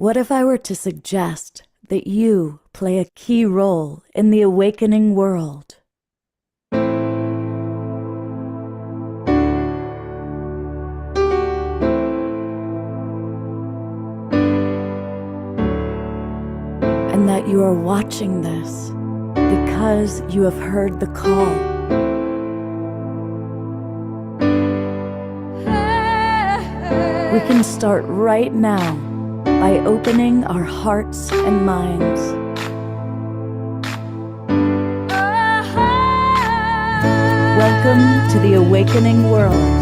What if I were to suggest that you play a key role in the awakening world? And that you are watching this because you have heard the call. We can start right now by opening our hearts and minds. Welcome to the awakening world.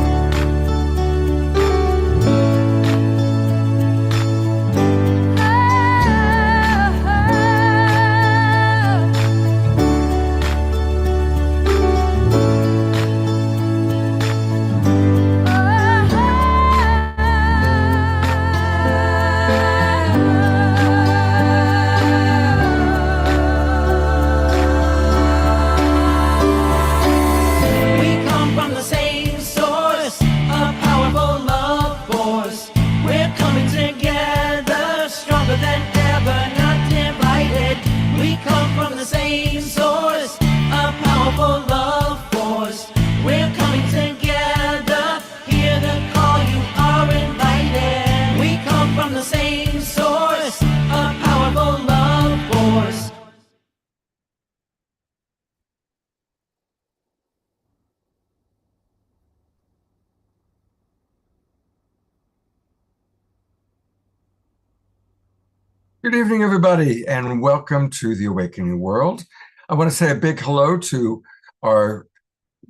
Good evening, everybody, and welcome to the Awakening World. I want to say a big hello to our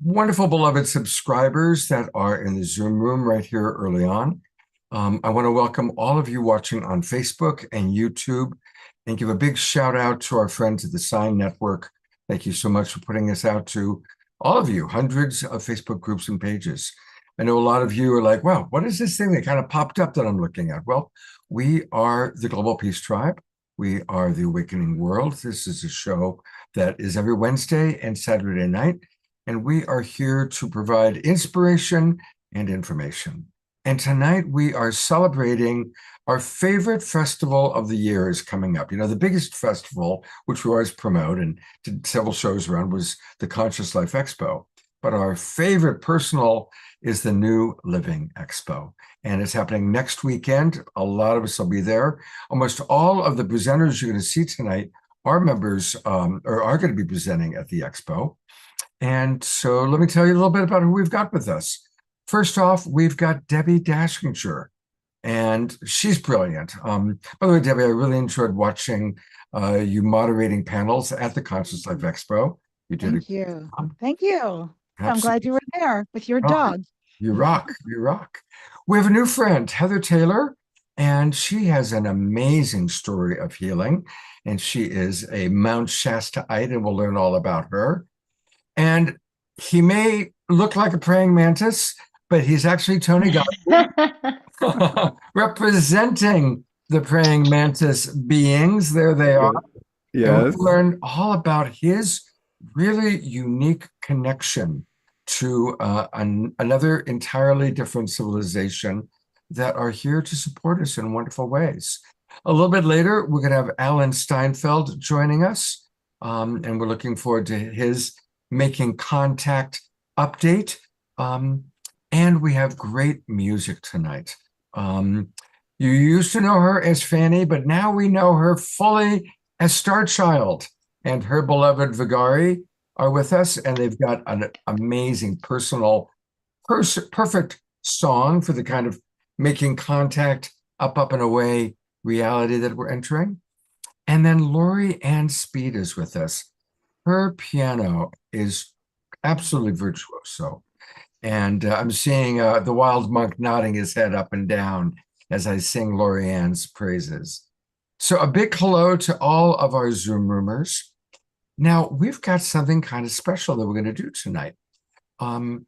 wonderful, beloved subscribers that are in the Zoom room right here early on. I want to welcome all of you watching on Facebook and YouTube and give a big shout out to our friends at the Sign Network. Thank you so much for putting this out to all of you, hundreds of Facebook groups and pages. I know a lot of you are like, wow, what is this thing that kind of popped up that I'm looking at? Well, we are the Global Peace Tribe. We are the Awakening World. This is a show that is every Wednesday and Saturday night, and we are here to provide inspiration and information. And tonight we are celebrating our favorite festival of the year is coming up. You know, the biggest festival, which we always promote and did several shows around, was the Conscious Life Expo. But our favorite personal is the New Living Expo. And it's happening next weekend. A lot of us will be there. Almost all of the presenters you're going to see tonight are members or are going to be presenting at the Expo. And so let me tell you a little bit about who we've got with us. First off, we've got Debbie Dashinger, and she's brilliant. By the way, Debbie, I really enjoyed watching you moderating panels at the Conscious Life Expo. You did. Thank you. Thank you. Absolutely. I'm glad you were there with your dog. You rock. You rock. We have a new friend, Heather Taylor, and she has an amazing story of healing. And she is a Mount Shastaite, and we'll learn all about her. And he may look like a praying mantis, but he's actually Tony Godfrey, representing the praying mantis beings. There they are. Yes. And we'll learn all about his really unique connection to another entirely different civilization that are here to support us in wonderful ways. A little bit later, we're going to have Alan Steinfeld joining us, and we're looking forward to his Making Contact update. And we have great music tonight. You used to know her as Fanny, but now we know her fully as Starchild, and her beloved Vigari are with us, and they've got an amazing personal, perfect song for the kind of making contact, up and away reality that we're entering. And then Lori Ann Speed is with us. Her piano is absolutely virtuoso. And I'm seeing the wild monk nodding his head up and down as I sing Lori Ann's praises. So a big hello to all of our Zoom roomers. Now, we've got something kind of special that we're going to do tonight. Of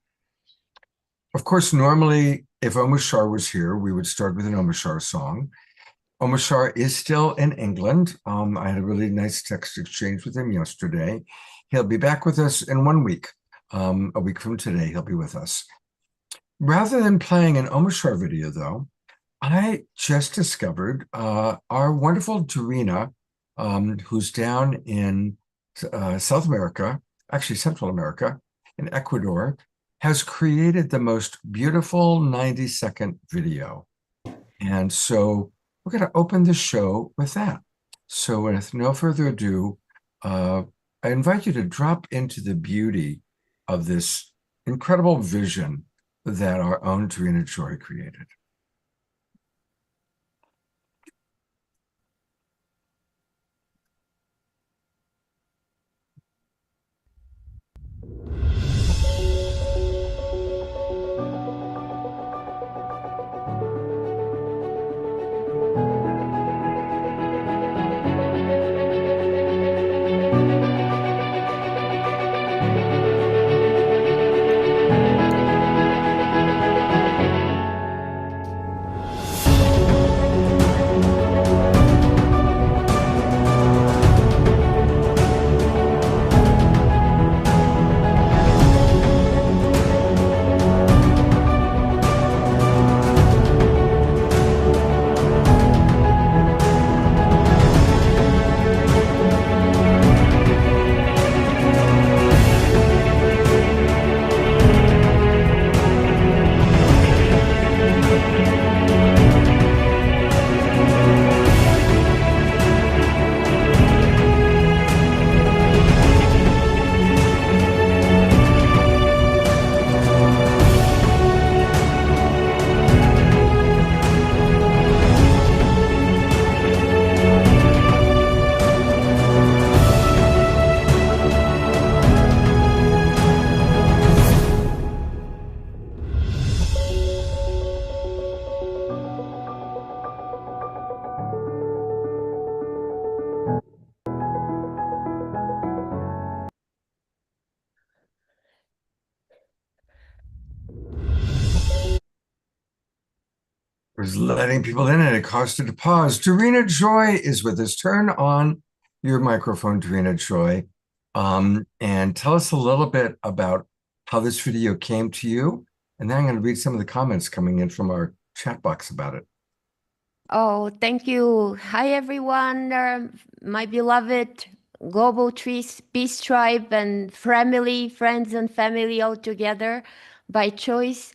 course, normally, if Omar Shah was here, we would start with an Omar Shah song. Omar Shah is still in England. I had a really nice text exchange with him yesterday. He'll be back with us in 1 week. A week from today, he'll be with us. Rather than playing an Omar Shah video, though, I just discovered our wonderful Dorina, who's down in South America, actually Central America, in Ecuador, has created the most beautiful 90-second video. And so we're going to open the show with that. So with no further ado, I invite you to drop into the beauty of this incredible vision that our own Dorina Joy created. Was letting people in and it costed a pause. Dorina Joy is with us. Turn on your microphone, Dorina Joy, and tell us a little bit about how this video came to you. And then I'm going to read some of the comments coming in from our chat box about it. Oh, thank you. Hi, everyone, my beloved Global Peace Tribe and family, friends and family all together by choice.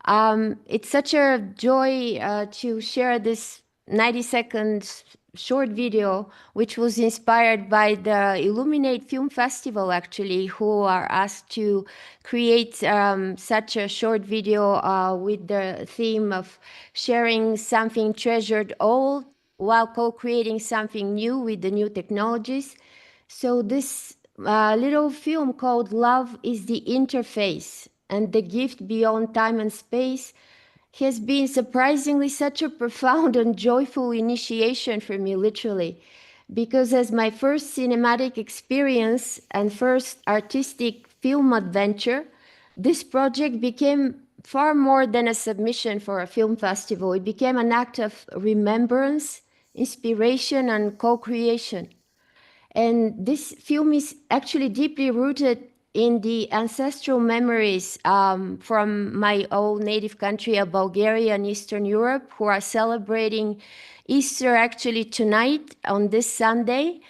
It's such a joy to share this 90 seconds short video, which was inspired by the Illuminate Film Festival, actually, who are asked to create such a short video with the theme of sharing something treasured old while co-creating something new with the new technologies. So this little film called Love is the Interface and the Gift Beyond Time and Space has been surprisingly such a profound and joyful initiation for me, literally, because as my first cinematic experience and first artistic film adventure, this project became far more than a submission for a film festival. It became an act of remembrance, inspiration, and co-creation. And this film is actually deeply rooted in the ancestral memories from my own native country of Bulgaria and Eastern Europe, who are celebrating Easter actually tonight on this Sunday,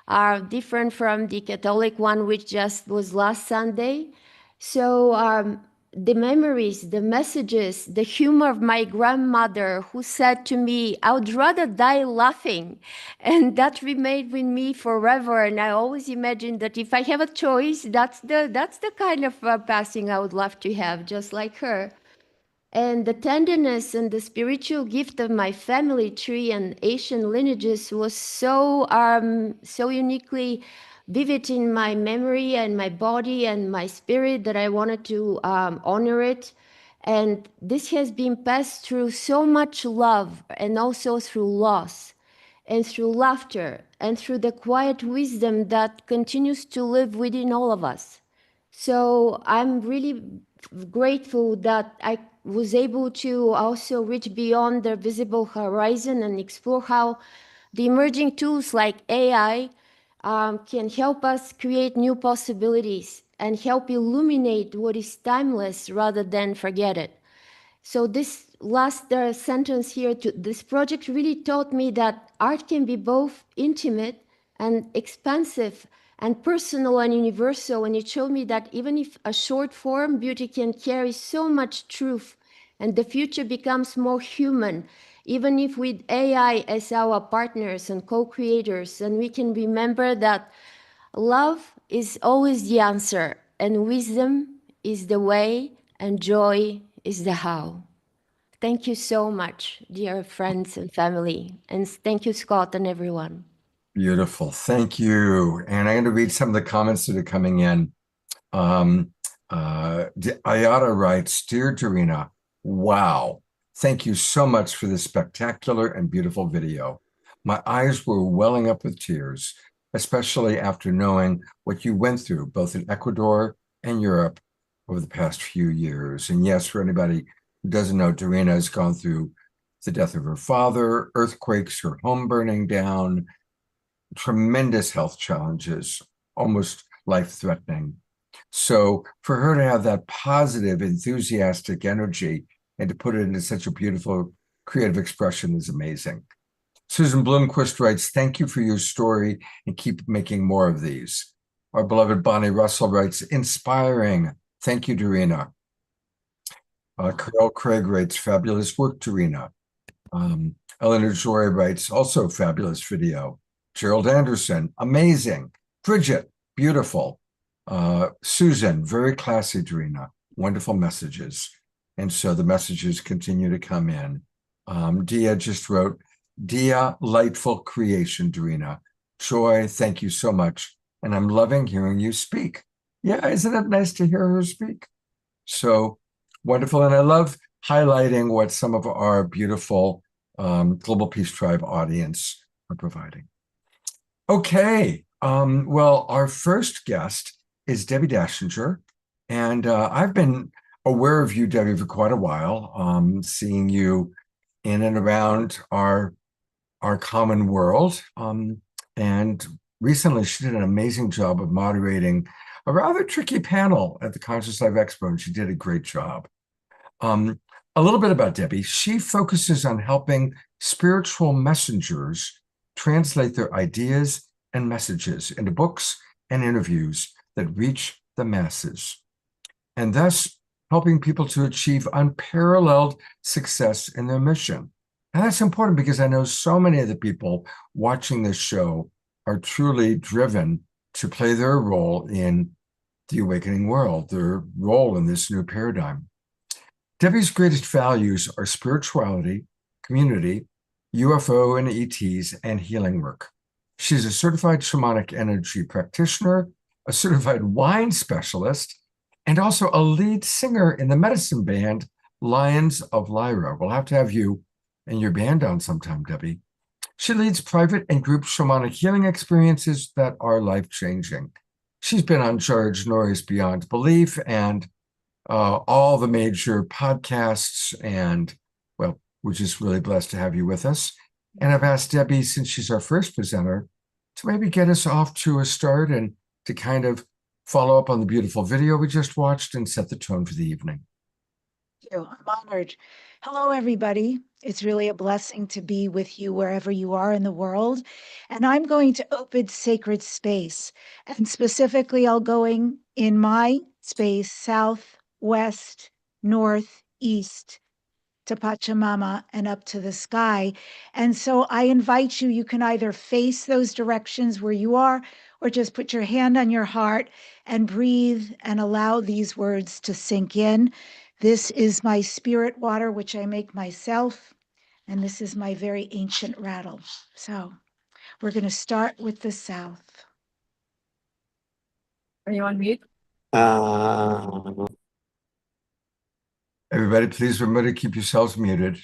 are different from the Catholic one, which just was last Sunday. So the memories, the messages, the humor of my grandmother who said to me, I would rather die laughing. And that remained with me forever. And I always imagined that if I have a choice, that's the kind of passing I would love to have, just like her. And the tenderness and the spiritual gift of my family tree and Asian lineages was so uniquely vivid in my memory and my body and my spirit that I wanted to honor it. And this has been passed through so much love and also through loss and through laughter and through the quiet wisdom that continues to live within all of us. So I'm really grateful that I was able to also reach beyond the visible horizon and explore how the emerging tools like AI can help us create new possibilities and help illuminate what is timeless rather than forget it. So this last sentence here, this project really taught me that art can be both intimate and expansive and personal and universal. And it showed me that even if a short form, beauty can carry so much truth and the future becomes more human, even if with AI as our partners and co-creators, and we can remember that love is always the answer, and wisdom is the way, and joy is the how. Thank you so much, dear friends and family. And thank you, Scott, and everyone. Beautiful. Thank you. And I'm going to read some of the comments that are coming in. Ayada writes, Dear Dorina, wow. Thank you so much for this spectacular and beautiful video. My eyes were welling up with tears, especially after knowing what you went through, both in Ecuador and Europe over the past few years. And yes, for anybody who doesn't know, Dorina has gone through the death of her father, earthquakes, her home burning down, tremendous health challenges, almost life-threatening. So for her to have that positive, enthusiastic energy and to put it into such a beautiful creative expression is amazing. Susan Bloomquist writes, thank you for your story and keep making more of these. Our beloved Bonnie Russell writes, inspiring. Thank you, Dorina. Carol Craig writes, fabulous work, Dorina. Eleanor Joy writes, also fabulous video. Gerald Anderson, amazing. Bridget, beautiful. Susan, very classy, Dorina. Wonderful messages. And so the messages continue to come in. Dia just wrote, Dia, lightful creation, Dorina. Joy, thank you so much. And I'm loving hearing you speak. Yeah, isn't it nice to hear her speak? So wonderful. And I love highlighting what some of our beautiful Global Peace Tribe audience are providing. Okay, well, our first guest is Debbie Dashinger, and I've been aware of you, Debbie, for quite a while, seeing you in and around our common world, and recently she did an amazing job of moderating a rather tricky panel at the Conscious Life Expo, and she did a great job. A little bit about Debbie. She focuses on helping spiritual messengers translate their ideas and messages into books and interviews that reach the masses, and thus helping people to achieve unparalleled success in their mission. And that's important because I know so many of the people watching this show are truly driven to play their role in the awakening world, their role in this new paradigm. Debbie's greatest values are spirituality, community, UFO and ETs, and healing work. She's a certified shamanic energy practitioner, a certified wine specialist, and also a lead singer in the medicine band, Lions of Lyra. We'll have to have you and your band on sometime, Debbie. She leads private and group shamanic healing experiences that are life-changing. She's been on George Norrie's Beyond Belief and all the major podcasts, and well, we're just really blessed to have you with us. And I've asked Debbie, since she's our first presenter, to maybe get us off to a start and to kind of follow up on the beautiful video we just watched and set the tone for the evening. Thank you. I'm honored. Hello, everybody. It's really a blessing to be with you wherever you are in the world. And I'm going to open sacred space. And specifically, I'll going in my space, south, west, north, east, to Pachamama and up to the sky. And so I invite you, you can either face those directions where you are, or just put your hand on your heart and breathe and allow these words to sink in. This is my spirit water, which I make myself. And this is my very ancient rattle. So we're going to start with the south. Are you on mute? Everybody, please remember to keep yourselves muted.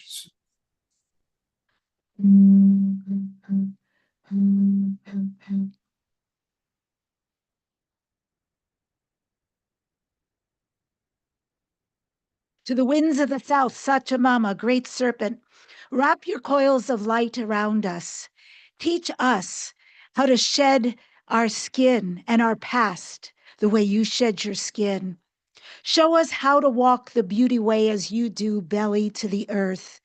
To the winds of the south, Sachamama, great serpent, wrap your coils of light around us. Teach us how to shed our skin and our past the way you shed your skin. Show us how to walk the beauty way as you do, belly to the earth.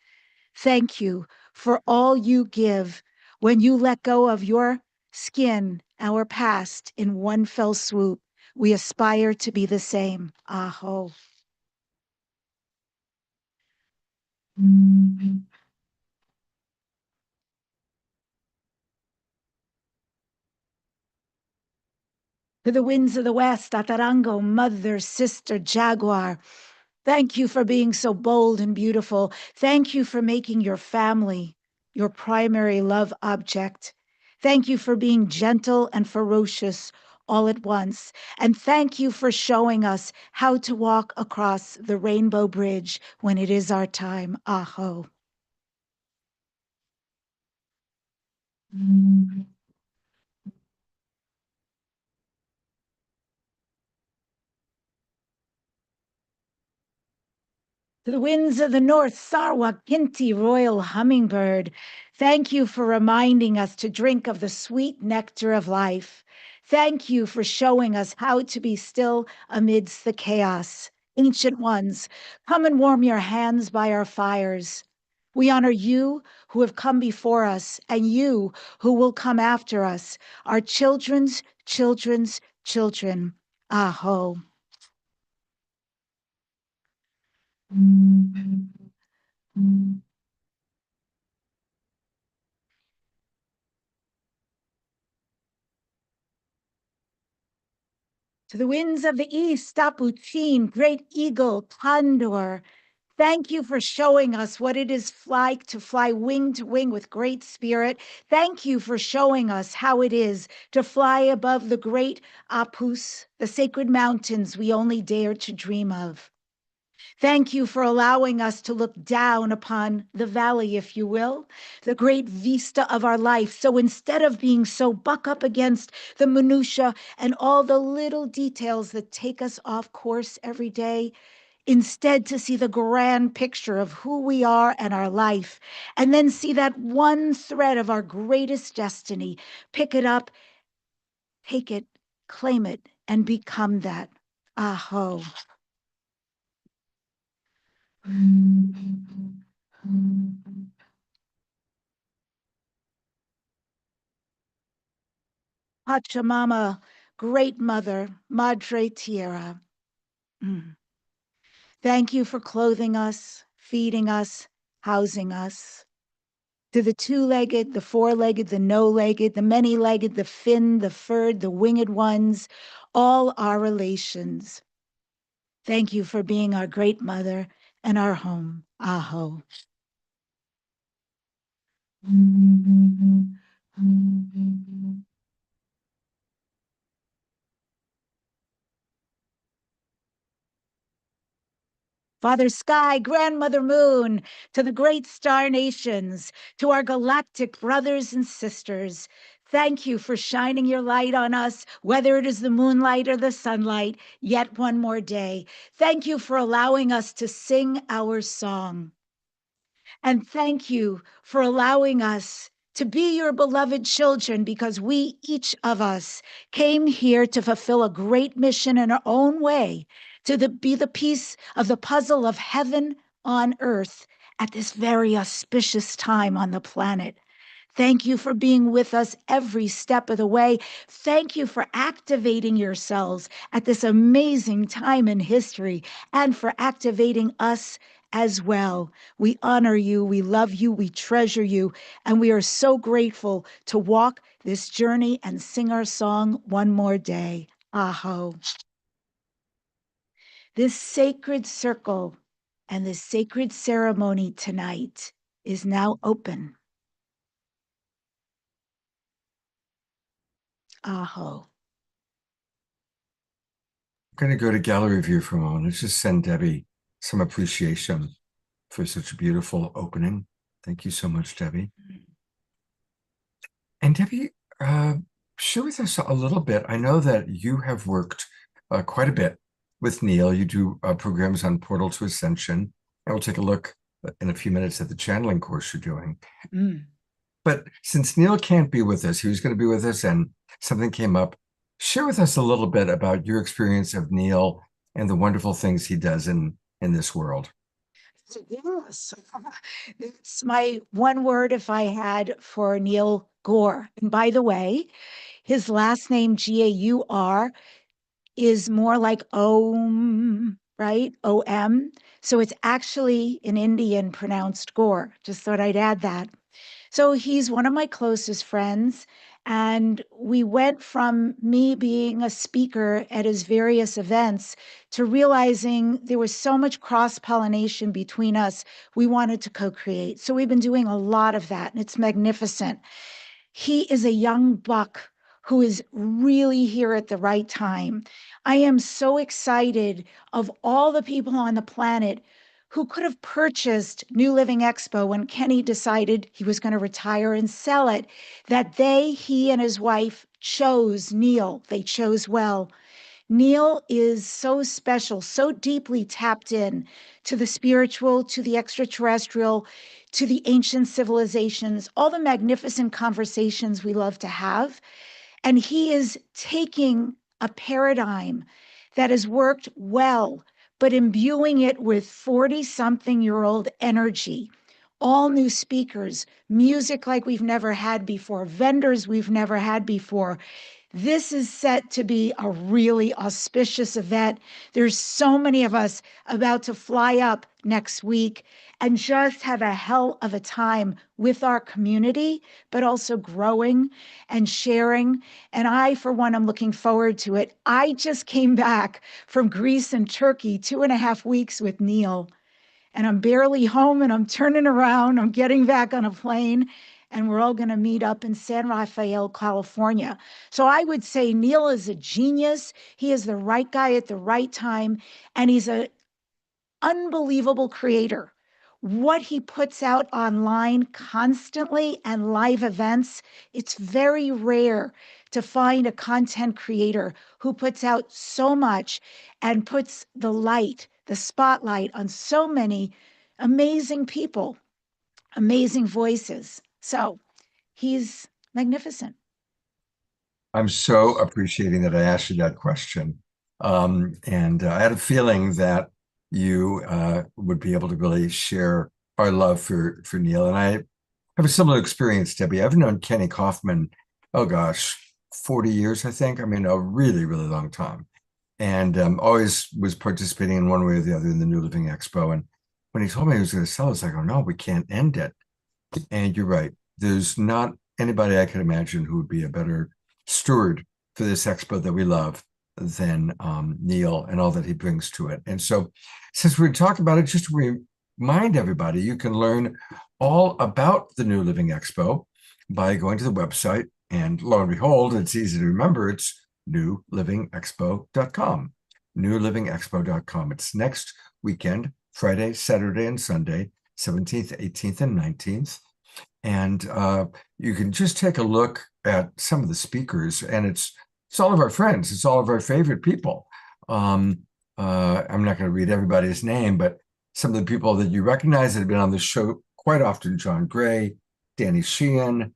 Thank you for all you give when you let go of your skin, our past, in one fell swoop. We aspire to be the same. Aho. To the winds of the west, Atarango, mother, sister, jaguar. Thank you for being so bold and beautiful. Thank you for making your family your primary love object. Thank you for being gentle and ferocious all at once. And thank you for showing us how to walk across the rainbow bridge when it is our time. Aho. To the winds of the north, Sarwa, Ginti, royal hummingbird, thank you for reminding us to drink of the sweet nectar of life. Thank you for showing us how to be still amidst the chaos. Ancient ones, come and warm your hands by our fires. We honor you who have come before us and you who will come after us, our children's children's children. Aho. To the winds of the east, Tapuchin, great eagle, condor, thank you for showing us what it is like to fly wing to wing with great spirit. Thank you for showing us how it is to fly above the great Apus, the sacred mountains we only dare to dream of. Thank you for allowing us to look down upon the valley, if you will, the great vista of our life. So instead of being so buck up against the minutia and all the little details that take us off course every day, instead to see the grand picture of who we are and our life, and then see that one thread of our greatest destiny, pick it up, take it, claim it, and become that. Aho. Pachamama, great mother, Madre Tierra. Thank you for clothing us, feeding us, housing us. To the two-legged, the four-legged, the no-legged, the many-legged, the fin, the furred, the winged ones, all our relations. Thank you for being our great mother and our home. Aho. Father Sky, Grandmother Moon, to the great star nations, to our galactic brothers and sisters, thank you for shining your light on us, whether it is the moonlight or the sunlight, yet one more day. Thank you for allowing us to sing our song. And thank you for allowing us to be your beloved children, because we, each of us, came here to fulfill a great mission in our own way, to be the piece of the puzzle of heaven on earth at this very auspicious time on the planet. Thank you for being with us every step of the way. Thank you for activating yourselves at this amazing time in history and for activating us as well. We honor you, we love you, we treasure you, and we are so grateful to walk this journey and sing our song one more day. Aho. This sacred circle and this sacred ceremony tonight is now open. Aho. I'm going to go to gallery view for a moment. Let's just send Debbie some appreciation for such a beautiful opening. Thank you so much, Debbie. And Debbie, share with us a little bit. I know that you have worked quite a bit with Neil. You do programs on Portal to Ascension. And we'll take a look in a few minutes at the channeling course you're doing. But since Neil can't be with us, he was going to be with us and something came up. Share with us a little bit about your experience of Neil and the wonderful things he does in this world. Yes, it's my one word if I had for Neil Gaur. And by the way, his last name, Gaur, is more like Om, right? OM. So it's actually in Indian pronounced Gore. Just thought I'd add that. So he's one of my closest friends. And we went from me being a speaker at his various events to realizing there was so much cross pollination between us. We wanted to co create. So we've been doing a lot of that, and it's magnificent. He is a young buck who is really here at the right time. I am so excited of all the people on the planet who could have purchased New Living Expo when Kenny decided he was going to retire and sell it, that he and his wife chose Neil. They chose well. Neil is so special, so deeply tapped in to the spiritual, to the extraterrestrial, to the ancient civilizations, all the magnificent conversations we love to have. And he is taking a paradigm that has worked well, but imbuing it with 40-something-year-old energy. All new speakers, music like we've never had before, vendors we've never had before. This is set to be a really auspicious event. There's so many of us about to fly up next week and just have a hell of a time with our community, but also growing and sharing. And I, for one, am looking forward to it. I just came back from Greece and Turkey, 2.5 weeks with Neil, and I'm barely home and I'm turning around. I'm getting back on a plane, and we're all going to meet up in San Rafael, California. So I would say Neil is a genius. He is the right guy at the right time, and he's an unbelievable creator. What he puts out online constantly and live events, it's very rare to find a content creator who puts out so much and puts the light, the spotlight on so many amazing people, amazing voices. So he's magnificent. I'm so appreciating that I asked you that question. And I had a feeling that you would be able to really share our love for Neil. And I have a similar experience, Debbie. I've known Kenny Kaufman, oh gosh, 40 years, I think. I mean, a really, really long time. And always was participating in one way or the other in the New Living Expo. And when he told me he was going to sell it, I was like, oh no, we can't end it. And you're right. There's not anybody I could imagine who would be a better steward for this expo that we love than Neil and all that he brings to it. And so since we're talking about it, just to remind everybody, you can learn all about the New Living Expo by going to the website. And lo and behold, it's easy to remember. It's newlivingexpo.com. newlivingexpo.com. It's next weekend, Friday, Saturday, and Sunday, 17th, 18th, and 19th. And you can just take a look at some of the speakers, and it's all of our friends. It's all of our favorite people. I'm not going to read everybody's name, but some of the people that you recognize that have been on the show quite often: John Gray, Danny Sheehan,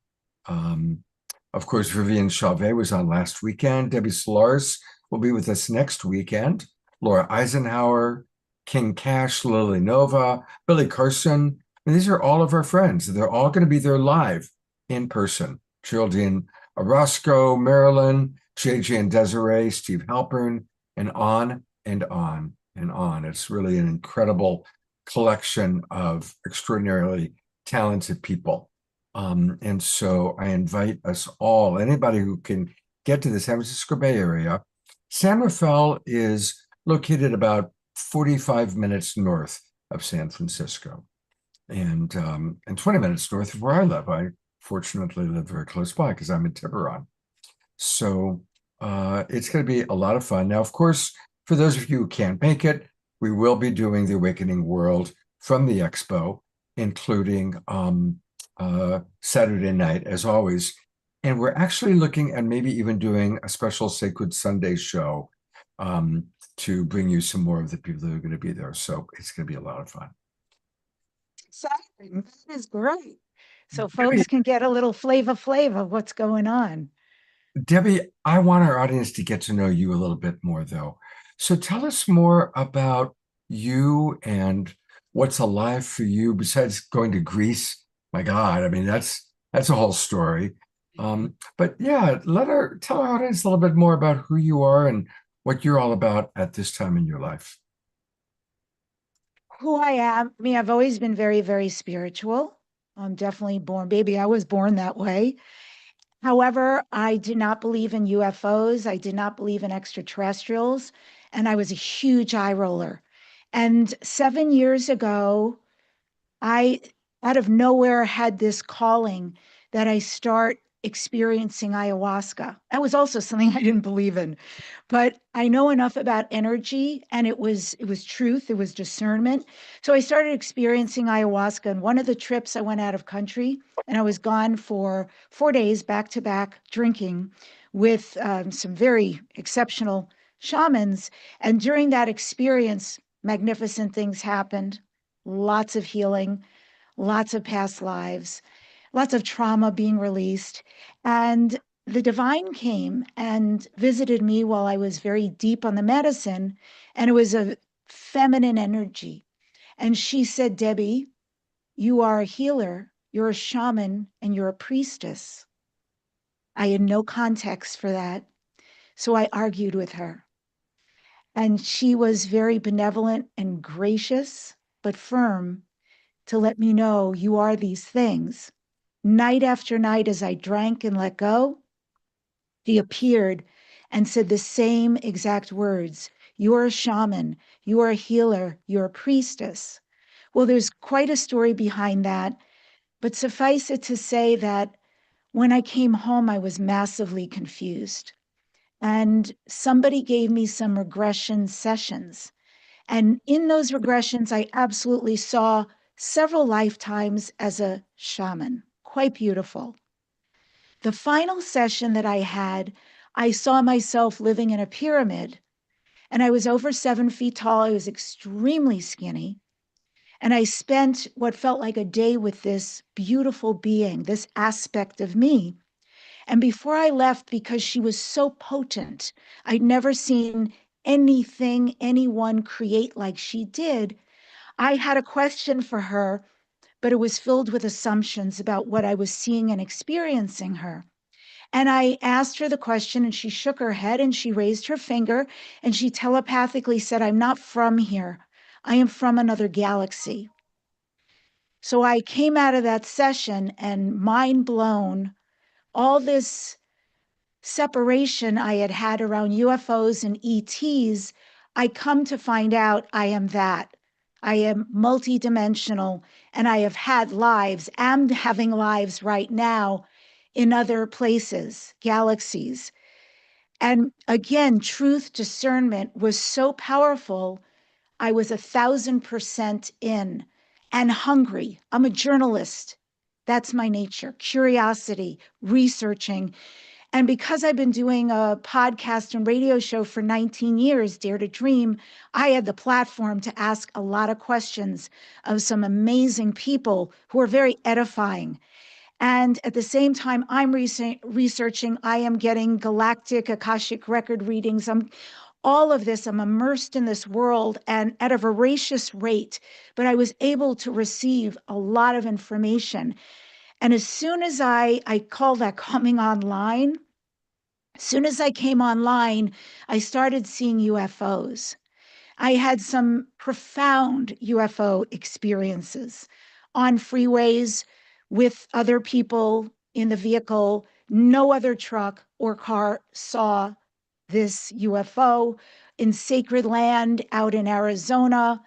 of course, Vivian Chauvet was on last weekend. Debbie Solars will be with us next weekend. Laura Eisenhower, King Cash, Lily Nova, Billy Carson. And these are all of our friends. They're all going to be there live in person. Geraldine Orozco, Marilyn, JJ and Desiree, Steve Halpern, and on and on and on. It's really an incredible collection of extraordinarily talented people. And so I invite us all, anybody who can get to the San Francisco Bay Area. San Rafael is located about 45 minutes north of San Francisco, and 20 minutes north of where I live. I fortunately live very close by because I'm in Tiburon. So it's going to be a lot of fun. Now, of course, for those of you who can't make it, we will be doing the Awakening World from the expo, including Saturday night, as always. And we're actually looking at maybe even doing a special Sacred Sunday show to bring you some more of the people that are going to be there. So it's going to be a lot of fun. Exciting. That is great. So folks can get a little flavor of what's going on. Debbie, I want our audience to get to know you a little bit more, though. So tell us more about you and what's alive for you besides going to Greece. My God, I mean that's a whole story. But yeah, tell our audience a little bit more about who you are and what you're all about at this time in your life. Who I am, I mean, I've always been very, very spiritual. I'm definitely born, baby, I was born that way. However, I did not believe in UFOs. I did not believe in extraterrestrials. And I was a huge eye roller. And 7 years ago, I, out of nowhere, had this calling that I start experiencing ayahuasca. That was also something I didn't believe in, but I know enough about energy, and it was truth, it was discernment. So I started experiencing ayahuasca. And one of the trips, I went out of country, and I was gone for 4 days back to back drinking with some very exceptional shamans. And during that experience, magnificent things happened, lots of healing, lots of past lives, lots of trauma being released. And the divine came and visited me while I was very deep on the medicine. And it was a feminine energy. And she said, Debbie, you are a healer, you're a shaman, and you're a priestess. I had no context for that. So I argued with her. And she was very benevolent and gracious, but firm, to let me know you are these things. Night after night, as I drank and let go, she appeared and said the same exact words. You're a shaman, you're a healer, you're a priestess. Well, there's quite a story behind that, but suffice it to say that when I came home, I was massively confused. And somebody gave me some regression sessions. And in those regressions, I absolutely saw several lifetimes as a shaman. Quite beautiful. The final session that I had, I saw myself living in a pyramid, and I was over 7 feet tall. I was extremely skinny. And I spent what felt like a day with this beautiful being, this aspect of me. And before I left, because she was so potent, I'd never seen anything, anyone create like she did. I had a question for her, but it was filled with assumptions about what I was seeing and experiencing her. And I asked her the question, and she shook her head and she raised her finger and she telepathically said, I'm not from here. I am from another galaxy. So I came out of that session and mind blown, all this separation I had had around UFOs and ETs, I come to find out I am that. I am multidimensional, and I have had lives, am having lives right now in other places, galaxies. And again, truth discernment was so powerful. I was 1,000% in and hungry. I'm a journalist. That's my nature, curiosity, researching. And because I've been doing a podcast and radio show for 19 years, Dare to Dream, I had the platform to ask a lot of questions of some amazing people who are very edifying. And at the same time, I'm researching, I am getting galactic Akashic record readings. All of this, I'm immersed in this world and at a voracious rate, but I was able to receive a lot of information. And as soon as I call that coming online, as soon as I came online, I started seeing UFOs. I had some profound UFO experiences on freeways with other people in the vehicle. No other truck or car saw this UFO. In sacred land out in Arizona,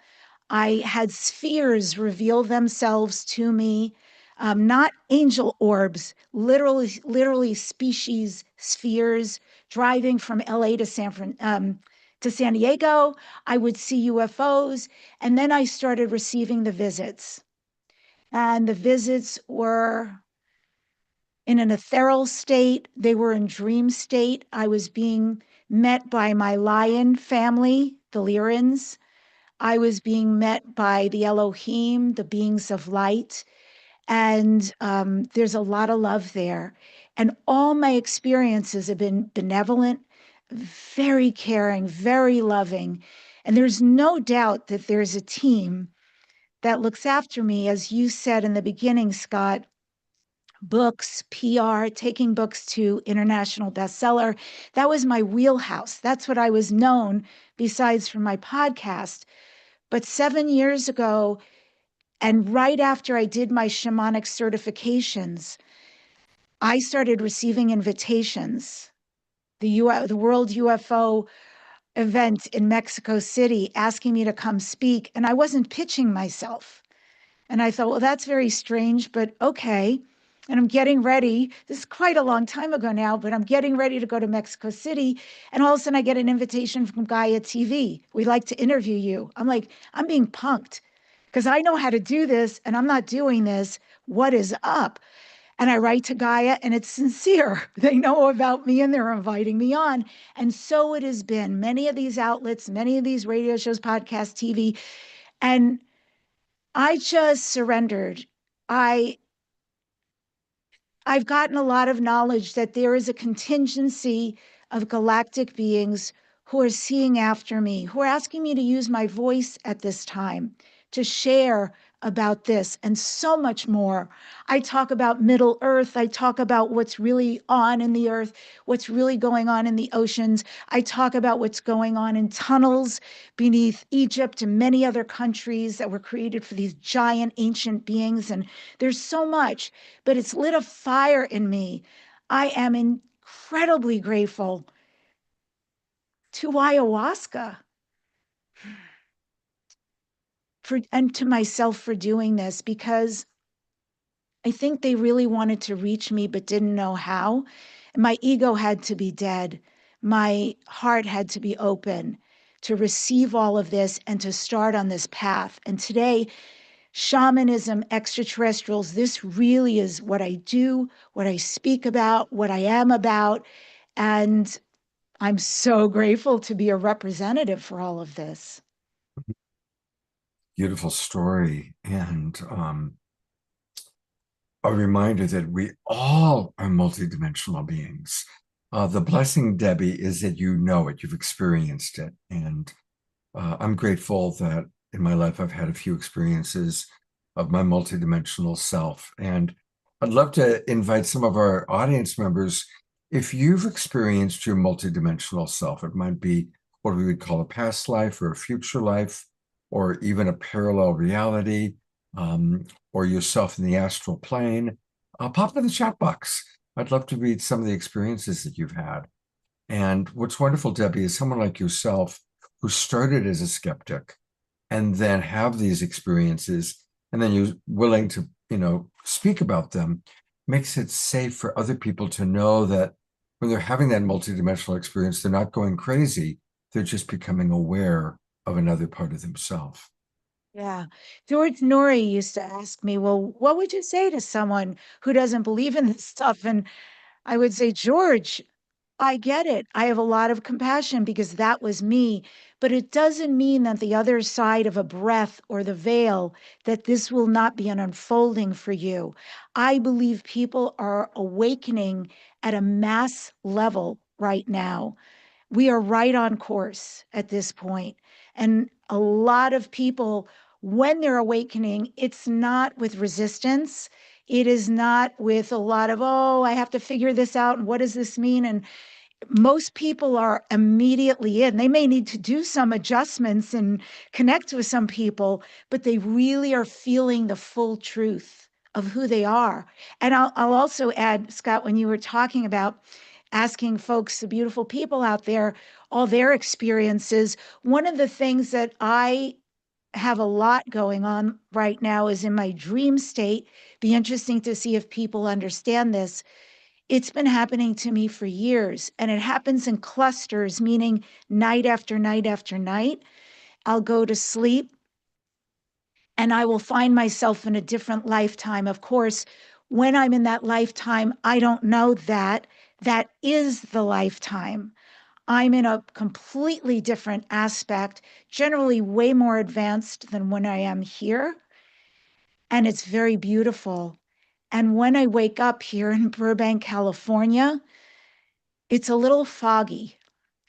I had spheres reveal themselves to me, not angel orbs, literally species spheres. Driving from LA to San Diego, I would see UFOs, and then I started receiving the visits. And the visits were in an ethereal state, they were in dream state. I was being met by my lion family, the Lyrans. I was being met by the Elohim, the beings of light. And there's a lot of love there. And all my experiences have been benevolent, very caring, very loving. And there's no doubt that there's a team that looks after me, as you said in the beginning, Scott, books, PR, taking books to international bestseller. That was my wheelhouse. That's what I was known besides from my podcast. But 7 years ago, and right after I did my shamanic certifications, I started receiving invitations. The World UFO event in Mexico City asking me to come speak, and I wasn't pitching myself. And I thought, well, that's very strange, but okay. And I'm getting ready. This is quite a long time ago now, but I'm getting ready to go to Mexico City. And all of a sudden I get an invitation from Gaia TV. We'd like to interview you. I'm like, I'm being punked because I know how to do this and I'm not doing this. What is up? And I write to Gaia and it's sincere. They know about me and they're inviting me on. And so it has been. Many of these outlets, many of these radio shows, podcasts, TV. And I just surrendered. I've gotten a lot of knowledge that there is a contingency of galactic beings who are seeing after me, who are asking me to use my voice at this time to share about this and so much more. I talk about Middle Earth. I talk about what's really on in the earth, what's really going on in the oceans. I talk about what's going on in tunnels beneath Egypt and many other countries that were created for these giant ancient beings. And there's so much, but it's lit a fire in me. I am incredibly grateful to ayahuasca and to myself for doing this, because I think they really wanted to reach me but didn't know how. And my ego had to be dead. My heart had to be open to receive all of this and to start on this path. And today, shamanism, extraterrestrials, this really is what I do, what I speak about, what I am about. And I'm so grateful to be a representative for all of this. Beautiful story. And a reminder that we all are multidimensional beings. The blessing, Debbie, is that you know it, you've experienced it. And I'm grateful that in my life I've had a few experiences of my multidimensional self. And I'd love to invite some of our audience members, if you've experienced your multidimensional self, it might be what we would call a past life or a future life, or even a parallel reality, or yourself in the astral plane, pop in the chat box. I'd love to read some of the experiences that you've had. And what's wonderful, Debbie, is someone like yourself who started as a skeptic and then have these experiences, and then you're willing to, speak about them, makes it safe for other people to know that when they're having that multidimensional experience, they're not going crazy. They're just becoming aware of another part of themselves. Yeah. George Norrie used to ask me, well, what would you say to someone who doesn't believe in this stuff? And I would say, George, I get it. I have a lot of compassion because that was me. But it doesn't mean that the other side of a breath or the veil, that this will not be an unfolding for you. I believe people are awakening at a mass level right now. We are right on course at this point. And a lot of people, when they're awakening, it's not with resistance. It is not with a lot of, oh, I have to figure this out. And what does this mean? And most people are immediately in. They may need to do some adjustments and connect with some people, but they really are feeling the full truth of who they are. And I'll also add, Scott, when you were talking about asking folks, the beautiful people out there, all their experiences, one of the things that I have a lot going on right now is in my dream state. Be interesting to see if people understand this. It's been happening to me for years, and it happens in clusters, meaning night after night after night. I'll go to sleep and I will find myself in a different lifetime. Of course, when I'm in that lifetime, I don't know that. That is the lifetime. I'm in a completely different aspect, generally way more advanced than when I am here. And it's very beautiful. And when I wake up here in Burbank, California, it's a little foggy.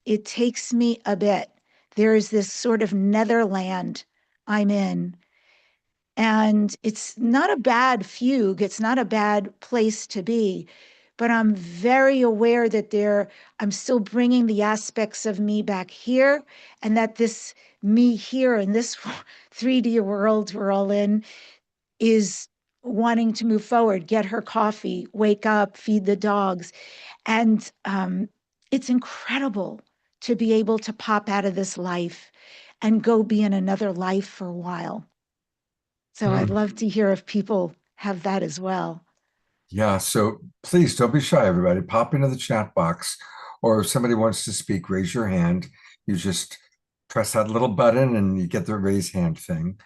it takes me a bit. There is this sort of netherland I'm in, and it's not a bad fugue. It's not a bad place to be, but I'm very aware that I'm still bringing the aspects of me back here, and that this me here in this 3D world we're all in is wanting to move forward, get her coffee, wake up, feed the dogs. And it's incredible to be able to pop out of this life and go be in another life for a while. So I'd Mm. love to hear if people have that as well. Yeah, so please don't be shy, everybody. Pop into the chat box, or if somebody wants to speak, raise your hand. You just press that little button and you get the raise hand thing.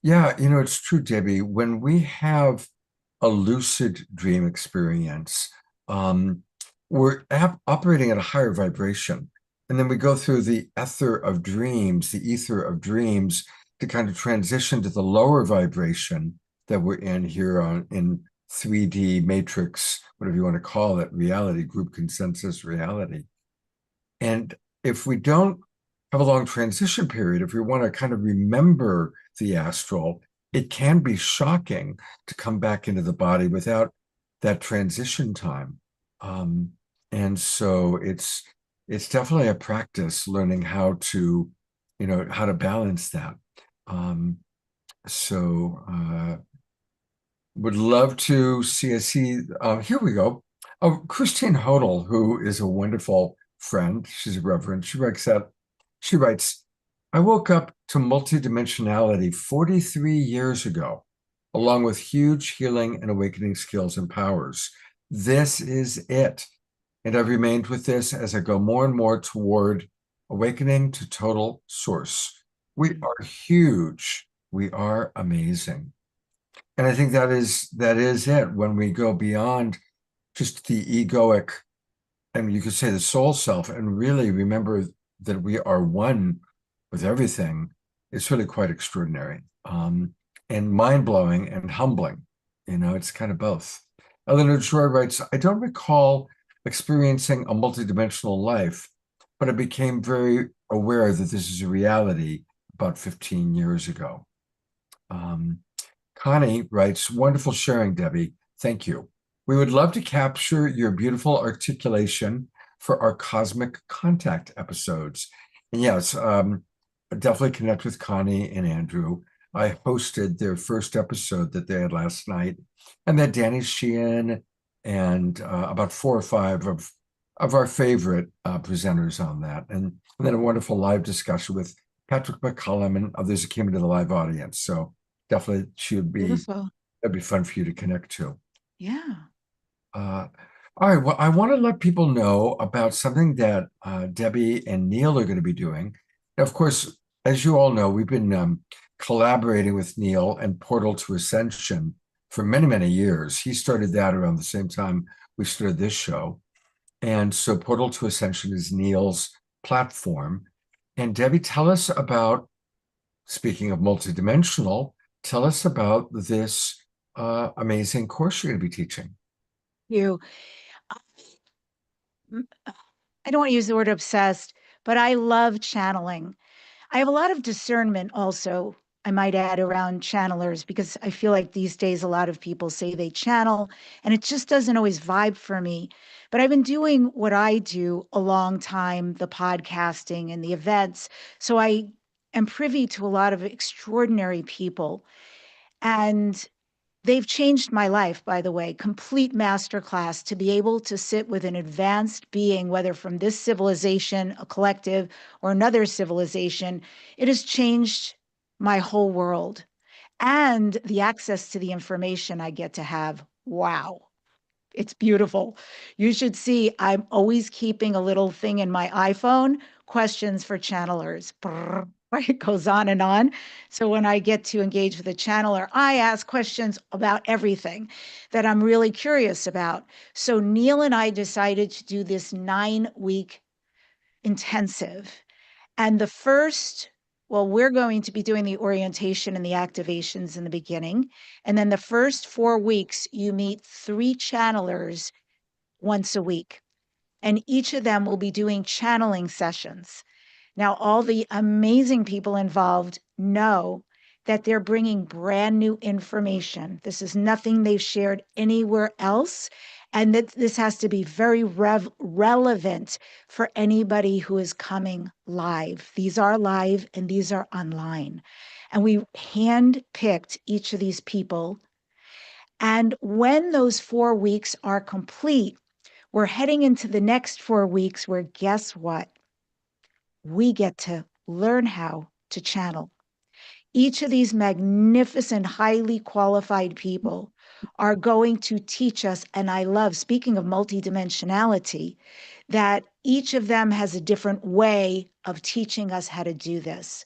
Yeah, it's true, Debbie. When we have a lucid dream experience, we're operating at a higher vibration. And then we go through the ether of dreams, the ether of dreams, to kind of transition to the lower vibration that we're in here in 3D matrix, whatever you want to call it, reality, group consensus reality. And if we don't have a long transition period, if we want to kind of remember the astral, it can be shocking to come back into the body without that transition time. And so it's definitely a practice learning how to, how to balance that. Would love to see here we go. Oh, Christine Hodel, who is a wonderful friend. She's a reverend. She writes, I woke up to multidimensionality 43 years ago, along with huge healing and awakening skills and powers. This is it. And I've remained with this as I go more and more toward awakening to total source. We are huge. We are amazing. And I think that is it. When we go beyond just the egoic, and you could say the soul self, and really remember that we are one with everything, it's really quite extraordinary, and mind-blowing and humbling. It's kind of both. Eleanor Joy writes, I don't recall experiencing a multidimensional life, but I became very aware that this is a reality about 15 years ago. Connie writes, wonderful sharing, Debbie. Thank you. We would love to capture your beautiful articulation for our Cosmic Contact episodes. And yes, definitely connect with Connie and Andrew. I hosted their first episode that they had last night, and then Danny Sheehan and about 4 or 5 of our favorite presenters on that. And then a wonderful live discussion with Patrick McCullum and others who came into the live audience. So definitely that'd be fun for you to connect to. Yeah. All right. Well, I want to let people know about something that Debbie and Neil are going to be doing. Now, of course, as you all know, we've been collaborating with Neil and Portal to Ascension for many, many years. He started that around the same time we started this show. And so Portal to Ascension is Neil's platform. And Debbie, tell us about, speaking of multidimensional, tell us about this amazing course you're going to be teaching. You. I don't want to use the word obsessed, but I love channeling. I have a lot of discernment also, I might add, around channelers, because I feel like these days a lot of people say they channel and it just doesn't always vibe for me. But I've been doing what I do a long time, the podcasting and the events. So I am privy to a lot of extraordinary people. And they've changed my life, by the way, complete masterclass to be able to sit with an advanced being, whether from this civilization, a collective, or another civilization. It has changed my whole world. And the access to the information I get to have. Wow. It's beautiful. You should see, I'm always keeping a little thing in my iPhone, questions for channelers. Brrr. It goes on and on. So when I get to engage with a channeler, I ask questions about everything that I'm really curious about. So Neil and I decided to do this 9-week intensive. And we're going to be doing the orientation and the activations in the beginning. And then the first 4 weeks, you meet 3 channelers once a week. and each of them will be doing channeling sessions. Now, all the amazing people involved know that they're bringing brand new information. This is nothing they've shared anywhere else. And that this has to be very relevant for anybody who is coming live. These are live and these are online. And we handpicked each of these people. And when those 4 weeks are complete, we're heading into the next 4 weeks where, guess what? We get to learn how to channel. Each of these magnificent, highly qualified people are going to teach us. And I love, speaking of multidimensionality, that each of them has a different way of teaching us how to do this.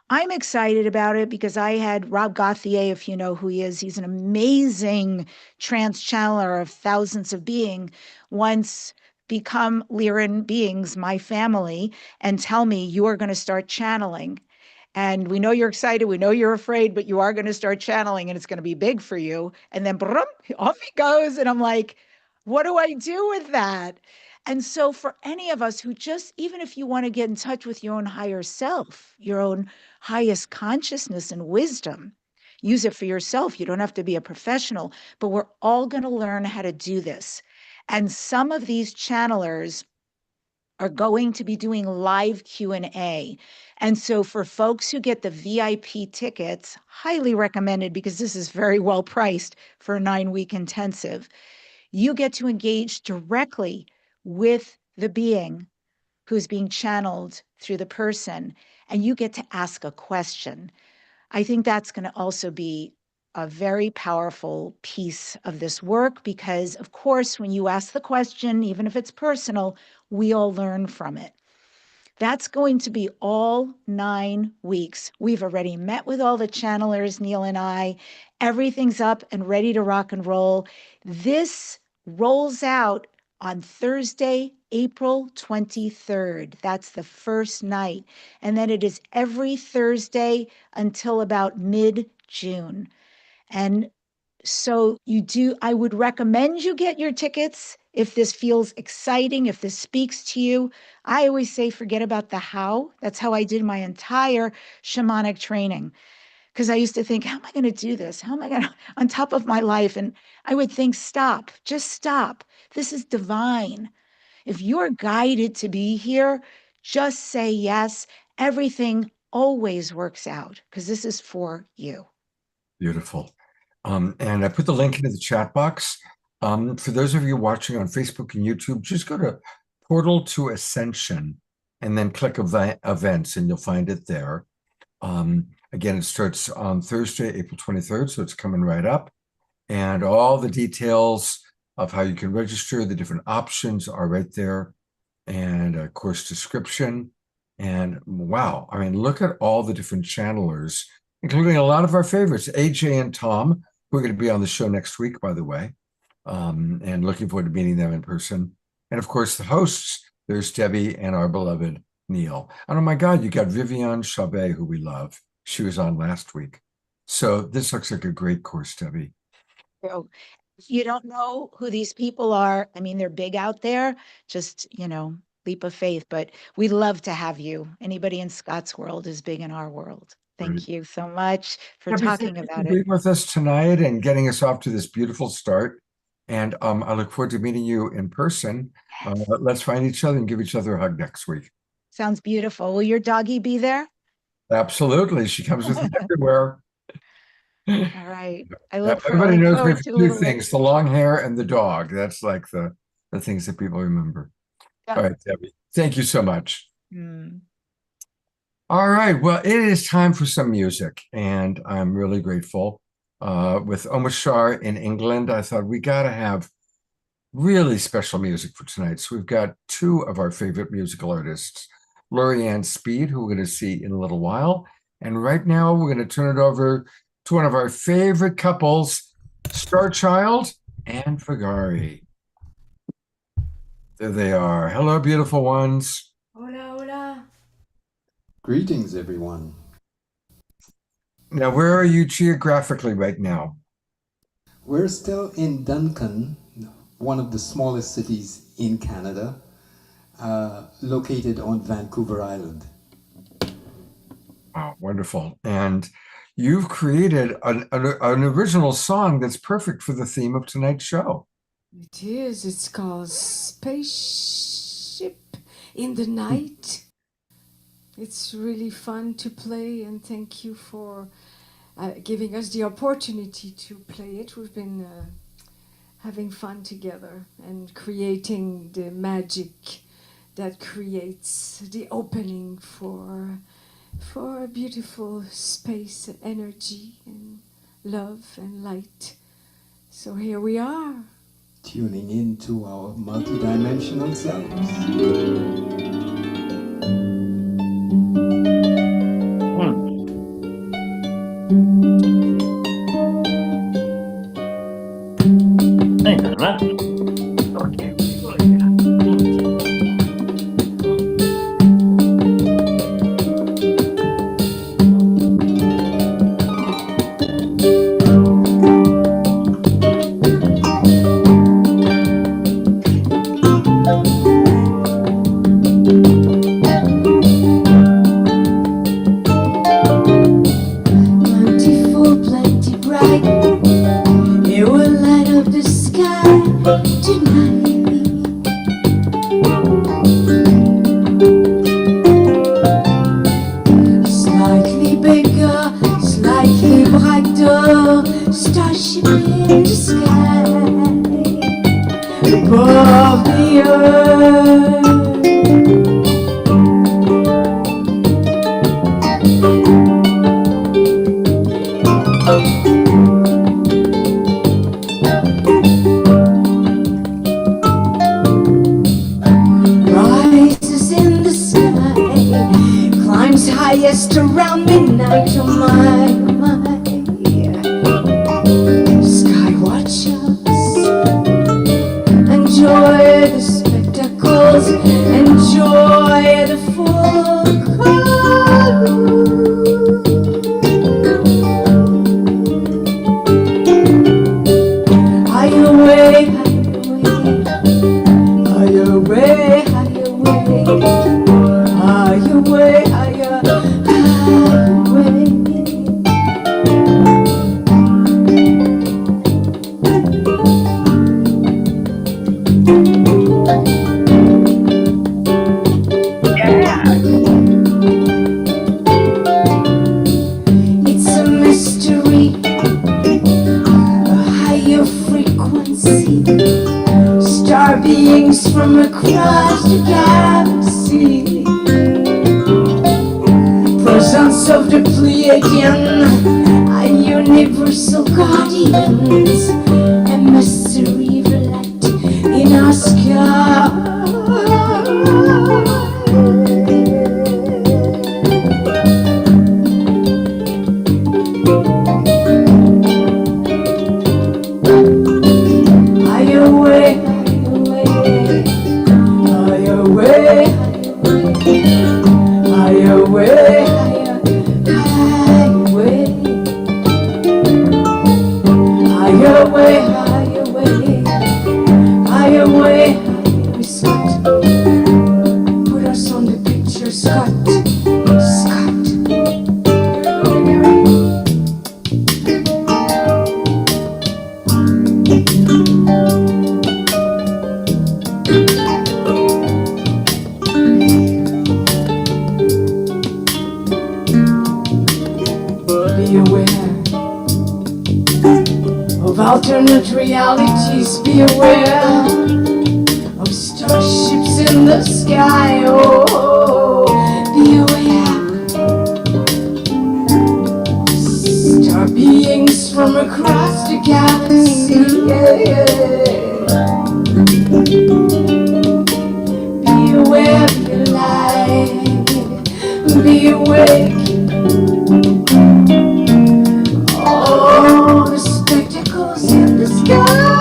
I'm excited about it because I had Rob Gauthier, if you know who he is. He's an amazing trance channeler of thousands of beings, once become Lyran beings, my family, and tell me, you are going to start channeling. And we know you're excited, we know you're afraid, but you are going to start channeling and it's going to be big for you. And then brum, off he goes. And I'm like, what do I do with that? And so for any of us who just, even if you want to get in touch with your own higher self, your own highest consciousness and wisdom, use it for yourself. You don't have to be a professional, but we're all going to learn how to do this. And some of these channelers are going to be doing live Q&A. And so for folks who get the VIP tickets, highly recommended because this is very well priced for a 9-week intensive, you get to engage directly with the being who's being channeled through the person, and you get to ask a question. I think that's going to also be a very powerful piece of this work because, of course, when you ask the question, even if it's personal, we all learn from it. That's going to be all 9 weeks. We've already met with all the channelers, Neil and I. Everything's up and ready to rock and roll. This rolls out on Thursday, April 23rd. That's the first night. And then it is every Thursday until about mid-June. And so I would recommend you get your tickets if this feels exciting, if this speaks to you. I always say, forget about the how. That's how I did my entire shamanic training. Because I used to think, how am I going to do this? How am I going to, on top of my life? And I would think, stop, just stop. This is divine. If you're guided to be here, just say yes. Everything always works out because this is for you. Beautiful. And I put the link into the chat box. For those of you watching on Facebook and YouTube, just go to Portal to Ascension and then click events and you'll find it there. Again, it starts on Thursday, April 23rd, so it's coming right up. And all the details of how you can register, the different options are right there. And a course description. And wow, I mean, look at all the different channelers, including a lot of our favorites, AJ and Tom, who are going to be on the show next week, by the way. And looking forward to meeting them in person. And of course, the hosts, there's Debbie and our beloved Neil. And oh my God, you got Viviane Chabet, who we love. She was on last week. So this looks like a great course, Debbie. So if you don't know who these people are, I mean, they're big out there, just, leap of faith, but we'd love to have you. Anybody in Scott's world is big in our world. Thank you so much for Debbie, talking thank you about for it. being with us tonight and getting us off to this beautiful start. And I look forward to meeting you in person. Let's find each other and give each other a hug next week. Sounds beautiful. Will your doggy be there? Absolutely. She comes with me everywhere. All right. Everybody knows me forward for to a two little things, the long hair and the dog. That's like the things that people remember. Yeah. All right, Debbie. Thank you so much. Mm. All right. Well, it is time for some music, and I'm really grateful. With Omar Shah in England, I thought we got to have really special music for tonight. So we've got two of our favorite musical artists, Lori-Ann Speed, who we're going to see in a little while. And right now, we're going to turn it over to one of our favorite couples, Starchild and Fagari. There they are. Hello, beautiful ones. Hola, hola. Greetings, everyone. Now, where are you geographically right now? We're still in Duncan, one of the smallest cities in Canada. located on Vancouver Island. Wow, wonderful. And you've created an original song that's perfect for the theme of tonight's show. It is. It's called Spaceship in the Night. It's really fun to play, and thank you for giving us the opportunity to play it. We've been having fun together and creating the magic that creates the opening for a beautiful space and energy and love and light. So here we are. Tuning into our multidimensional selves. Thank you very much. Plentiful, plenty bright. It will light up the sky tonight. Slightly bigger, slightly brighter. Starship in the sky above the earth. Rises in the sky, climbs highest around midnight. Oh my, my. Sky watchers, enjoy the spectacles, enjoy the full color. Higher way, higher way, higher way, higher way, higher way. It's a mystery, a higher frequency. Star beings from across the galaxy. Presence of the Pleiadian and universal guardians. Emissary of light in our sky. Higher way, higher way, higher way, higher way, higher way, higher way, higher way. Scott, put us on the picture, Scott. Scott. Be aware of alternate realities. Be aware of starships in the sky. Oh, be aware. Star beings from across the galaxy. Be aware, be alive, be awake. All the spectacles in the sky.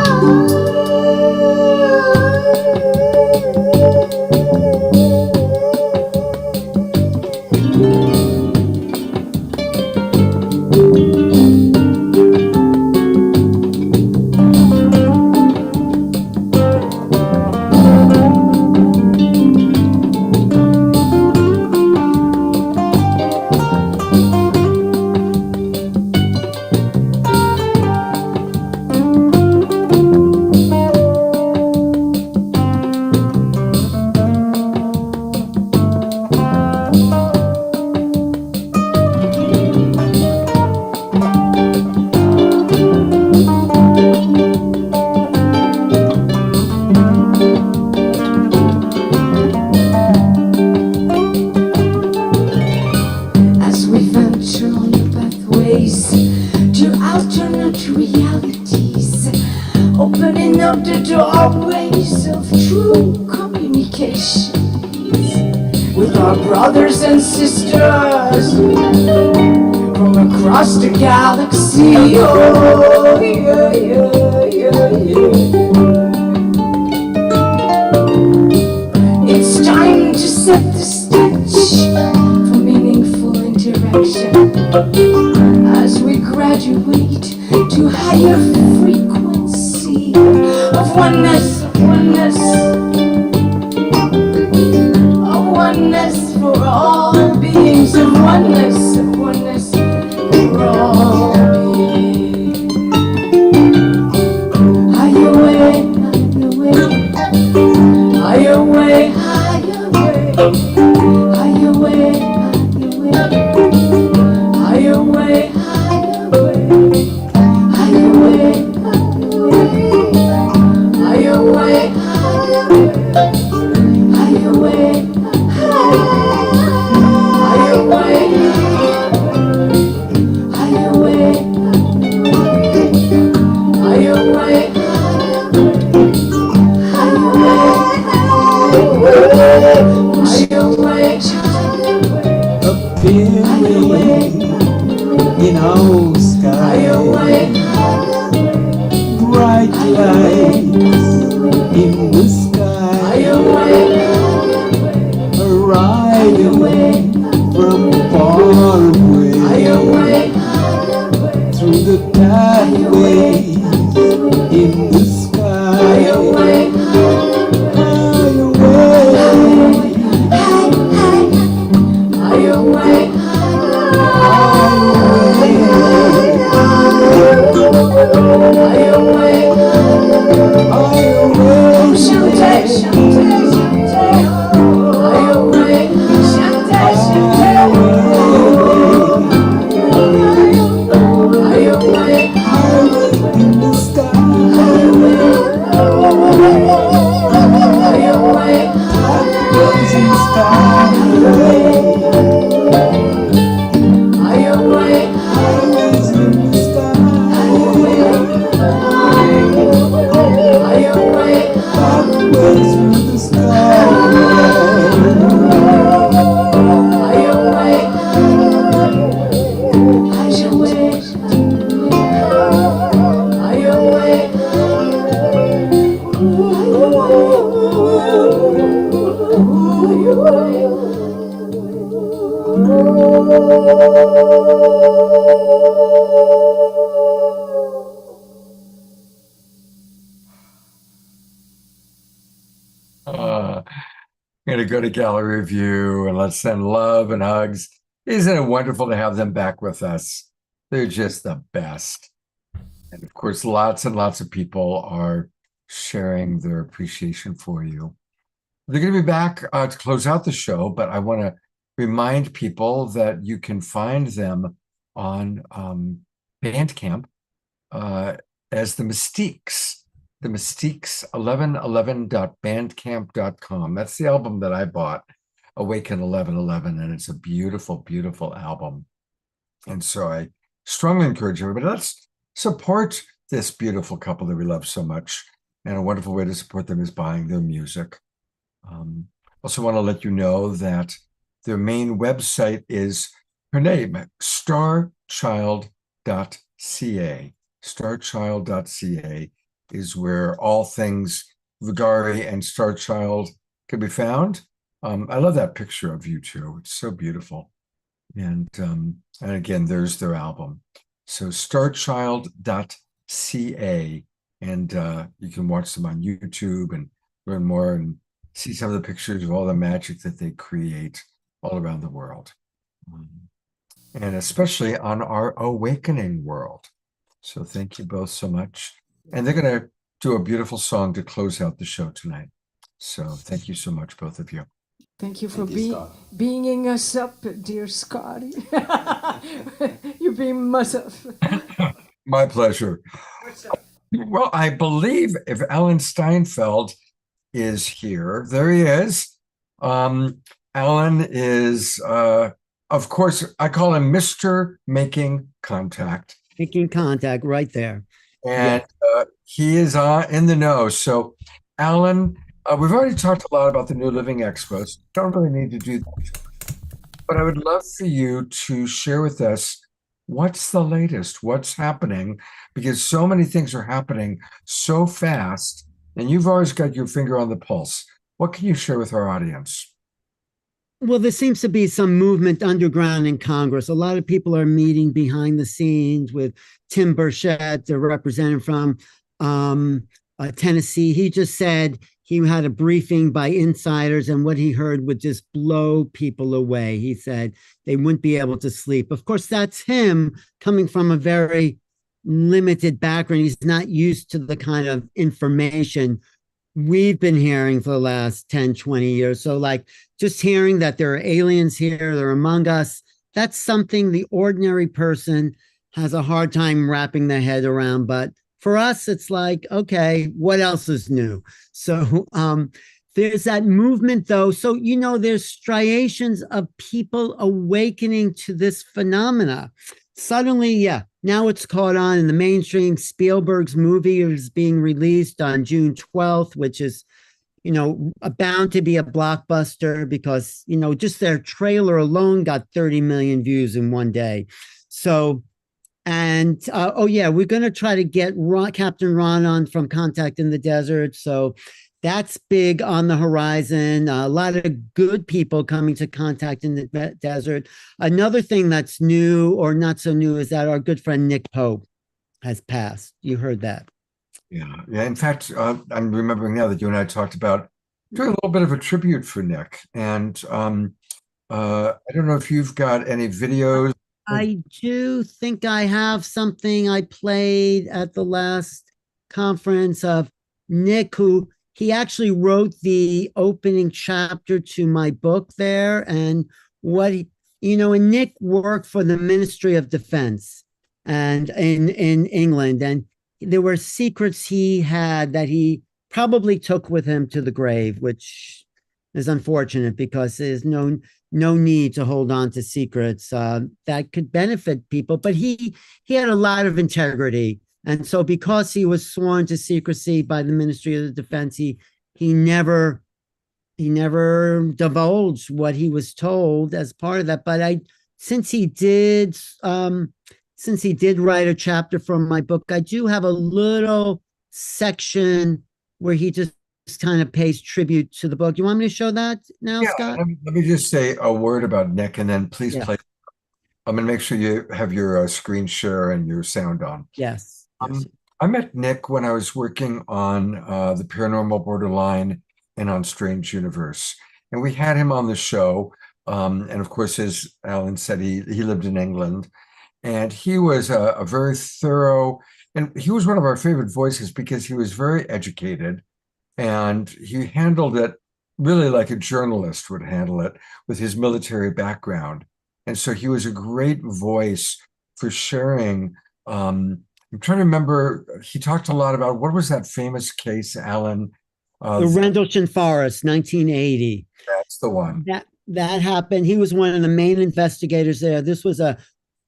opening up the doorways of true communication with our brothers and sisters from across the galaxy. Oh, yeah, yeah, yeah, yeah. It's time to set the stage for meaningful interaction as we graduate to higher frequency of oneness, for all beings, of oneness for all beings. Higher way, higher way, higher way, higher way, higher way, higher way, higher way, higher way, higher way, appearing in our sky, bright lights in the sky, arriving from far away, through the pathways in the sky, higher way, higher way, I'm going to go to gallery view and let's send love and hugs. Isn't it wonderful to have them back with us? They're just the best. And of course, lots and lots of people are sharing their appreciation for you. They're going to be back to close out the show, but I want to remind people that you can find them on Bandcamp as the Mystiques. The Mystiques 1111.bandcamp.com. That's the album that I bought, Awaken 1111, and it's a beautiful, beautiful album. And so I strongly encourage everybody, let's support this beautiful couple that we love so much. And a wonderful way to support them is buying their music. Also want to let you know that their main website is her name, starchild.ca. Starchild.ca is where all things Vagari and Starchild can be found. I love that picture of you two. It's so beautiful. And again, there's their album. So starchild.ca, and you can watch them on YouTube and learn more and see some of the pictures of all the magic that they create all around the world. And especially on our awakening world. So thank you both so much. And they're going to do a beautiful song to close out the show tonight. So thank you so much, both of you. Thank you for beinging us up, dear Scotty. You beam us up. My pleasure. Well, I believe if Alan Steinfeld is here, there he is. Alan is, of course, I call him Mr. Making Contact. Making contact right there. And He is in the know. So, Alan, we've already talked a lot about the New Living Expos. Don't really need to do that. But I would love for you to share with us what's the latest, what's happening, because so many things are happening so fast, and you've always got your finger on the pulse. What can you share with our audience? Well, there seems to be some movement underground in Congress. A lot of people are meeting behind the scenes with Tim Burchett, the representative from Tennessee. He just said he had a briefing by insiders, and what he heard would just blow people away. He said they wouldn't be able to sleep. Of course, that's him coming from a very limited background. He's not used to the kind of information we've been hearing for the last 10, 20 years. So like just hearing that there are aliens here, they're among us, that's something the ordinary person has a hard time wrapping their head around. But for us, it's like, okay, what else is new? So there's that movement though. So, you know, there's striations of people awakening to this phenomena. Suddenly, yeah, now it's caught on in the mainstream. Spielberg's movie is being released on June 12th, which is, you know, bound to be a blockbuster because, you know, just their trailer alone got 30 million views in one day. So, and oh yeah, we're going to try to get Captain Ron on from Contact in the Desert. So that's big on the horizon. A lot of good people coming to Contact in the Desert. Another thing that's new or not so new is that our good friend Nick Pope has passed. You heard that. Yeah. In fact, I'm remembering now that you and I talked about doing a little bit of a tribute for Nick. And I don't know if you've got any videos. I do think I have something I played at the last conference of Nick, who he actually wrote the opening chapter to my book there. And what he, you know, and Nick worked for the Ministry of Defense and in England. And there were secrets he had that he probably took with him to the grave, which is unfortunate because there's no need to hold on to secrets that could benefit people. But he had a lot of integrity. And so because he was sworn to secrecy by the Ministry of the Defense, he never divulged what he was told as part of that. But since he did write a chapter from my book, I do have a little section where he just kind of pays tribute to the book. You want me to show that now, Yeah, Scott? let me just say a word about Nick, and then please play. I'm going to make sure you have your screen share and your sound on. Yes. I met Nick when I was working on The Paranormal Borderline and on Strange Universe. And we had him on the show. And of course, as Alan said, he lived in England. And he was a very thorough, and he was one of our favorite voices because he was very educated. And he handled it really like a journalist would handle it with his military background. And so he was a great voice for sharing. I'm trying to remember, he talked a lot about, what was that famous case, Alan? The Rendlesham Forest, 1980. That's the one. That happened. He was one of the main investigators there. This was a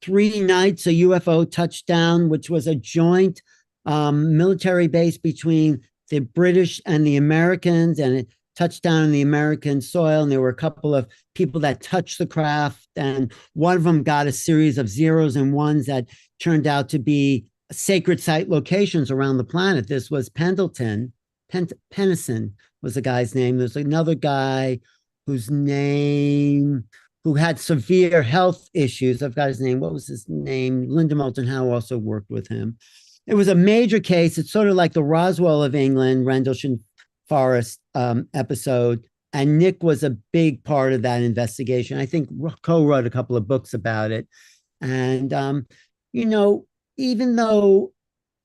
3 nights, a UFO touchdown, which was a joint military base between the British and the Americans, and it touched down on the American soil. And there were a couple of people that touched the craft, and one of them got a series of zeros and ones that turned out to be sacred site locations around the planet. This was Pendleton. Pennison was the guy's name. There's another guy who had severe health issues. I've got his name. What was his name? Linda Moulton Howe also worked with him. It was a major case. It's sort of like the Roswell of England, Rendlesham Forest episode. And Nick was a big part of that investigation. I think co-wrote a couple of books about it. And, you know, even though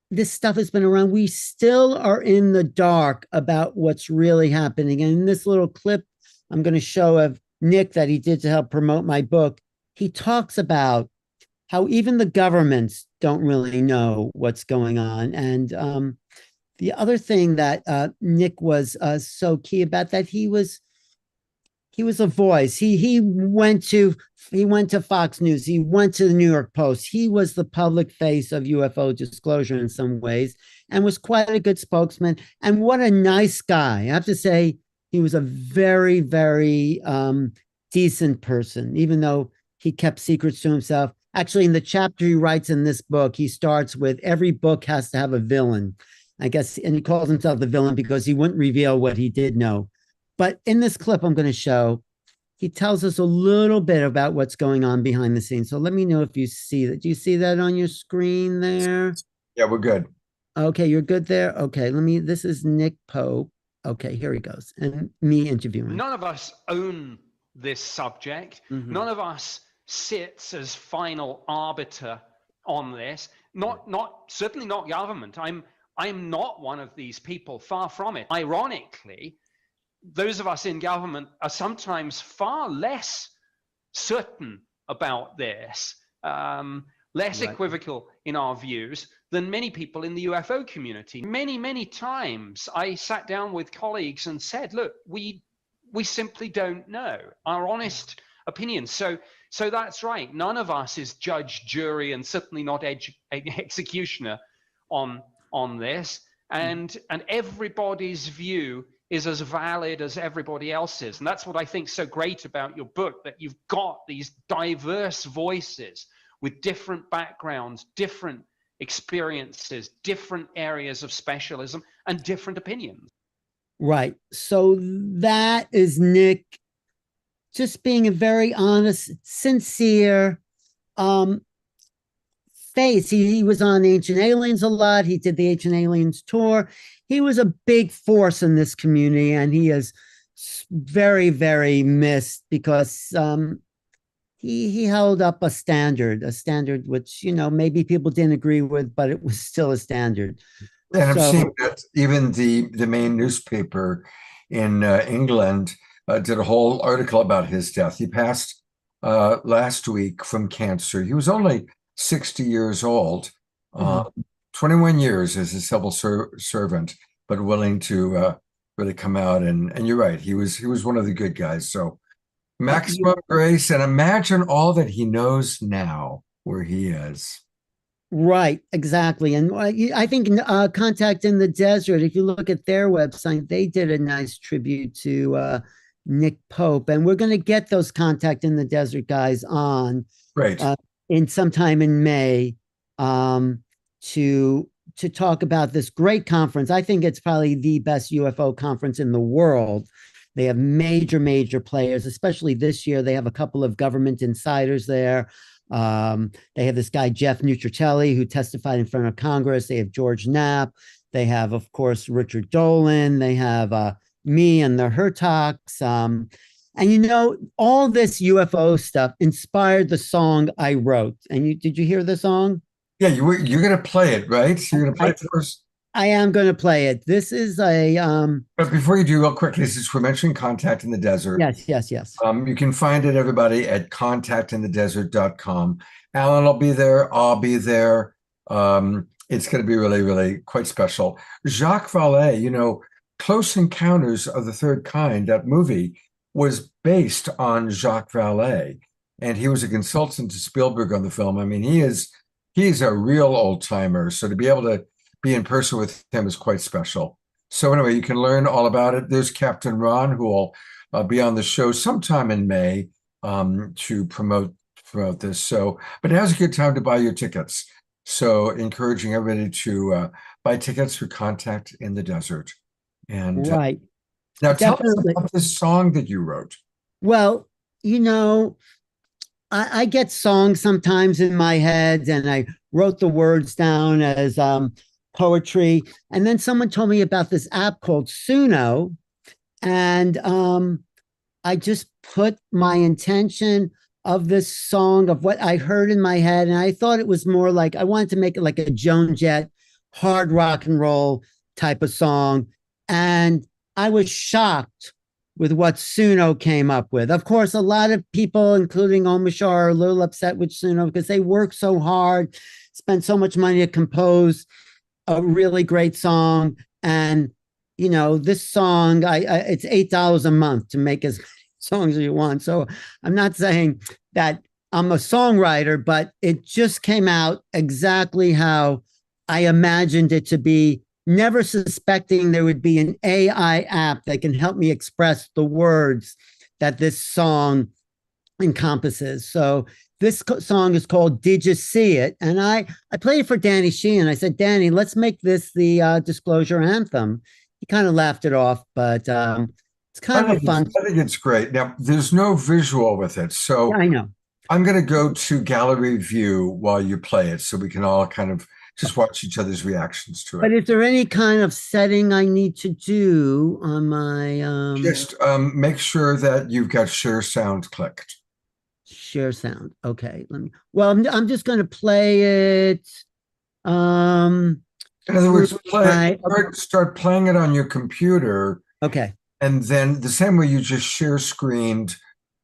this stuff has been around, we still are in the dark about what's really happening. And in this little clip I'm going to show of Nick that he did to help promote my book, he talks about how even the governments don't really know what's going on. And the other thing that Nick was so key about, that he was a voice. He went to Fox News. He went to the New York Post. He was the public face of UFO disclosure in some ways. and was quite a good spokesman. And what a nice guy. I have to say, he was a very, very decent person, even though he kept secrets to himself. Actually, in the chapter he writes in this book, he starts with every book has to have a villain, I guess, and he calls himself the villain because he wouldn't reveal what he did know. But in this clip I'm going to show, he tells us a little bit about what's going on behind the scenes. So let me know if you see that. Do you see that on your screen there? Yeah, we're good. Okay, you're good there? Okay, this is Nick Pope. Okay, here he goes. And me interviewing. None of us own this subject. None of us sits as final arbiter on this. Certainly not government. I'm not one of these people, far from it. Ironically, those of us in government are sometimes far less certain about this, less equivocal in our views than many people in the UFO community. Many, many times I sat down with colleagues and said, look, we simply don't know, our honest opinions. So that's right. None of us is judge, jury, and certainly not executioner on this. And everybody's view is as valid as everybody else's. And that's what I think so great about your book, that you've got these diverse voices with different backgrounds, different experiences, different areas of specialism, and different opinions. Right. So that is Nick just being a very honest, sincere face. He was on Ancient Aliens a lot. He did the Ancient Aliens tour. He was a big force in this community, and he is very, very missed because he held up a standard which, maybe people didn't agree with, but it was still a standard. And I'm seeing that even the main newspaper in England did a whole article about his death. He passed last week from cancer. He was only 60 years old, 21 years as a civil servant, but willing to really come out. And you're right, he was one of the good guys. So maximum grace, and imagine all that he knows now where he is. Right, exactly. And I think Contact in the Desert, if you look at their website, they did a nice tribute to Nick Pope. And we're going to get those Contact in the Desert guys on in sometime in May to talk about this great conference. I think it's probably the best UFO conference in the world. They have major players, especially this year. They have a couple of government insiders there. They have this guy, Jeff Nutritelli, who testified in front of Congress. They have George Knapp. They have, of course, Richard Dolan. They have me and the Hertogs. And all this UFO stuff inspired the song I wrote. And did you hear the song? Yeah, you're going to play it, right? You're going to play it first? I am going to play it. This is a... But before you do, real quickly, since we're mentioning Contact in the Desert. Yes. You can find it, everybody, at contactinthedesert.com. Alan will be there. I'll be there. It's going to be really, really quite special. Jacques Vallée, Close Encounters of the Third Kind, that movie, was based on Jacques Vallée. And he was a consultant to Spielberg on the film. I mean, he's a real old timer. So to be able to be in person with him is quite special. So anyway, you can learn all about it. There's Captain Ron, who will be on the show sometime in May to promote this. So, but now's a good time to buy your tickets. So encouraging everybody to buy tickets for Contact in the Desert. And right. Now tell us about this song that you wrote. Well, I get songs sometimes in my head, and I wrote the words down as poetry. And then someone told me about this app called Suno. And I just put my intention of this song, of what I heard in my head. And I thought it was more like, I wanted to make it like a Joan Jett, hard rock and roll type of song. And I was shocked with what Suno came up with. Of course, a lot of people, including Omashar, are a little upset with Suno because they work so hard, spend so much money to compose a really great song. And, this song, it's $8 a month to make as many songs as you want. So I'm not saying that I'm a songwriter, but it just came out exactly how I imagined it to be, never suspecting there would be an AI app that can help me express the words that this song encompasses. So this song is called Did You See It? And I played it for Danny Sheehan. I said, Danny, let's make this the Disclosure anthem. He kind of laughed it off, but it's kind of a fun. I think it's great. Now, there's no visual with it. So Yeah, I know. I'm going to go to gallery view while you play it so we can all kind of just watch each other's reactions to But it. is there any kind of setting I need to do on my Just make sure that you've got share sound clicked. share sound? Okay, let me. Well, I'm just going to play it. In other words, Right. start playing it on your computer, Okay. and then the same way you just share screened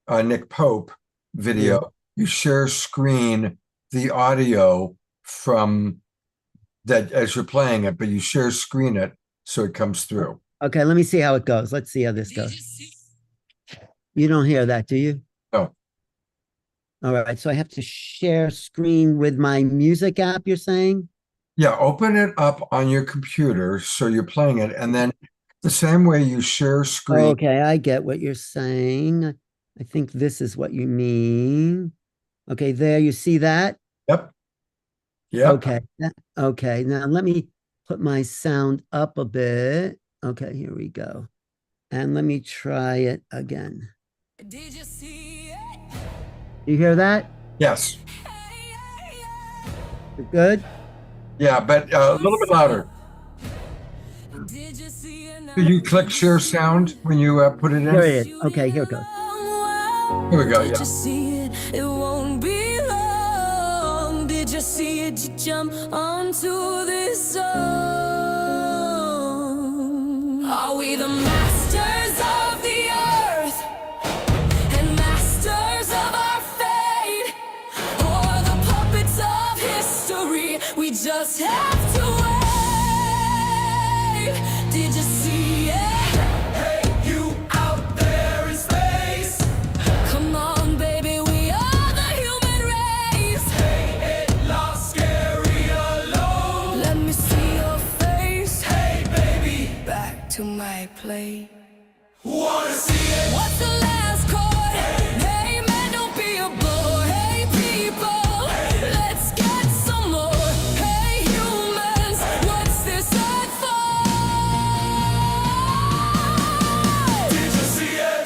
Nick Pope video, you share screen the audio from that as you're playing it, but you share screen it so it comes through. Okay, let me see how it goes. Let's see how this goes. You don't hear that, do you? No. All right, so I have to share screen with my music app, you're saying? Yeah, open it up on your computer so you're playing it, and then the same way you share screen. Okay, I get what you're saying. I think this is what you mean. Okay, there, you see that? Yep. Yep. Okay. Okay. Now let me put my sound up a bit. Okay, here we go. And let me try it again. Did you see it? You hear that? Yes. Good? Yeah, but a little bit louder. Did you see it? Did you click share sound when you put it in? Here it is. Okay, here it goes. Here we go. Did Yeah. you see it? It won't be long. Did you see it? You jump onto this song. Are we the masters of the earth and masters of our fate, or the puppets of history? We just have to wait. Did you see it? Hey, you out there in space. Come on, baby, we are the human race. Hey, it lost scary alone. Let me see your face. Hey, baby, back to my play. Wanna see it? What's the last chord? Hey, man, don't be a bore. Hey, people, let's get some more. Hey, humans, what's this earth for? Did you see it?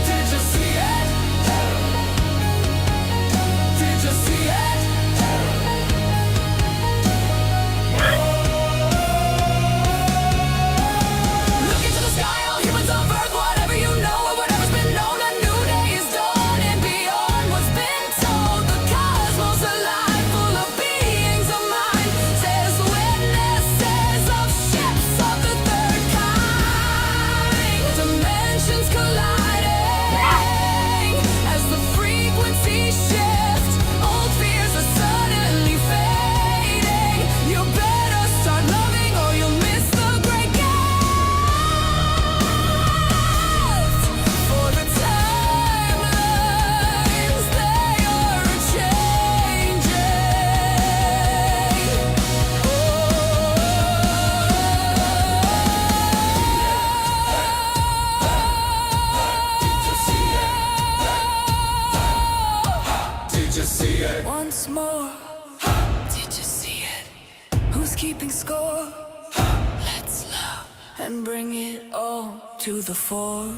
Did you see it? Did you see it? Look into the sky, all humans of Earth, whatever you know or whatever's been known, a new day is dawning beyond what's been told. The cosmos alive, full of beings of mind, says witnesses of ships of the third kind. Dimensions colliding as the frequencies shift. Old fears are suddenly fading. You better start loving or you'll miss the great gift. For the timelines, they are changing. Did you see it? Once more. Did you see it? Who's keeping score? Let's love and bring it all to the fore.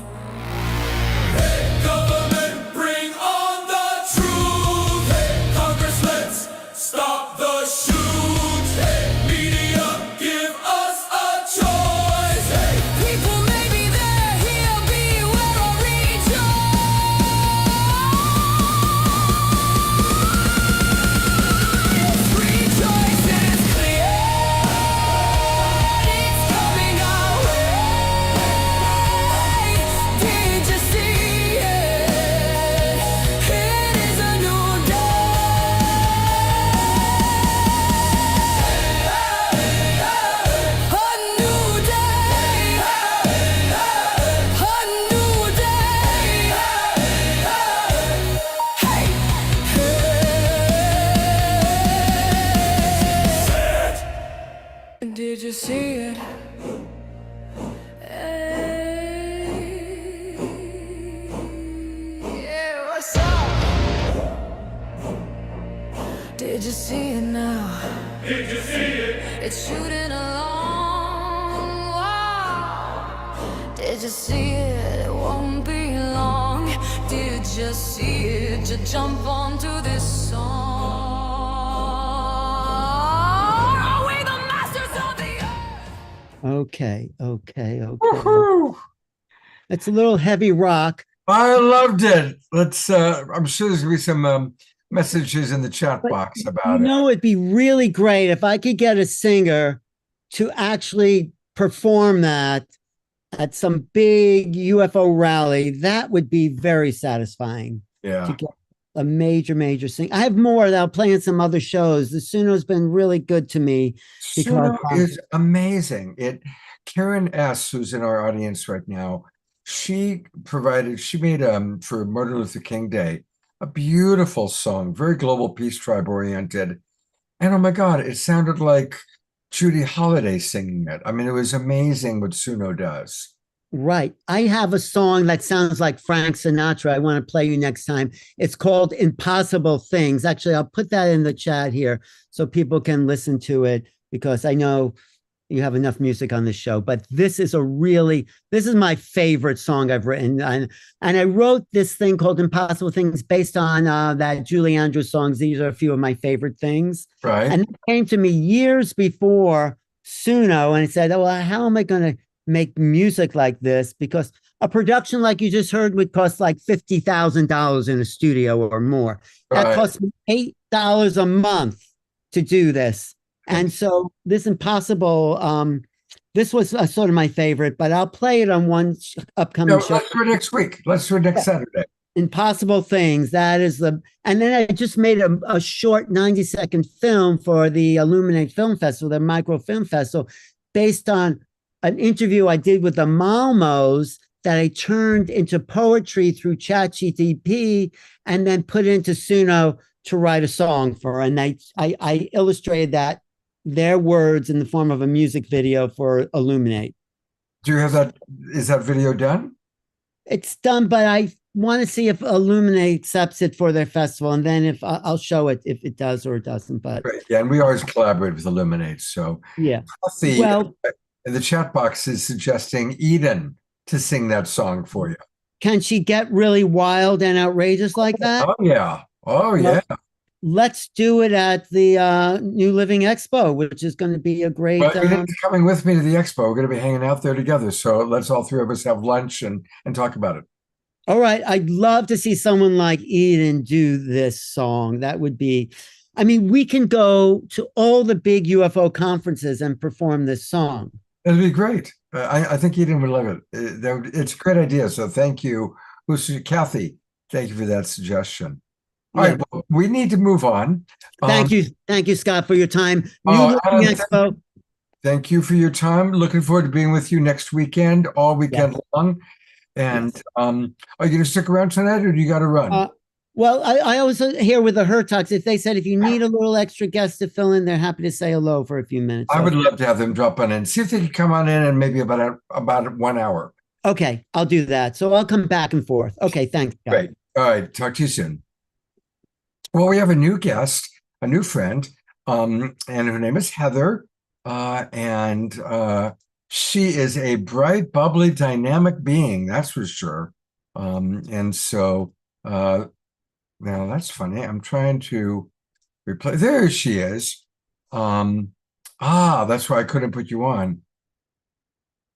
Hey, government, bring on the truth. Hey, Congress, let's stop the shoot. Hey, media, give us a choice. Hey, people, maybe they're here, beware or rejoice. Free choice is clear. It's coming our way. Did you see it? Did you see it? Yeah, what's up? Did you see it now? Did you see it? It's shooting along. Wow. Did you see it? It won't be long. Did you see it? You jump onto this song. Are we the masters of the earth? Okay. Woohoo! It's a little heavy rock. I loved it. Let's. I'm sure there's gonna be some messages in the chat But box you about it. know, it'd be really great if I could get a singer to actually perform that at some big UFO rally. That would be very satisfying to Yeah. get a major sing. I have more that I'll play in some other shows. The Suno's been really good to me because Suno is amazing. Karen S, who's in our audience right now, she made for Martin Luther King Day a beautiful song, very global peace tribe oriented. And oh my God, it sounded like Judy Holliday singing it. I mean, it was amazing what Suno does. right. I have a song that sounds like Frank Sinatra. I want to play you next time. It's called Impossible Things. Actually, I'll put that in the chat here so people can listen to it because I know you have enough music on this show, but this is my favorite song I've written. And I wrote this thing called Impossible Things based on that Julie Andrews songs. These are a few of my favorite things. Right. And it came to me years before Suno and said, oh, well, how am I going to make music like this? Because a production like you just heard would cost like $50,000 in a studio or more. That Right. cost me $8 a month to do this. And so this Impossible, this was sort of my favorite, but I'll play it on one upcoming No, show. let's do it next week. Let's do it next Saturday. Impossible Things. That is and then I just made a short 90-second film for the Illuminate Film Festival, the Micro Film Festival, based on an interview I did with the Malmos that I turned into poetry through ChatGPT and then put into Suno to write a song for. And I illustrated that, their words in the form of a music video for Illuminate. Do you have that? Is that video done? It's done, but I want to see if Illuminate accepts it for their festival, and then if I'll show it if it does or it doesn't. But Great. Yeah, and we always collaborate with Illuminate. So yeah, the chat box is suggesting Eden to sing that song for you. Can she get really wild and outrageous like that? Oh yeah. Oh yeah. Let's do it at the New Living Expo, which is going to be a great. But Eden's coming with me to the expo. We're going to be hanging out there together. So let's all three of us have lunch and talk about it. All right. I'd love to see someone like Eden do this song. That would be, I mean, we can go to all the big UFO conferences and perform this song. It'd be great. I think Eden would love it. It's a great idea. So thank you. Kathy, thank you for that suggestion. All right, well, we need to move on. Thank you, Scott, for your time. Adam, Expo. Thank you for your time. Looking forward to being with you next weekend, all weekend long. And are you going to stick around tonight, or do you got to run? Well, I always hear with the Hertogs, if they said if you need a little extra guest to fill in, they're happy to say hello for a few minutes. I would love to have them drop on in. See if they can come on in maybe about 1 hour. Okay, I'll do that. So I'll come back and forth. Okay, thanks. Scott. Great. All right, talk to you soon. Well, we have a new guest, a new friend, and her name is Heather, and she is a bright, bubbly, dynamic being, that's for sure. And so now that's funny. I'm trying to replay. There she is. That's why I couldn't put you on.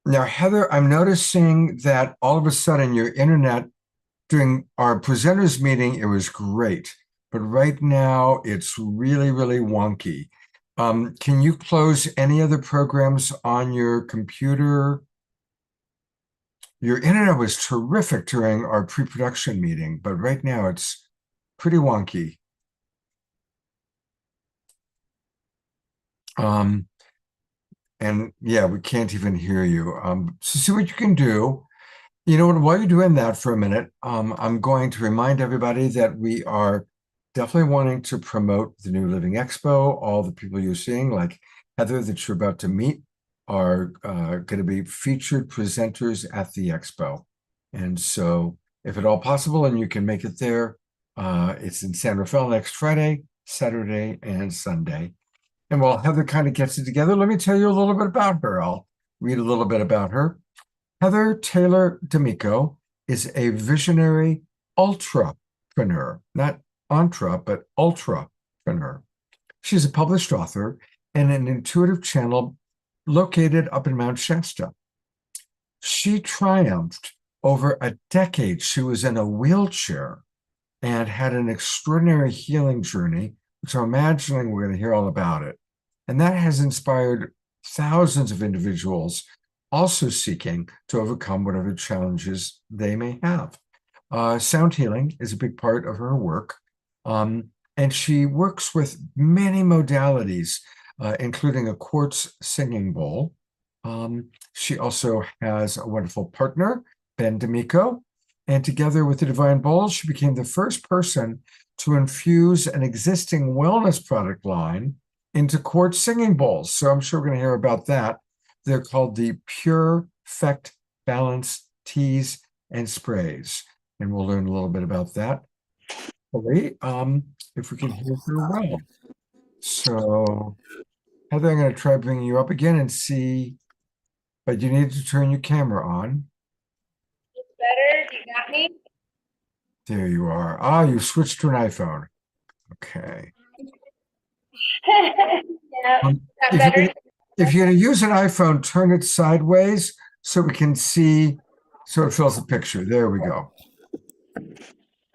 Now, Heather, I'm noticing that all of a sudden your internet during our presenters meeting, it was great. But right now it's really, really wonky. Can you close any other programs on your computer? Your internet was terrific during our pre-production meeting, but right now it's pretty wonky. And yeah, we can't even hear you. So see what you can do. You know what, while you're doing that for a minute, I'm going to remind everybody that we are definitely wanting to promote the New Living Expo, all the people you're seeing, like Heather, that you're about to meet are going to be featured presenters at the expo. And so if at all possible and you can make it there, it's in San Rafael next Friday, Saturday, and Sunday. And while Heather kind of gets it together, let me tell you a little bit about her. I'll read a little bit about her. Heather Taylor D'Amico is a visionary ultrapreneur, not intra, but ultrapreneur. She's a published author and an intuitive channel located up in Mount Shasta. She triumphed over a decade. She was in a wheelchair and had an extraordinary healing journey, which I'm imagining we're going to hear all about it. And that has inspired thousands of individuals also seeking to overcome whatever challenges they may have. Sound healing is a big part of her work. And she works with many modalities, including a quartz singing bowl. She also has a wonderful partner, Ben D'Amico, and together with the Divine Bowls, she became the first person to infuse an existing wellness product line into quartz singing bowls. So I'm sure we're going to hear about that. They're called the Pure Fect Balance Teas and Sprays, and we'll learn a little bit about that. Hopefully, if we can hear her well. So, Heather, I'm going to try bringing you up again and see, but you need to turn your camera on. It's better. You got me? There you are. Ah, you switched to an iPhone. Okay. Yeah, If you're going to use an iPhone, turn it sideways so we can see, so it fills the picture. There we go.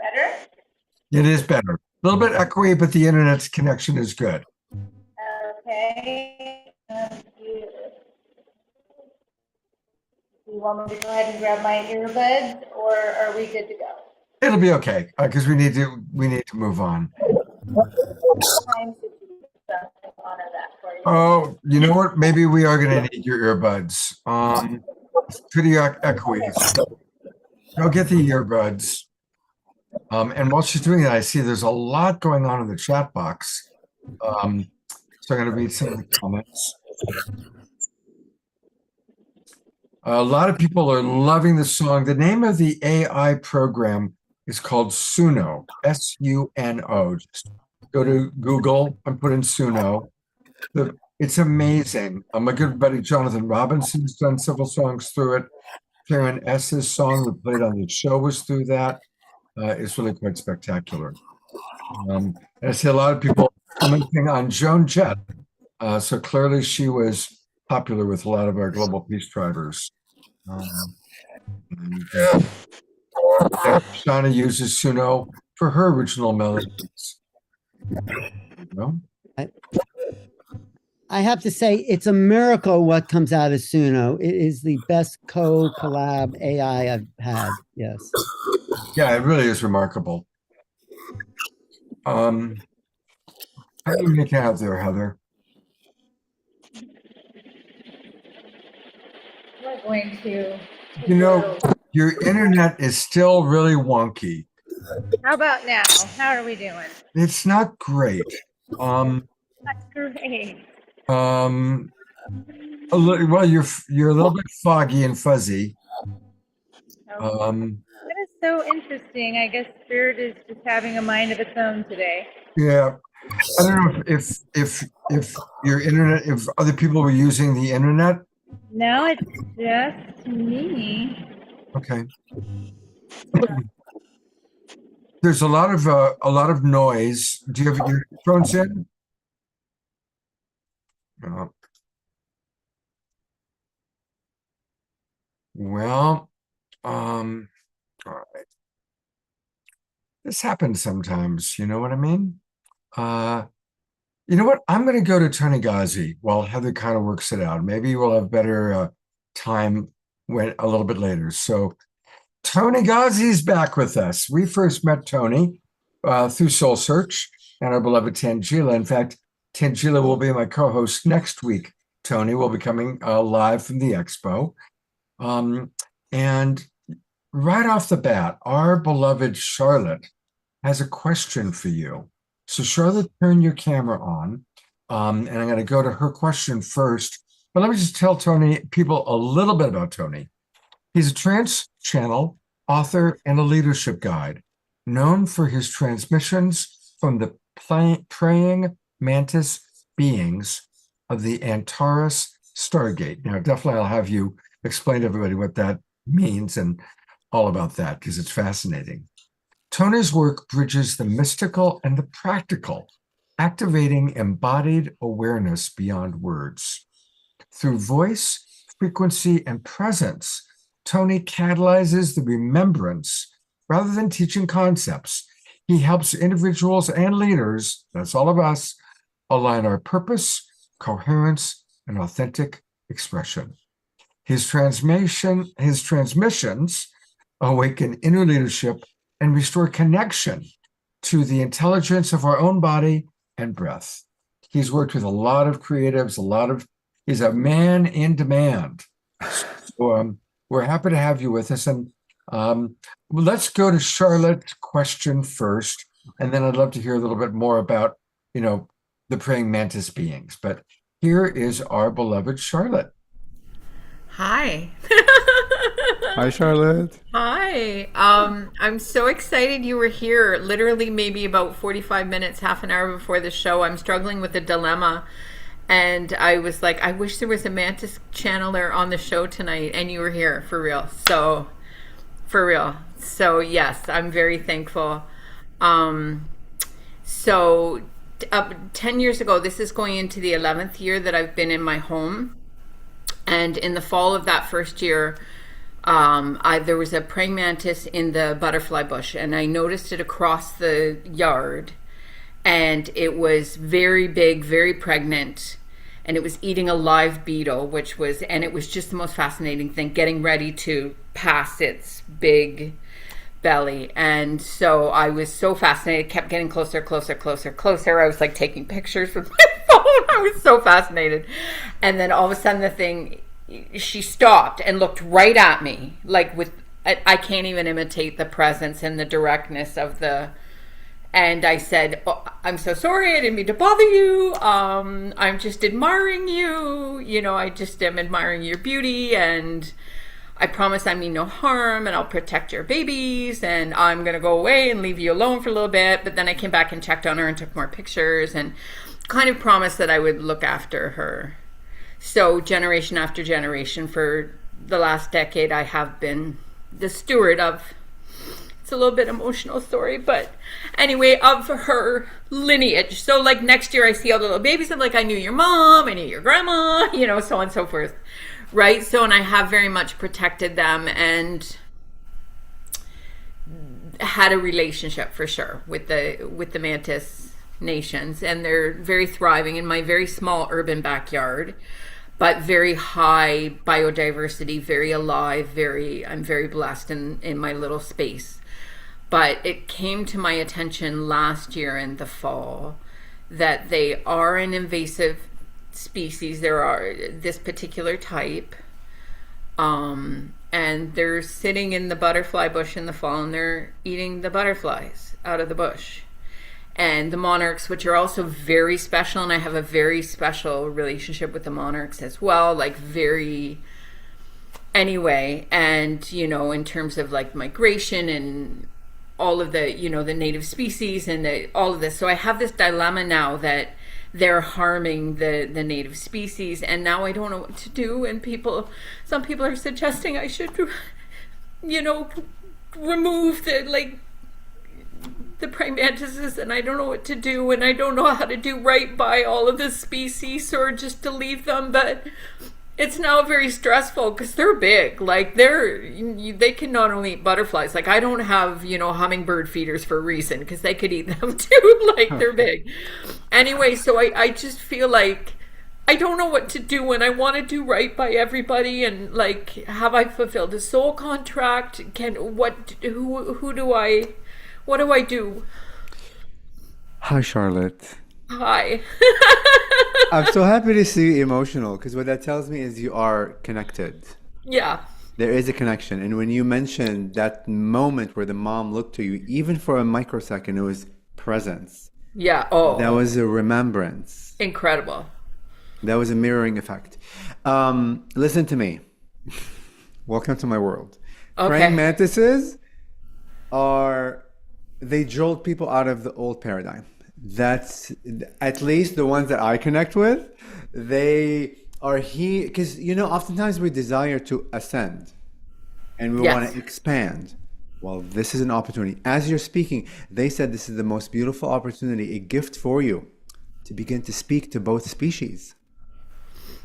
better? It is better. A little bit echoey, but the internet's connection is good. Okay. Do you want me to go ahead and grab my earbuds, or are we good to go? It'll be okay because we need to move on. Time to honor that for you. Oh, you know what? Maybe we are going to need your earbuds. It's pretty echoey. So go get the earbuds. And while she's doing that, I see there's a lot going on in the chat box. So I'm going to read some of the comments. A lot of people are loving the song. The name of the AI program is called Suno, S-U-N-O. Just go to Google and put in Suno. It's amazing. My good buddy Jonathan Robinson's done several songs through it. Karen S.'s song we played on the show was through that. It's really quite spectacular. And I see a lot of people commenting on Joan Jett. So clearly she was popular with a lot of our global peace drivers. Shauna uses Suno for her original melodies. No? I have to say, it's a miracle what comes out of Suno. It is the best collab AI I've had. Yes. Yeah, it really is remarkable. How do you make out there, Heather? We're going to. You know, your internet is still really wonky. How about now? How are we doing? It's not great. That's great. Well, you're a little bit foggy and fuzzy. That is so interesting. I guess Spirit is just having a mind of its own today. Yeah, I don't know if your internet, if other people were using the internet. No, it's just me. Okay. There's a lot of noise. Do you have your headphones in? No. Well, all right. This happens sometimes, you know what I mean? You know what? I'm going to go to Tony Ghazi while Heather kind of works it out. Maybe we'll have better time when a little bit later. So Tony Ghazi's back with us. We first met Tony through Soul Search and our beloved Tangela. In fact, Tangela will be my co-host next week. Tony will be coming live from the expo. And right off the bat, our beloved Charlotte has a question for you. So Charlotte, turn your camera on. And I'm going to go to her question first. But let me just tell people a little bit about Tony. He's a trance channel, author, and a leadership guide, known for his transmissions from the praying mantis beings of the Antares Stargate. Now, definitely I'll have you explain to everybody what that means and all about that, because it's fascinating. Tony's work bridges the mystical and the practical, activating embodied awareness beyond words. Through voice, frequency, and presence, Tony catalyzes the remembrance rather than teaching concepts. He helps individuals and leaders, that's all of us, align our purpose, coherence, and authentic expression. His transmissions awaken inner leadership and restore connection to the intelligence of our own body and breath. He's worked with a lot of creatives, he's a man in demand. So we're happy to have you with us. And let's go to Charlotte's question first, and then I'd love to hear a little bit more about, the praying mantis beings. But here is our beloved Charlotte. Hi. Hi, Charlotte. Hi. I'm so excited you were here. Literally maybe about 45 minutes, half an hour before the show. I'm struggling with a dilemma. And I was like, I wish there was a mantis channeler on the show tonight, and you were here for real. So, for real. So, yes, I'm very thankful. 10 years ago, this is going into the 11th year that I've been in my home. And in the fall of that first year, there was a praying mantis in the butterfly bush, and I noticed it across the yard. And it was very big, very pregnant, and it was eating a live beetle, and it was just the most fascinating thing, getting ready to pass its big belly. And so I was so fascinated, kept getting closer, closer, closer, closer. I was like taking pictures with my phone. I was so fascinated. And then all of a sudden she stopped and looked right at me, like I can't even imitate the presence and the directness of and I said, I'm so sorry, I didn't mean to bother you. I'm just admiring you. I just am admiring your beauty, and I promise I mean no harm, and I'll protect your babies, and I'm going to go away and leave you alone for a little bit. But then I came back and checked on her and took more pictures and kind of promised that I would look after her. So generation after generation for the last decade, I have been the steward of, it's a little bit emotional story, but anyway, of her lineage. So like next year I see all the little babies, and like, I knew your mom, I knew your grandma, so on and so forth. Right? So, and I have very much protected them and had a relationship for sure with the mantis nations, and they're very thriving in my very small urban backyard, but very high biodiversity, very alive, I'm very blessed in my little space. But it came to my attention last year in the fall that they are an invasive species. There are this particular type, and they're sitting in the butterfly bush in the fall, and they're eating the butterflies out of the bush. And the monarchs, which are also very special, and I have a very special relationship with the monarchs as well, anyway. And in terms of like migration and all of the the native species and all of this. So I have this dilemma now that they're harming the native species, and now I don't know what to do. And some people are suggesting I should remove the praying mantises, and I don't know what to do, and I don't know how to do right by all of the species, or just to leave them. But it's now very stressful because they're big. Like they can not only eat butterflies. Like I don't have hummingbird feeders for a reason, because they could eat them too. Like they're big. Anyway, so I just feel like I don't know what to do, and I want to do right by everybody. And like, have I fulfilled a soul contract? What do I do? Hi, Charlotte. Hi. I'm so happy to see you emotional, because what that tells me is you are connected. Yeah. There is a connection. And when you mentioned that moment where the mom looked to you, even for a microsecond, it was presence. Yeah. Oh, That was a remembrance. incredible. That was a mirroring effect. Listen to me. Welcome to my world. Okay. Praying mantises they jolt people out of the old paradigm. That's at least the ones that I connect with. They are here because, oftentimes we desire to ascend and we want to expand. Well, this is an opportunity. As you're speaking, they said this is the most beautiful opportunity, a gift for you to begin to speak to both species,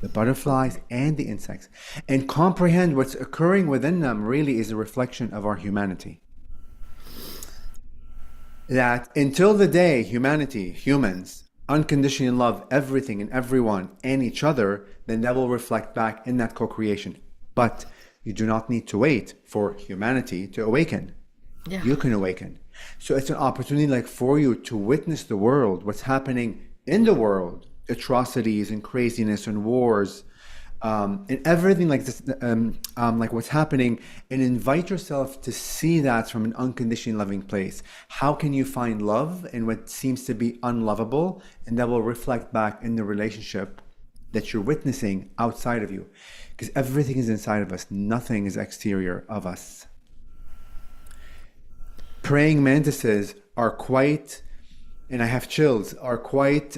the butterflies and the insects, and comprehend what's occurring within them really is a reflection of our humanity. That until the day humans, unconditionally love everything and everyone and each other, then that will reflect back in that co-creation. But you do not need to wait for humanity to awaken. Yeah. You can awaken. So it's an opportunity for you to witness the world, what's happening in the world, atrocities and craziness and wars, and everything like this, like what's happening, and invite yourself to see that from an unconditioned loving place. How can you find love in what seems to be unlovable? And that will reflect back in the relationship that you're witnessing outside of you. Because everything is inside of us. Nothing is exterior of us. Praying mantises are quite, and I have chills, are quite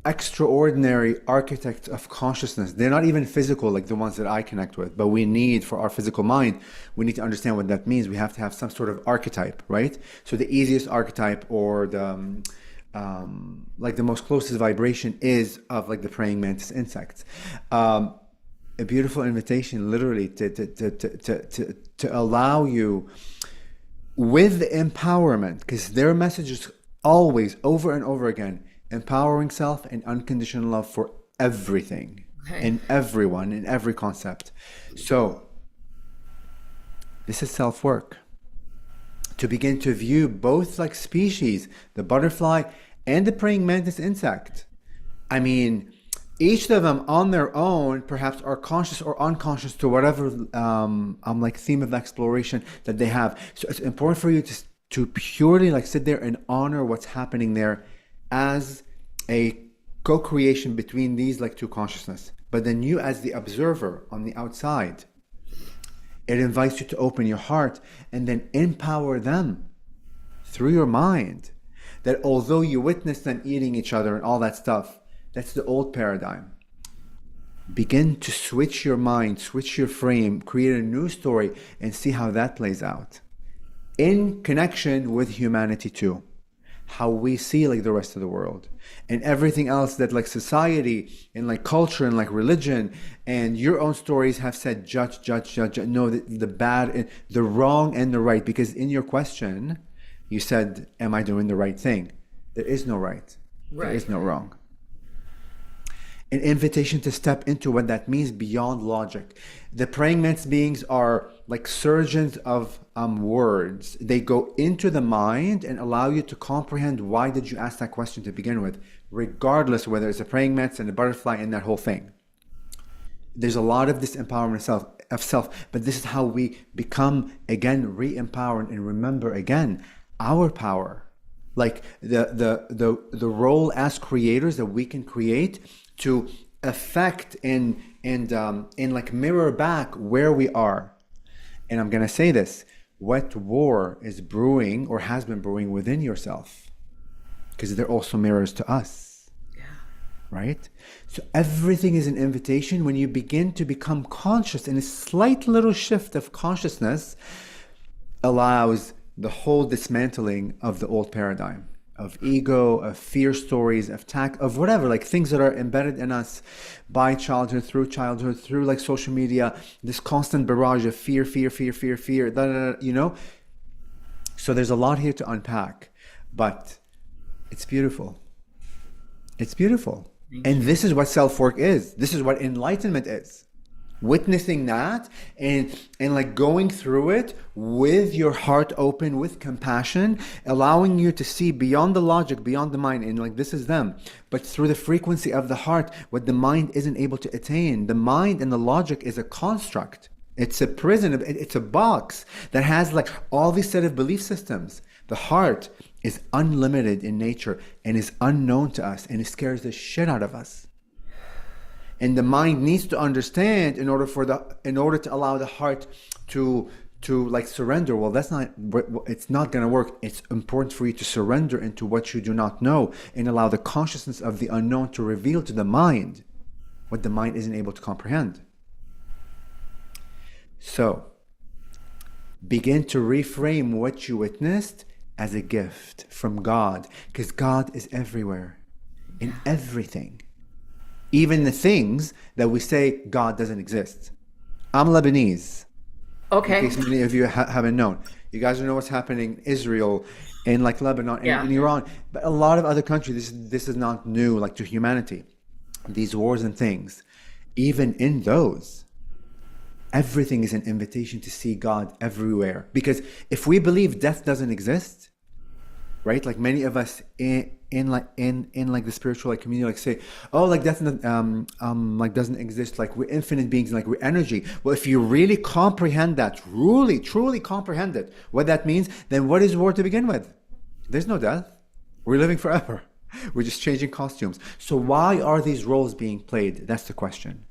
extraordinary architects of consciousness. They're not even physical like the ones that I connect with, but we need, for our physical mind, we need to understand what that means. We have to have some sort of archetype, right? So the easiest archetype, or the like the most closest vibration, is of like the praying mantis insects. A beautiful invitation, literally, to allow you with empowerment, because their message is always, over and over again, empowering self and unconditional love for everything, and everyone, in every concept. So this is self-work, to begin to view both like species, the butterfly and the praying mantis insect. I mean, each of them on their own perhaps are conscious or unconscious to whatever like theme of exploration that they have. So it's important for you to purely like sit there and honor what's happening there as a co-creation between these like two consciousness. But then you, as the observer on the outside, it invites you to open your heart and then empower them through your mind, that although you witness them eating each other and all that stuff, that's the old paradigm. Begin to switch your mind, switch your frame, create a new story, and see how that plays out in connection with humanity too. How we see like the rest of the world and everything else that like society and like culture and like religion and your own stories have said, judge. No, the bad, the wrong and the right. Because in your question, you said, am I doing the right thing? There is no right. There is no wrong. An invitation to step into what that means beyond logic. The praying mantis beings are like surgeons of words. They go into the mind and allow you to comprehend why did you ask that question to begin with, regardless whether it's a praying mantis and a butterfly and that whole thing. There's a lot of this empowerment of self, but this is how we become again re-empowered and remember again our power, like the role as creators that we can create to affect and like mirror back where we are. And I'm gonna say this: what war is brewing or has been brewing within yourself, because they're also mirrors to us. Right? So everything is an invitation when you begin to become conscious, and a slight little shift of consciousness allows the whole dismantling of the old paradigm of ego, of fear stories, of whatever, like things that are embedded in us by childhood, through like social media, this constant barrage of fear, you know? So there's a lot here to unpack, but it's beautiful. It's beautiful. And this is what self-work is. This is what enlightenment is. Witnessing that and like going through it with your heart open, with compassion, allowing you to see beyond the logic, beyond the mind, and like this is them, but through the frequency of the heart, what the mind isn't able to attain. The mind and the logic is a construct. It's a prison, it's a box that has like all these set of belief systems. The heart is unlimited in nature and is unknown to us, and it scares the shit out of us. And the mind needs to understand in order to allow the heart to like surrender. Well, it's not going to work. It's important for you to surrender into what you do not know and allow the consciousness of the unknown to reveal to the mind what the mind isn't able to comprehend. So begin to reframe what you witnessed as a gift from God, because God is everywhere, in everything. Even the things that we say God doesn't exist. I'm Lebanese. Okay. In case many of you haven't known. You guys know what's happening in Israel, in like Lebanon, in Iran. But a lot of other countries, this is not new, like to humanity. These wars and things. Even in those, everything is an invitation to see God everywhere. Because if we believe death doesn't exist, right? Like many of us in the spiritual like community like say, oh, like death like doesn't exist, like we're infinite beings, like we're energy. Well, if you really comprehend that, truly comprehend it, what that means, then what is war to begin with? There's no death. We're living forever. We're just changing costumes. So why are these roles being played? That's the question.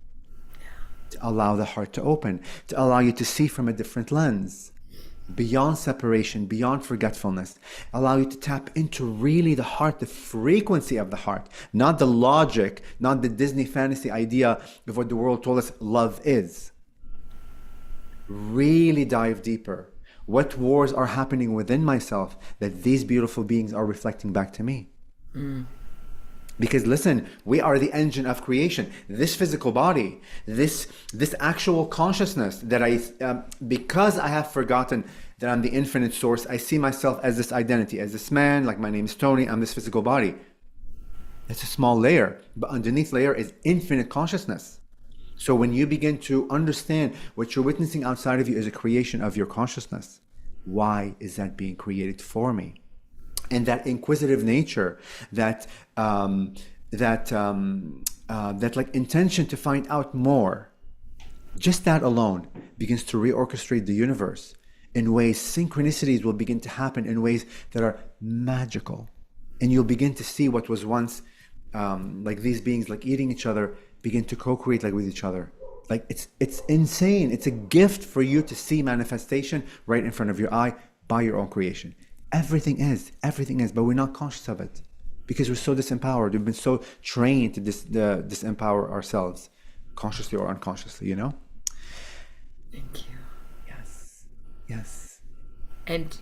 To allow the heart to open, to allow you to see from a different lens, beyond separation, beyond forgetfulness, allow you to tap into really the heart, the frequency of the heart, not the logic, not the Disney fantasy idea of what the world told us love is. Really dive deeper. What wars are happening within myself that these beautiful beings are reflecting back to me? Because listen, we are the engine of creation. This physical body, this actual consciousness that because I have forgotten that I'm the infinite source, I see myself as this identity, as this man, like my name is Tony, I'm this physical body. It's a small layer, but underneath layer is infinite consciousness. So when you begin to understand what you're witnessing outside of you is a creation of your consciousness, why is that being created for me? And that inquisitive nature, that like intention to find out more, just that alone begins to reorchestrate the universe in ways, synchronicities will begin to happen in ways that are magical. And you'll begin to see what was once like these beings like eating each other begin to co-create like with each other. Like it's insane. It's a gift for you to see manifestation right in front of your eye by your own creation. Everything is, but we're not conscious of it because we're so disempowered. We've been so trained to disempower ourselves, consciously or unconsciously, you know? Thank you. Yes. And,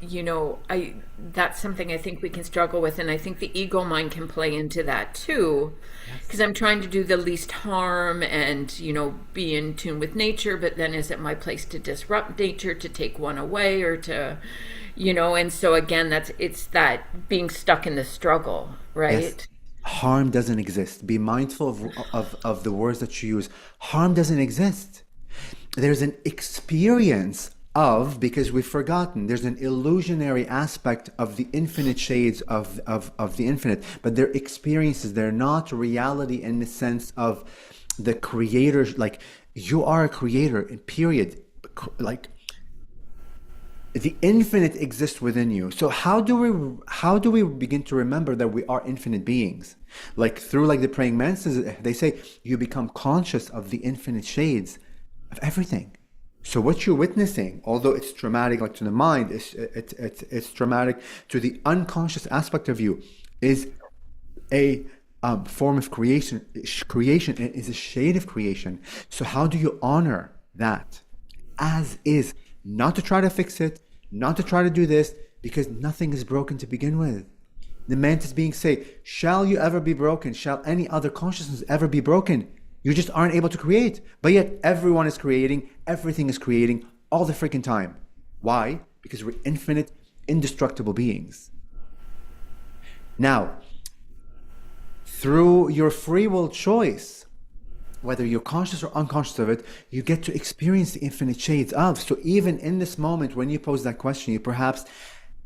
that's something I think we can struggle with. And I think the ego mind can play into that too. Because I'm trying to do the least harm and, be in tune with nature. But then is it my place to disrupt nature, to take one away or to... and so again, it's that being stuck in the struggle, right? Yes. Harm doesn't exist. Be mindful of the words that you use. Harm doesn't exist. There's an experience of, because we've forgotten, there's an illusionary aspect of the infinite shades of the infinite, but they're experiences. They're not reality in the sense of the creator. Like you are a creator, in period. Like the infinite exists within you. So how do we begin to remember that we are infinite beings? Like through like the praying mantis, they say you become conscious of the infinite shades of everything. So what you're witnessing, although it's traumatic like to the mind, it's traumatic to the unconscious aspect of you, is a form of creation. Creation is a shade of creation. So how do you honor that as is? Not to try to fix it, not to try to do this, because nothing is broken to begin with. The mantis being say, shall you ever be broken? Shall any other consciousness ever be broken? You just aren't able to create. But yet everyone is creating, everything is creating all the freaking time. Why? Because we're infinite, indestructible beings. Now, through your free will choice, whether you're conscious or unconscious of it, you get to experience the infinite shades of. So even in this moment, when you pose that question, you perhaps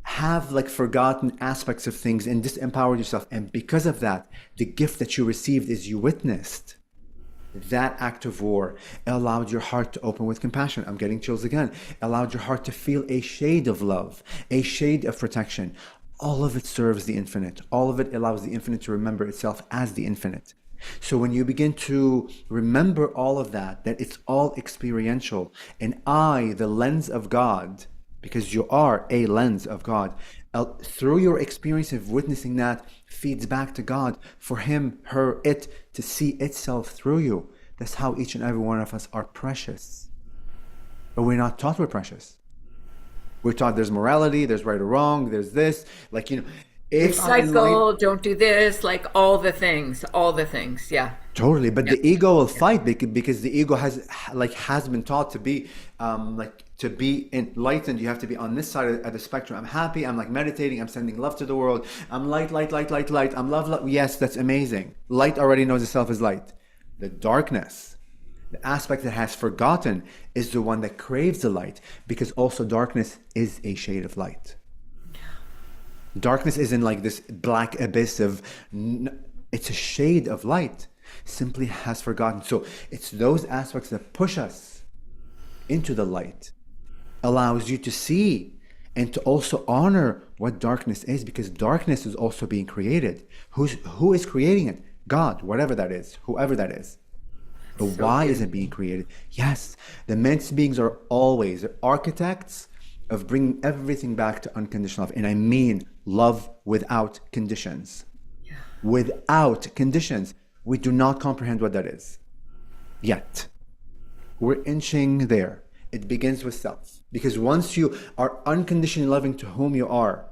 have like forgotten aspects of things and disempowered yourself. And because of that, the gift that you received is you witnessed that act of war. It allowed your heart to open with compassion. I'm getting chills again. It allowed your heart to feel a shade of love, a shade of protection. all of it serves the infinite. All of it allows the infinite to remember itself as the infinite. So when you begin to remember all of that, that it's all experiential, and I, the lens of God, because you are a lens of God, through your experience of witnessing that, feeds back to God for him, her, it to see itself through you. That's how each and every one of us are precious. But we're not taught we're precious. We're taught there's morality, there's right or wrong, there's this, like, you know, if cycle, don't do this, like all the things, yeah. Totally, but the ego will fight because the ego has been taught to be to be enlightened. You have to be on this side of the spectrum. I'm happy, I'm like meditating, I'm sending love to the world, I'm light, I'm love. Yes, that's amazing. Light already knows itself as light. The darkness, the aspect that has forgotten, is the one that craves the light, because also darkness is a shade of light. Darkness isn't like this black abyss of, it's a shade of light, simply has forgotten. So it's those aspects that push us into the light, allows you to see and to also honor what darkness is, because darkness is also being created. Who is creating it? God, whatever that is, whoever that is. But why is it being created? Yes, the immense beings are always the architects of bringing everything back to unconditional love. And I mean love without conditions. Yeah. Without conditions. We do not comprehend what that is yet. We're inching there. It begins with self. Because once you are unconditionally loving to whom you are,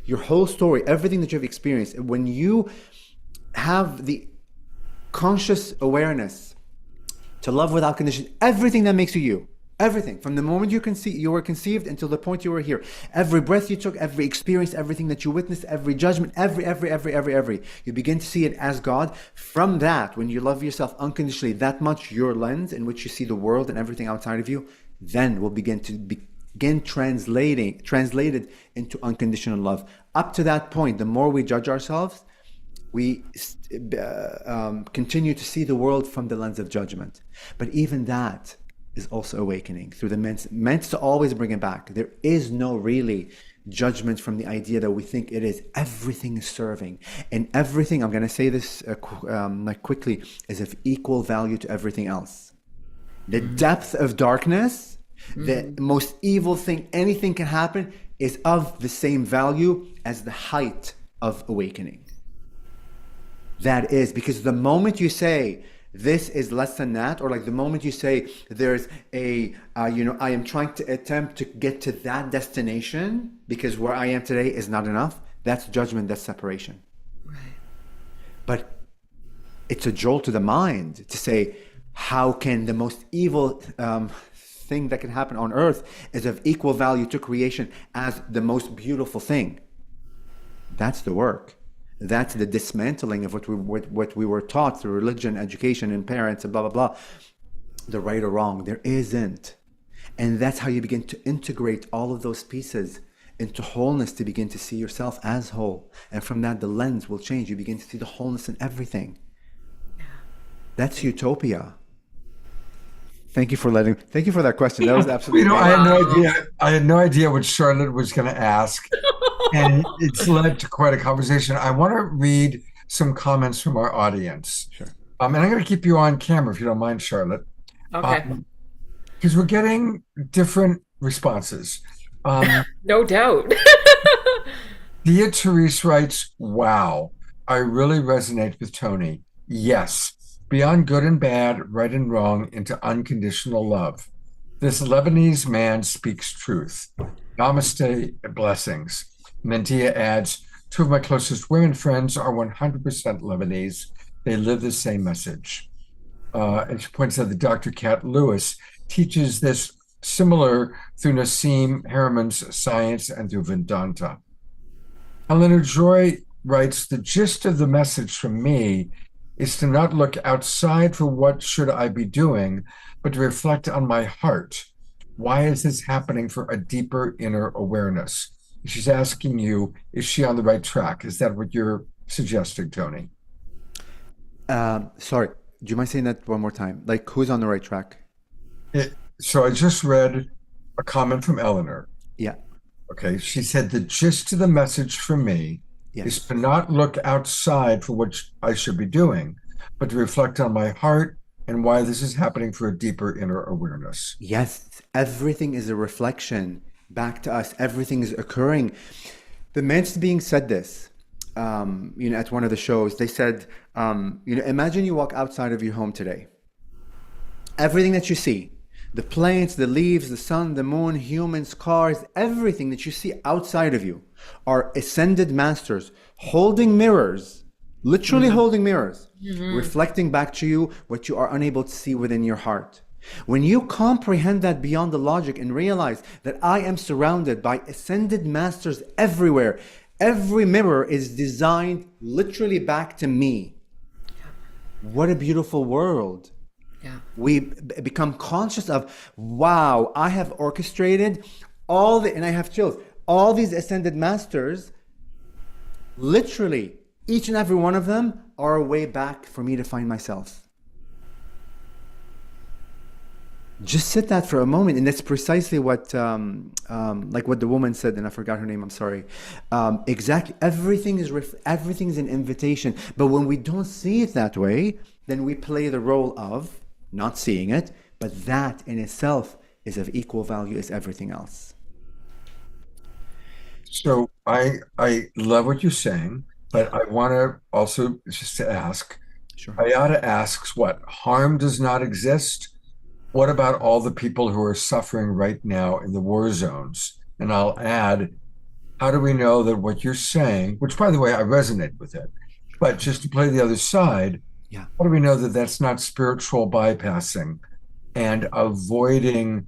your whole story, everything that you've experienced, when you have the conscious awareness to love without condition, everything that makes you you, everything, from the moment you were conceived until the point you were here, every breath you took, every experience, everything that you witnessed, every judgment, every, you begin to see it as God. From that, when you love yourself unconditionally that much, your lens in which you see the world and everything outside of you, then will begin translated into unconditional love. Up to that point, the more we judge ourselves, we continue to see the world from the lens of judgment. But even that is also awakening through the meant to always bring it back. There is no really judgment from the idea that we think it is. Everything is serving, and everything, I'm going to say this quickly, is of equal value to everything else. The depth of darkness, the most evil thing, anything can happen, is of the same value as the height of awakening. That is, because the moment you say this is less than that, or like the moment you say there's I am trying to attempt to get to that destination because where I am today is not enough, that's judgment, that's separation. Right. But it's a jolt to the mind to say, how can the most evil thing that can happen on earth is of equal value to creation as the most beautiful thing? That's the work. That's the dismantling of what we were taught through religion, education, and parents, and blah, blah, blah. The right or wrong, there isn't. And that's how you begin to integrate all of those pieces into wholeness, to begin to see yourself as whole. And from that, the lens will change. You begin to see the wholeness in everything. That's utopia. Thank you for that question. That was absolutely I had no idea what Charlotte was going to ask. And it's led to quite a conversation. I want to read some comments from our audience. Sure. And I'm going to keep you on camera if you don't mind, Charlotte. Okay. Because we're getting different responses. No doubt. Thea Therese writes, wow, I really resonate with Tony. Yes, beyond good and bad, right and wrong, into unconditional love. This Lebanese man speaks truth. Namaste, blessings. Mentia adds, two of my closest women friends are 100% Lebanese. They live the same message. And she points out that Dr. Kat Lewis teaches this similar through Nassim Harameyn's science and through Vedanta. Eleanor Joy writes, the gist of the message from me is to not look outside for what should I be doing, but to reflect on my heart. Why is this happening, for a deeper inner awareness? She's asking you, is she on the right track? Is that what you're suggesting, Tony? Sorry, do you mind saying that one more time? Like, who's on the right track? So I just read a comment from Eleanor. Yeah. Okay, she said the gist of the message for me is Yes. to not look outside for what I should be doing, but to reflect on my heart and why this is happening for a deeper inner awareness. Yes, everything is a reflection back to us. Everything is occurring. The men's being said this, at one of the shows. They said, imagine you walk outside of your home today. Everything that you see, the planes, the leaves, the sun, the moon, humans, cars, everything that you see outside of you are ascended masters holding mirrors, literally holding mirrors, reflecting back to you what you are unable to see within your heart. When you comprehend that beyond the logic and realize that I am surrounded by ascended masters everywhere, every mirror is designed literally back to me. What a beautiful world. Yeah. We become conscious of, wow, I have orchestrated and I have chills, all these ascended masters, literally, each and every one of them are a way back for me to find myself. Just sit that for a moment, and that's precisely what, like what the woman said, and I forgot her name. I'm sorry. Exactly, everything is an invitation. But when we don't see it that way, then we play the role of not seeing it. But that in itself is of equal value as everything else. So I love what you're saying, but I want to also just to ask. Sure. Ayada asks, what, harm does not exist? What about all the people who are suffering right now in the war zones? And I'll add, how do we know that what you're saying, which by the way, I resonate with it, but just to play the other side, yeah, how do we know that that's not spiritual bypassing and avoiding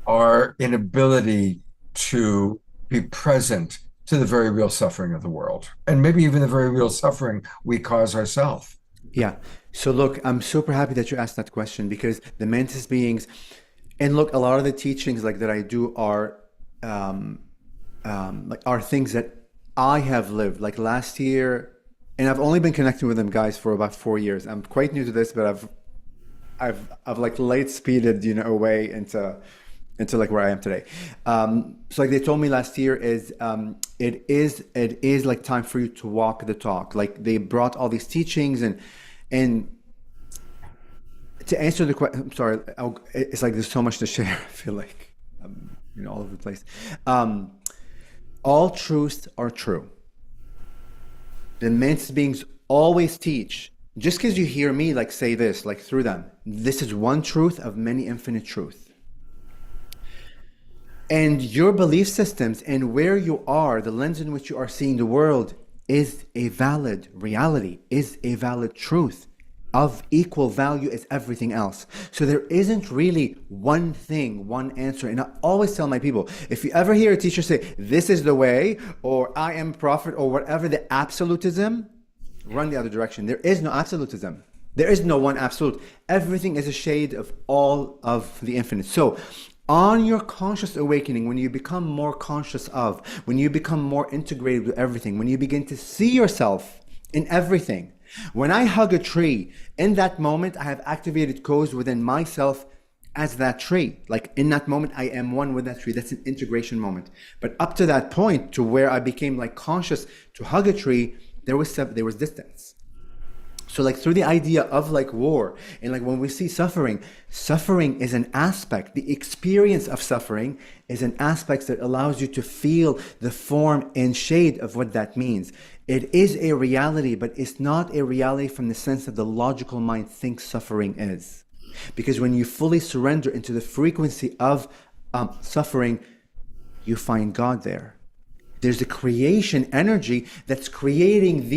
our inability to be present to the very real suffering of the world, and maybe even the very real suffering we cause ourselves? Yeah. So look, I'm super happy that you asked that question, because the Mantis beings, and look, a lot of the teachings like that I do are are things that I have lived. Like last year, and I've only been connecting with them guys for about 4 years. I'm quite new to this, but I've like light speeded, away into like where I am today. So like they told me last year it is like time for you to walk the talk. Like they brought all these teachings and to answer the question, I'm sorry, it's like there's so much to share. I feel like I'm all over the place. All truths are true. The Mantis beings always teach. Just because you hear me like say this, like through them, this is one truth of many infinite truths. And your belief systems and where you are, the lens in which you are seeing the world, is a valid reality, is a valid truth of equal value as everything else. So there isn't really one thing, one answer. And I always tell my people, if you ever hear a teacher say, this is the way, or I am prophet, or whatever, the absolutism, run the other direction. There is no absolutism. There is no one absolute. Everything is a shade of all of the infinite. So on your conscious awakening, when you become more conscious of, when you become more integrated with everything, when you begin to see yourself in everything, when I hug a tree, in that moment, I have activated codes within myself as that tree. Like in that moment, I am one with that tree. That's an integration moment. But up to that point, to where I became like conscious to hug a tree, there was distance. So like through the idea of like war, and like when we see suffering, suffering is an aspect. The experience of suffering is an aspect that allows you to feel the form and shade of what that means. It is a reality, but it's not a reality from the sense that the logical mind thinks suffering is. Because when you fully surrender into the frequency of suffering, you find God there. There's a creation energy that's creating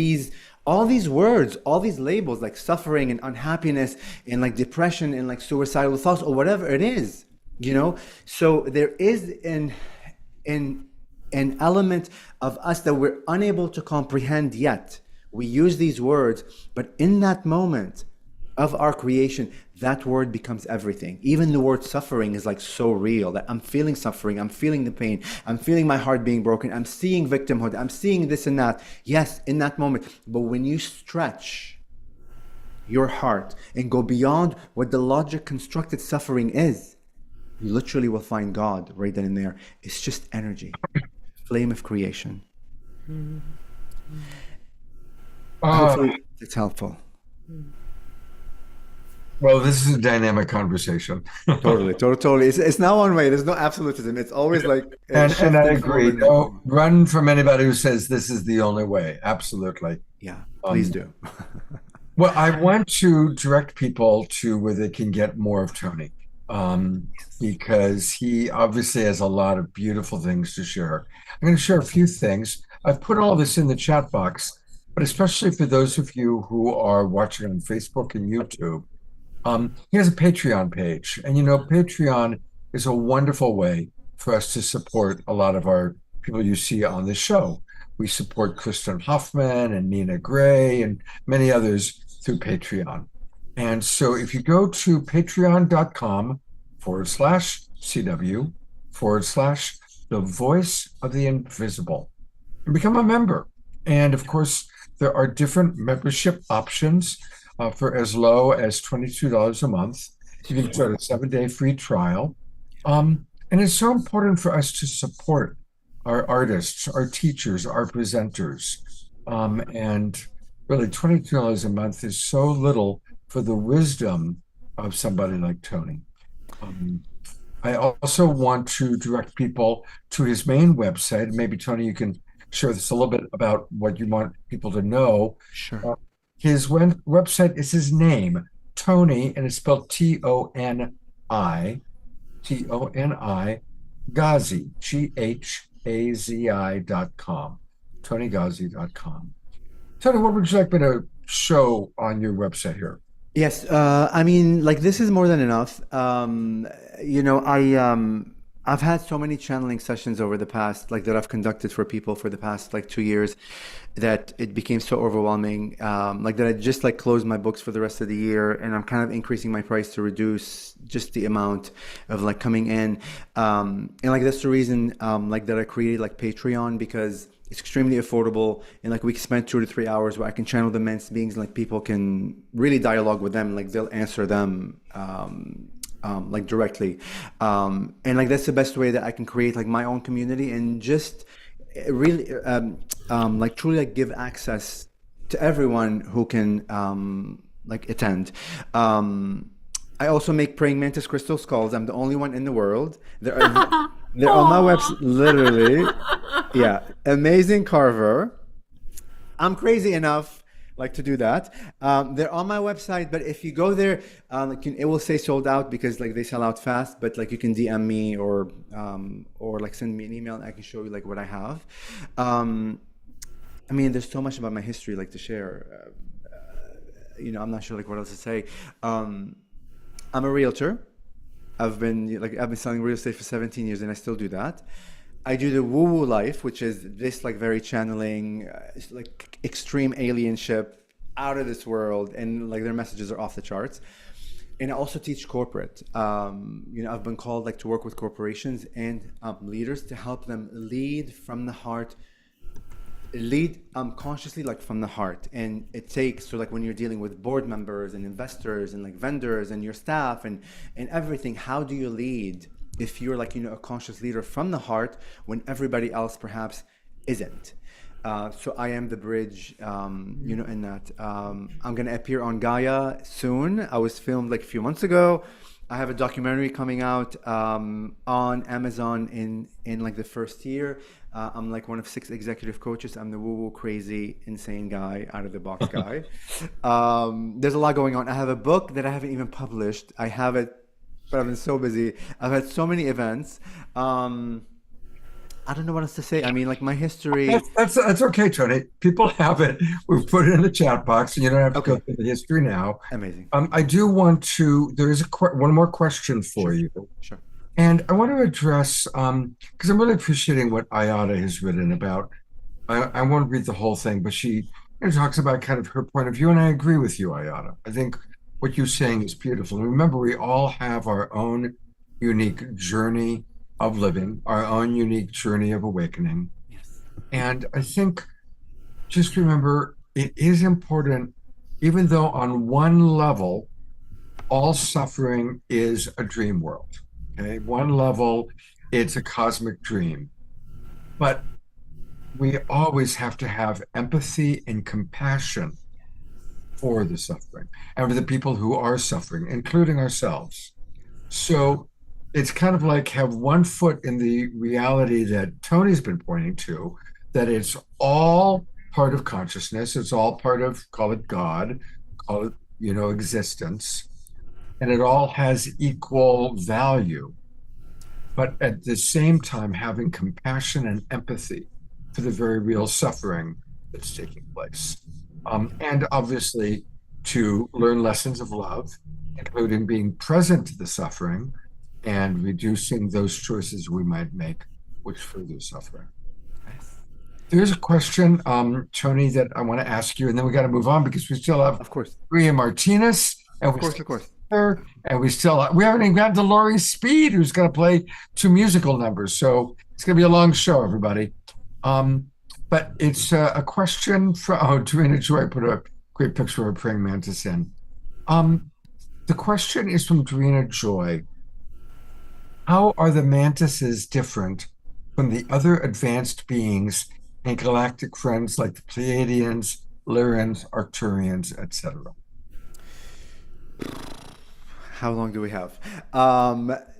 all these words, all these labels like suffering and unhappiness and like depression and like suicidal thoughts or whatever it is, So there is an element of us that we're unable to comprehend yet. We use these words, but in that moment of our creation, that word becomes everything. Even the word suffering is like so real that I'm feeling suffering, I'm feeling the pain, I'm feeling my heart being broken, I'm seeing victimhood, I'm seeing this and that. Yes, in that moment. But when you stretch your heart and go beyond what the logic constructed suffering is, You literally will find God right then and there. It's just energy, flame of creation. Hopefully it's helpful. Well, this is a dynamic conversation. Totally. It's now one way. There's no absolutism. It's always like And I shifting agree. forward. Don't run from anybody who says this is the only way. Absolutely. Yeah, please do. Well, I want to direct people to where they can get more of Tony, because he obviously has a lot of beautiful things to share. I'm going to share a few things. I've put all this in the chat box, but especially for those of you who are watching on Facebook and YouTube, he has a Patreon page. And, Patreon is a wonderful way for us to support a lot of our people you see on the show. We support Kristen Hoffman and Nina Gray and many others through Patreon. And so if you go to patreon.com/CW/the voice of the invisible and become a member. And of course, there are different membership options for as low as $22 a month. You can start a 7-day free trial. And it's so important for us to support our artists, our teachers, our presenters. And really, $22 a month is so little for the wisdom of somebody like Tony. I also want to direct people to his main website. Maybe, Tony, you can share this a little bit about what you want people to know. Sure. His website is his name, Tony, and it's spelled Toni, Ghazi, GHAZI.com, TonyGhazi.com. Tony, what would you like me to show on your website here? Yes, I mean, like this is more than enough. I've had so many channeling sessions over the past, like that I've conducted for people for the past like 2 years, that it became so overwhelming, like that I just like closed my books for the rest of the year, and I'm kind of increasing my price to reduce just the amount of like coming in, and like that's the reason like that I created like Patreon, because it's extremely affordable, and like we can spend 2 to 3 hours where I can channel the immense beings, and like people can really dialogue with them, like they'll answer them like directly, and like that's the best way that I can create like my own community and just really like truly like give access to everyone who can like attend. I also make praying mantis crystal skulls. I'm the only one in the world. They're on my website, literally. Yeah, amazing carver. I'm crazy enough like to do that. They're on my website, but if you go there, like it will say sold out because like they sell out fast. But like you can DM me or like send me an email, and I can show you like what I have. I mean, there's so much about my history like to share. I'm not sure like what else to say. I'm a realtor. I've been selling real estate for 17 years, and I still do that. I do the woo-woo life, which is this like very channeling, like extreme alienship, out of this world, and like their messages are off the charts. And I also teach corporate. I've been called like to work with corporations and leaders to help them lead from the heart, lead consciously like from the heart. And it takes, so like when you're dealing with board members and investors and like vendors and your staff and everything, how do you lead if you're like a conscious leader from the heart when everybody else perhaps isn't? So I am the bridge, in that. I'm gonna appear on Gaia soon. I was filmed like a few months ago. I have a documentary coming out on Amazon in like the first year. I'm like one of 6 executive coaches. I'm the woo-woo crazy insane guy, out of the box guy. There's a lot going on. I have a book that I haven't even published. I have it, but I've been so busy. I've had so many events. I don't know what else to say. I mean, like my history. That's okay, Tony. People have it. We've put it in the chat box, and you don't have to go through the history now. Amazing. I do want to. There is one more question for you. Sure. And I want to address because I'm really appreciating what Ayada has written about. I won't read the whole thing, but she talks about kind of her point of view, and I agree with you, Ayada. I think what you're saying is beautiful. And remember, we all have our own unique journey of living, our own unique journey of awakening. Yes. And I think just remember, it is important, even though on one level, all suffering is a dream world. Okay, one level, it's a cosmic dream. But we always have to have empathy and compassion for the suffering and for the people who are suffering, including ourselves. So it's kind of like have one foot in the reality that Tony's been pointing to, that it's all part of consciousness, it's all part of, call it God, call it, existence, and it all has equal value. But at the same time, having compassion and empathy for the very real suffering that's taking place. And obviously, to learn lessons of love, including being present to the suffering and reducing those choices we might make, which further suffering. There's a question, Tony, that I want to ask you, and then we got to move on because we still have, Of course. Maria Martinez, and Of course. and we haven't even gotten to Laurie Speed, who's going to play 2 musical numbers. So it's going to be a long show, everybody. But it's a question from Dorina Joy put a great picture of a praying mantis in. The question is from Dorina Joy. How are the mantises different from the other advanced beings and galactic friends like the Pleiadians, Lyrians, Arcturians, etc.? How long do we have?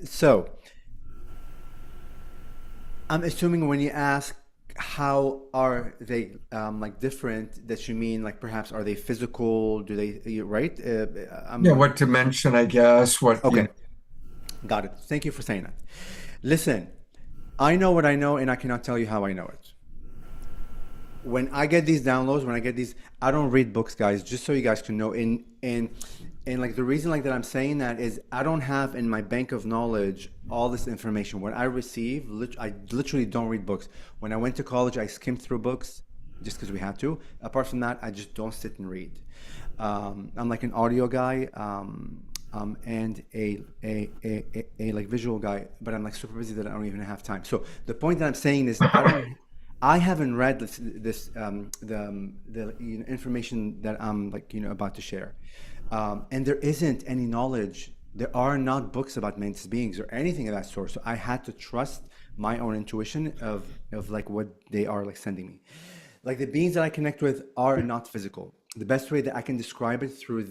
So I'm assuming when you ask how are they like different, that you mean like perhaps are they physical? Do they, right? What dimension, I guess. Okay. Got it. Thank you for saying that. Listen, I know what I know, and I cannot tell you how I know it. When I get these downloads, I don't read books, guys, just so you guys can know. And like the reason like that I'm saying that is I don't have in my bank of knowledge all this information. When I receive, I literally don't read books. When I went to college, I skimmed through books just because we had to. Apart from that, I just don't sit and read. I'm like an audio guy. And a like visual guy, but I'm like super busy that I don't even have time. So the point that I'm saying is I haven't read the information that I'm like about to share, and there isn't any knowledge. There are not books about mantis beings or anything of that sort. So I had to trust my own intuition of like what they are like sending me. Like the beings that I connect with are not physical. The best way that I can describe it through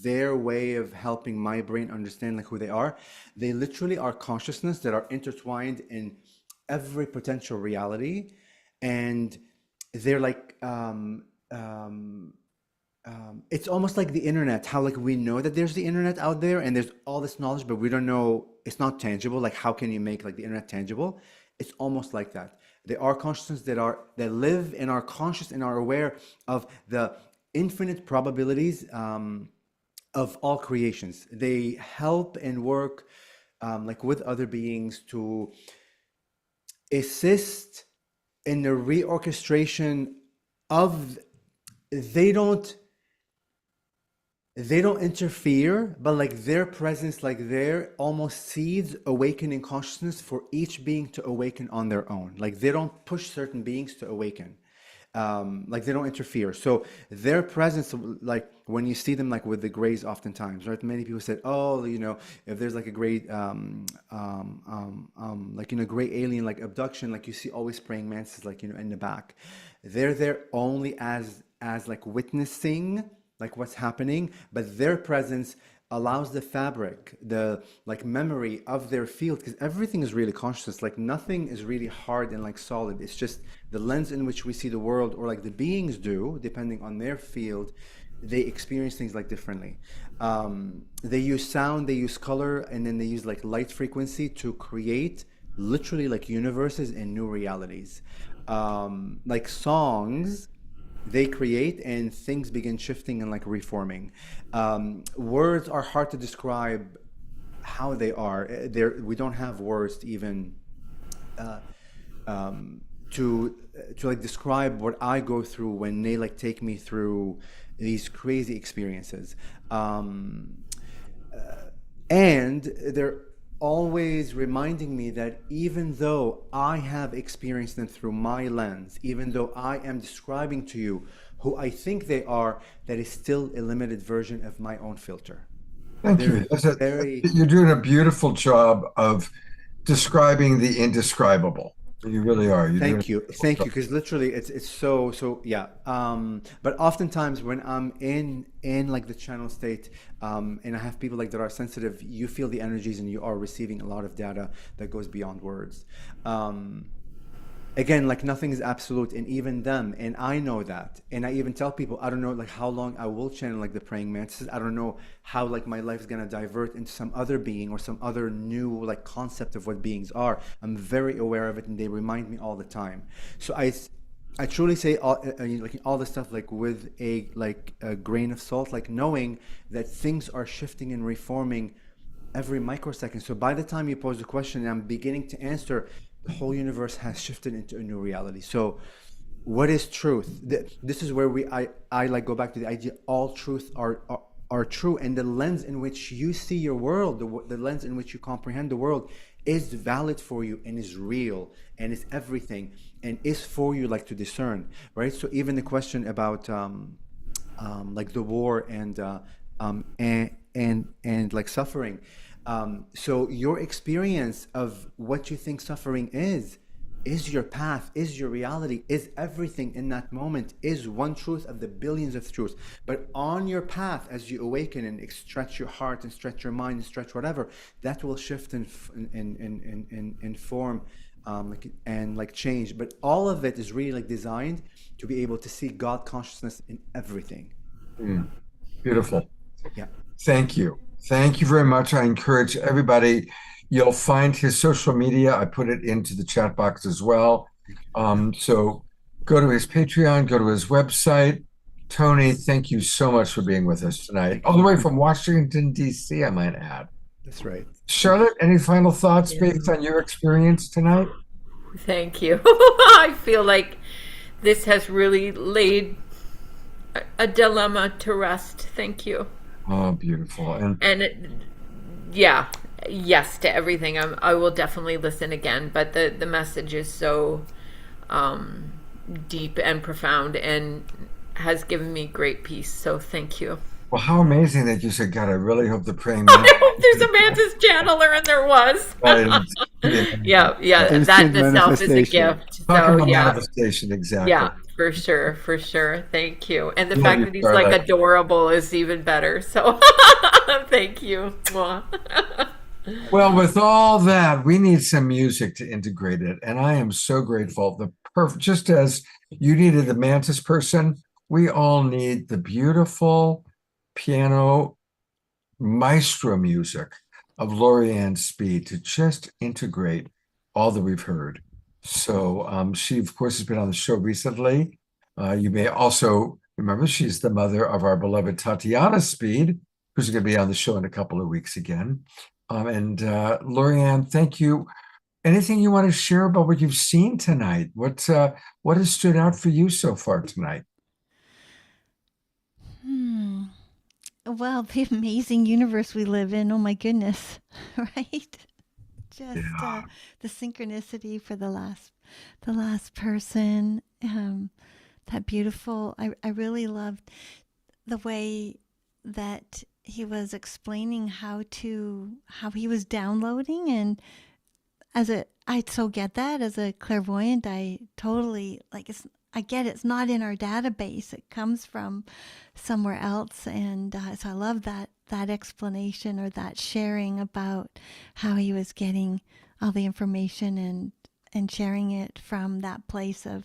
their way of helping my brain understand like who they are. They literally are consciousness that are intertwined in every potential reality, and they're like it's almost like the internet, how like we know that there's the internet out there and there's all this knowledge, but we don't know, it's not tangible. Like how can you make like the internet tangible? It's almost like that. They are consciousness that live and are conscious and are aware of the infinite probabilities of all creations. They help and work like with other beings to assist in the reorchestration of, they don't interfere, but like their presence, like they're almost seeds awakening consciousness for each being to awaken on their own. Like they don't push certain beings to awaken. Like they don't interfere. So their presence, like when you see them like with the grays oftentimes, right? Many people said, oh, if there's like a gray, gray alien, like abduction, like you see always praying mantises, like, in the back, they're there only as like witnessing like what's happening, but their presence allows the fabric, the like memory of their field, because everything is really conscious. Like nothing is really hard and like solid. It's just the lens in which we see the world, or like the beings do, depending on their field, they experience things like differently. They use sound, they use color, and then they use like light frequency to create literally like universes and new realities. Like songs, they create and things begin shifting and like reforming. Words are hard to describe how they are. We don't have words to even to like describe what I go through when they like take me through these crazy experiences. And they're always reminding me that even though I have experienced them through my lens, even though I am describing to you who I think they are, that is still a limited version of my own filter. Thank They're you. very You're doing a beautiful job of describing the indescribable. You really are. You're doing a Thank you, beautiful thank job. you. Because literally, it's so yeah. But oftentimes when I'm in like the channel state, and I have people like that are sensitive, you feel the energies and you are receiving a lot of data that goes beyond words. Again, like nothing is absolute, and even them, and I know that, and I even tell people I don't know like how long I will channel like the praying mantises. I don't know how like my life is gonna divert into some other being or some other new like concept of what beings are. I'm very aware of it, and they remind me all the time. So I truly say all like all the stuff like with a grain of salt, like knowing that things are shifting and reforming every microsecond. So by the time you pose the question and I'm beginning to answer, the whole universe has shifted into a new reality. So what is truth? This is where I like go back to the idea all truth are true, and the lens in which you see your world, the lens in which you comprehend the world is valid for you and is real and is everything and is for you like to discern, right? So even the question about like the war and like suffering. So your experience of what you think suffering is your path, is your reality, is everything in that moment, is one truth of the billions of truths. But on your path, as you awaken and stretch your heart and stretch your mind and stretch whatever, that will shift and form and like change. But all of it is really like designed to be able to see God consciousness in everything. Beautiful. Yeah. Thank you. Thank you very much. I encourage everybody. You'll find his social media. I put it into the chat box as well. So go to his Patreon, go to his website. Tony, thank you so much for being with us tonight. All the way from Washington, D.C., I might add. That's right. Charlotte, any final thoughts based on your experience tonight? Thank you. I feel like this has really laid a dilemma to rest. Thank you. Oh, beautiful. And yeah, yes to everything. I will definitely listen again, but the message is so deep and profound and has given me great peace. So thank you. Well, how amazing that you said, God, I really hope the praying I mantis. hope there's a mantis channeler, and there was. Yeah, that in Instant itself is a manifestation. gift. Talk So about yeah, manifestation, exactly. yeah, for sure. Thank you. And the Love fact you, that he's like Charlotte. adorable is even better. So thank you. Mwah. Well, with all that, we need some music to integrate it. And I am so grateful. Just as you needed the mantis person, we all need the beautiful piano maestro music of Lorianne Speed to just integrate all that we've heard. So she, of course, has been on the show recently. You may also remember she's the mother of our beloved Tatiana Speed, who's going to be on the show in a couple of weeks again. And Lorianne, thank you. Anything you want to share about what you've seen tonight? What has stood out for you so far tonight? Well, the amazing universe we live in. Oh my goodness, right? Just the synchronicity for the last person. That beautiful. I really loved the way that he was explaining how he was downloading, and I so get that as a clairvoyant. I totally I get it's not in our database. It comes from somewhere else. And so I love that explanation or that sharing about how he was getting all the information and sharing it from that place of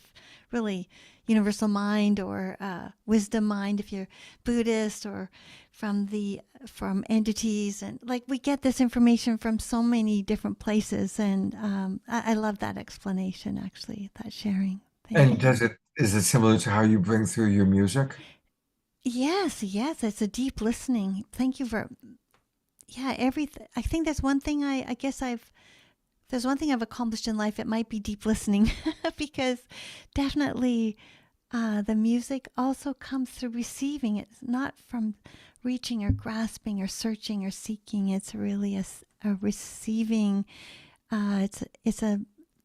really universal mind or wisdom mind if you're Buddhist, or from entities. And like we get this information from so many different places. And I love that explanation, actually, that sharing. And is it similar to how you bring through your music? Yes, it's a deep listening. Thank you for everything. I think there's one thing there's one thing I've accomplished in life. It might be deep listening because definitely the music also comes through receiving. It's not from reaching or grasping or searching or seeking. It's really a receiving. It's a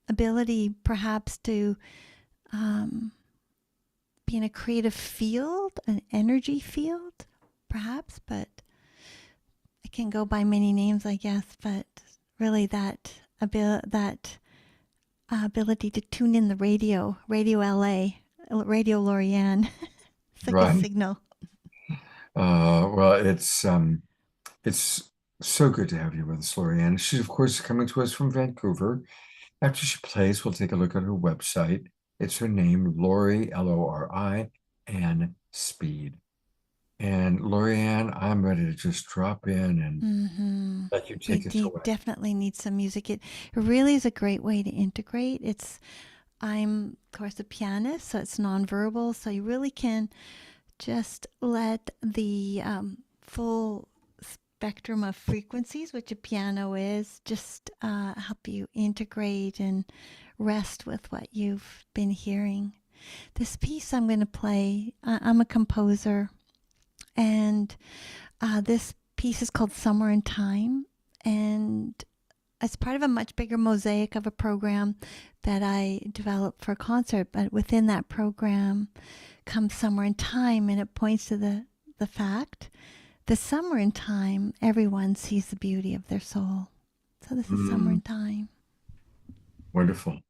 ability perhaps to be in a creative field, an energy field, perhaps, but it can go by many names, I guess, but really that ability to tune in the radio LA, Radio Lorianne. It's like a Right. signal. Well, it's so good to have you with us, Lorianne. She's, of course, coming to us from Vancouver. After she plays, we'll take a look at her website. It's her name, Lori, Lori, and Speed. And Lorianne, I'm ready to just drop in and let you take us away. Definitely need some music. It really is a great way to integrate. I'm, of course, a pianist, so it's nonverbal. So you really can just let the full spectrum of frequencies, which a piano is, just help you integrate and rest with what you've been hearing. This piece I'm going to play, I'm a composer, and this piece is called Somewhere in Time, and it's part of a much bigger mosaic of a program that I developed for a concert. But within that program comes Somewhere in Time, and it points to the fact that somewhere in time, everyone sees the beauty of their soul. So this is Somewhere in Time. Wonderful.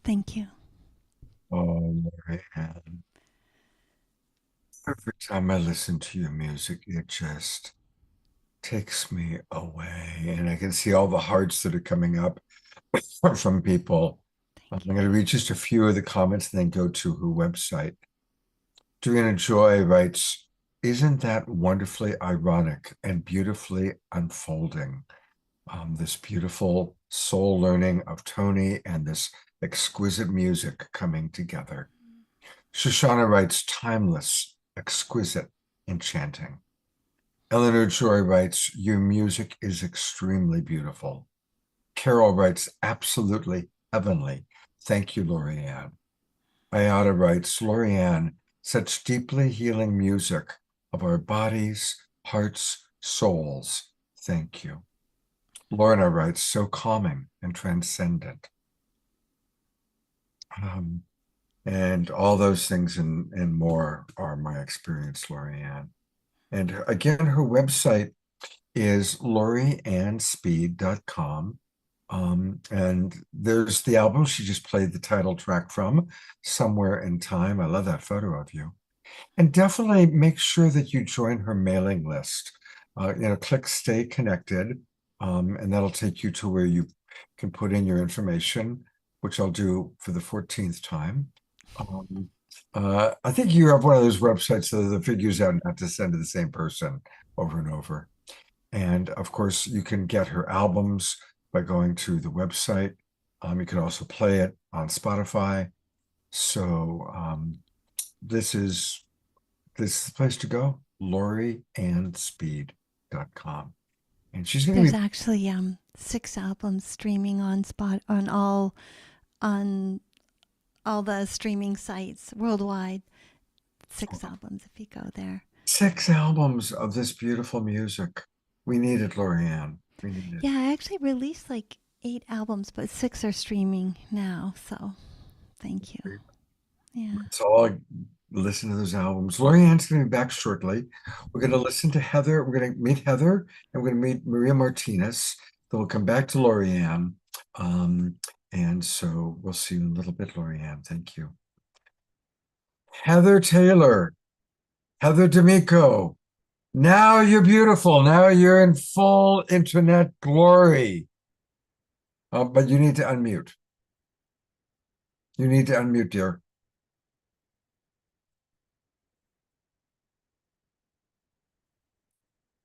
Thank you. Oh, Lorianne. Every time I listen to your music, it just takes me away. And I can see all the hearts that are coming up from people. I'm going to read just a few of the comments and then go to her website. Dorina Joy writes, "Isn't that wonderfully ironic and beautifully unfolding? This beautiful soul learning of Tony and this exquisite music coming together." Shoshana writes, "Timeless, exquisite, enchanting." Eleanor Joy writes, "Your music is extremely beautiful." Carol writes, "Absolutely heavenly. Thank you, Lorianne." Ayada writes, "Lorianne, such deeply healing music of our bodies, hearts, souls. Thank you." Lorna writes, "So calming and transcendent." And all those things and more are my experience, Lorianne. And again, her website is loriannespeed.com. And there's the album she just played the title track from, Somewhere in Time. I love that photo of you. And definitely make sure that you join her mailing list. Click Stay Connected, and that'll take you to where you can put in your information, which I'll do for the 14th time. I think you have one of those websites that figures out not to send to the same person over and over. And of course, you can get her albums by going to the website. You can also play it on Spotify. So this is the place to go, loriannespeed.com. And she's going to There's be actually 6 albums streaming on all the streaming sites worldwide. 6 albums if you go there. 6 albums of this beautiful music. We need it, Lorianne. We need it. Yeah, I actually released like 8 albums, but 6 are streaming now. So thank you. Yeah. So I'll listen to those albums. Lorianne's going to be back shortly. We're going to listen to Heather. We're going to meet Heather, and we're going to meet Maria Martinez. Then we'll come back to Lorianne. And so we'll see you in a little bit, Lorianne. Thank you. Heather Taylor, Heather D'Amico. Now you're beautiful. Now you're in full internet glory. But you need to unmute. You need to unmute, dear.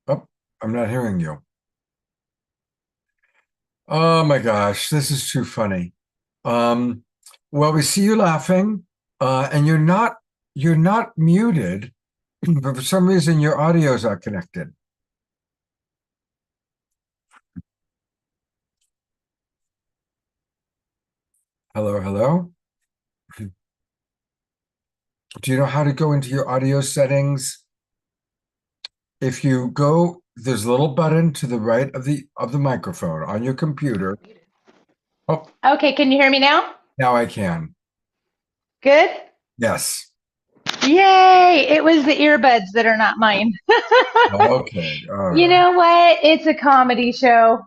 Oh, I'm not hearing you. Oh my gosh, this is too funny. Well, we see you laughing, and you're not muted, but for some reason your audio is not connected. Hello, hello. Do you know how to go into your audio settings? If you go, there's a little button to the right of the microphone on your computer. Oh, Okay, can you hear me now? now I can. Good? Yes. Yay! It was the earbuds that are not mine. Okay. All right. You know what? It's a comedy show.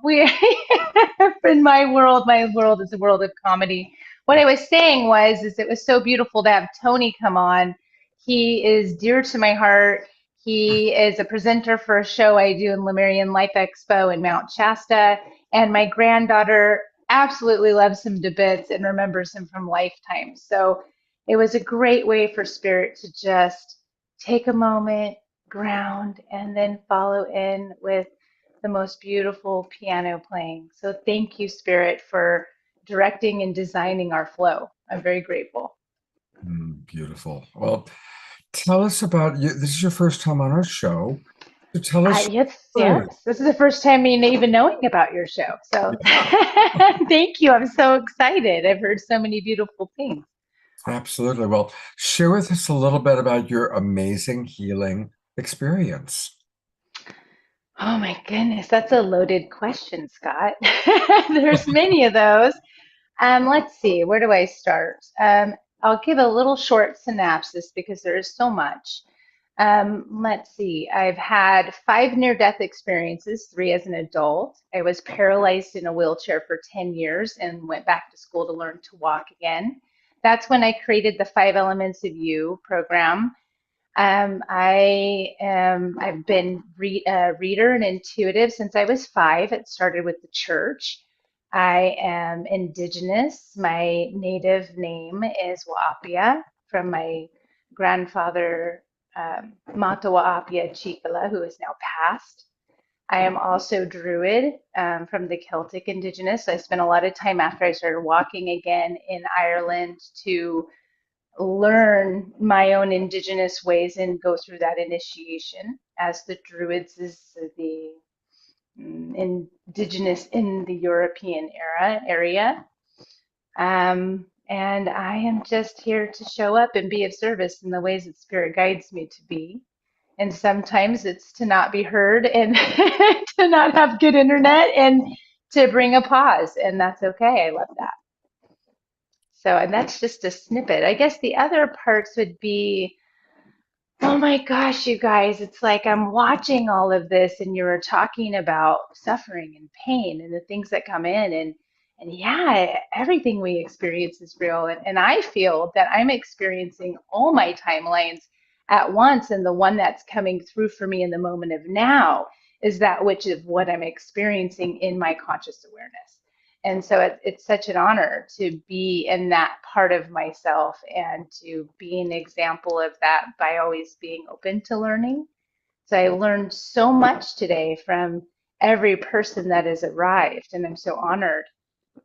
In my world is a world of comedy. What I was saying is it was so beautiful to have Tony come on. He is dear to my heart. He is a presenter for a show I do in Lemurian Life Expo in Mount Shasta. And my granddaughter absolutely loves him to bits and remembers him from lifetime. So it was a great way for Spirit to just take a moment, ground, and then follow in with the most beautiful piano playing. So thank you, Spirit, for directing and designing our flow. I'm very grateful. Beautiful. Well, tell us about you. This is your first time on our show. So tell us. Yes. This is the first time even knowing about your show. So thank you. I'm so excited. I've heard so many beautiful things. Absolutely. Well, share with us a little bit about your amazing healing experience. Oh my goodness, that's a loaded question, Scott. There's many of those. Let's see, where do I start? I'll give a little short synopsis because there is so much. Let's see. I've had 5 near-death experiences, 3 as an adult. I was paralyzed in a wheelchair for 10 years and went back to school to learn to walk again. That's when I created the 5 Elements of You program. I've been a reader and intuitive since I was 5. It started with the church. I am Indigenous. My native name is Wa'apia from my grandfather, Matawa'apia Chikala, who is now passed. I am also Druid from the Celtic Indigenous. So I spent a lot of time after I started walking again in Ireland to learn my own Indigenous ways and go through that initiation, as the Druids is the Indigenous in the European area. And I am just here to show up and be of service in the ways that Spirit guides me to be. And sometimes it's to not be heard and to not have good internet and to bring a pause. And that's okay. I love that. So, and that's just a snippet. I guess the other parts would be, oh my gosh, you guys, it's like I'm watching all of this and you were talking about suffering and pain and the things that come in and yeah, everything we experience is real. And I feel that I'm experiencing all my timelines at once, and the one that's coming through for me in the moment of now is that which is what I'm experiencing in my conscious awareness. And so it's such an honor to be in that part of myself and to be an example of that by always being open to learning. So I learned so much today from every person that has arrived, and I'm so honored.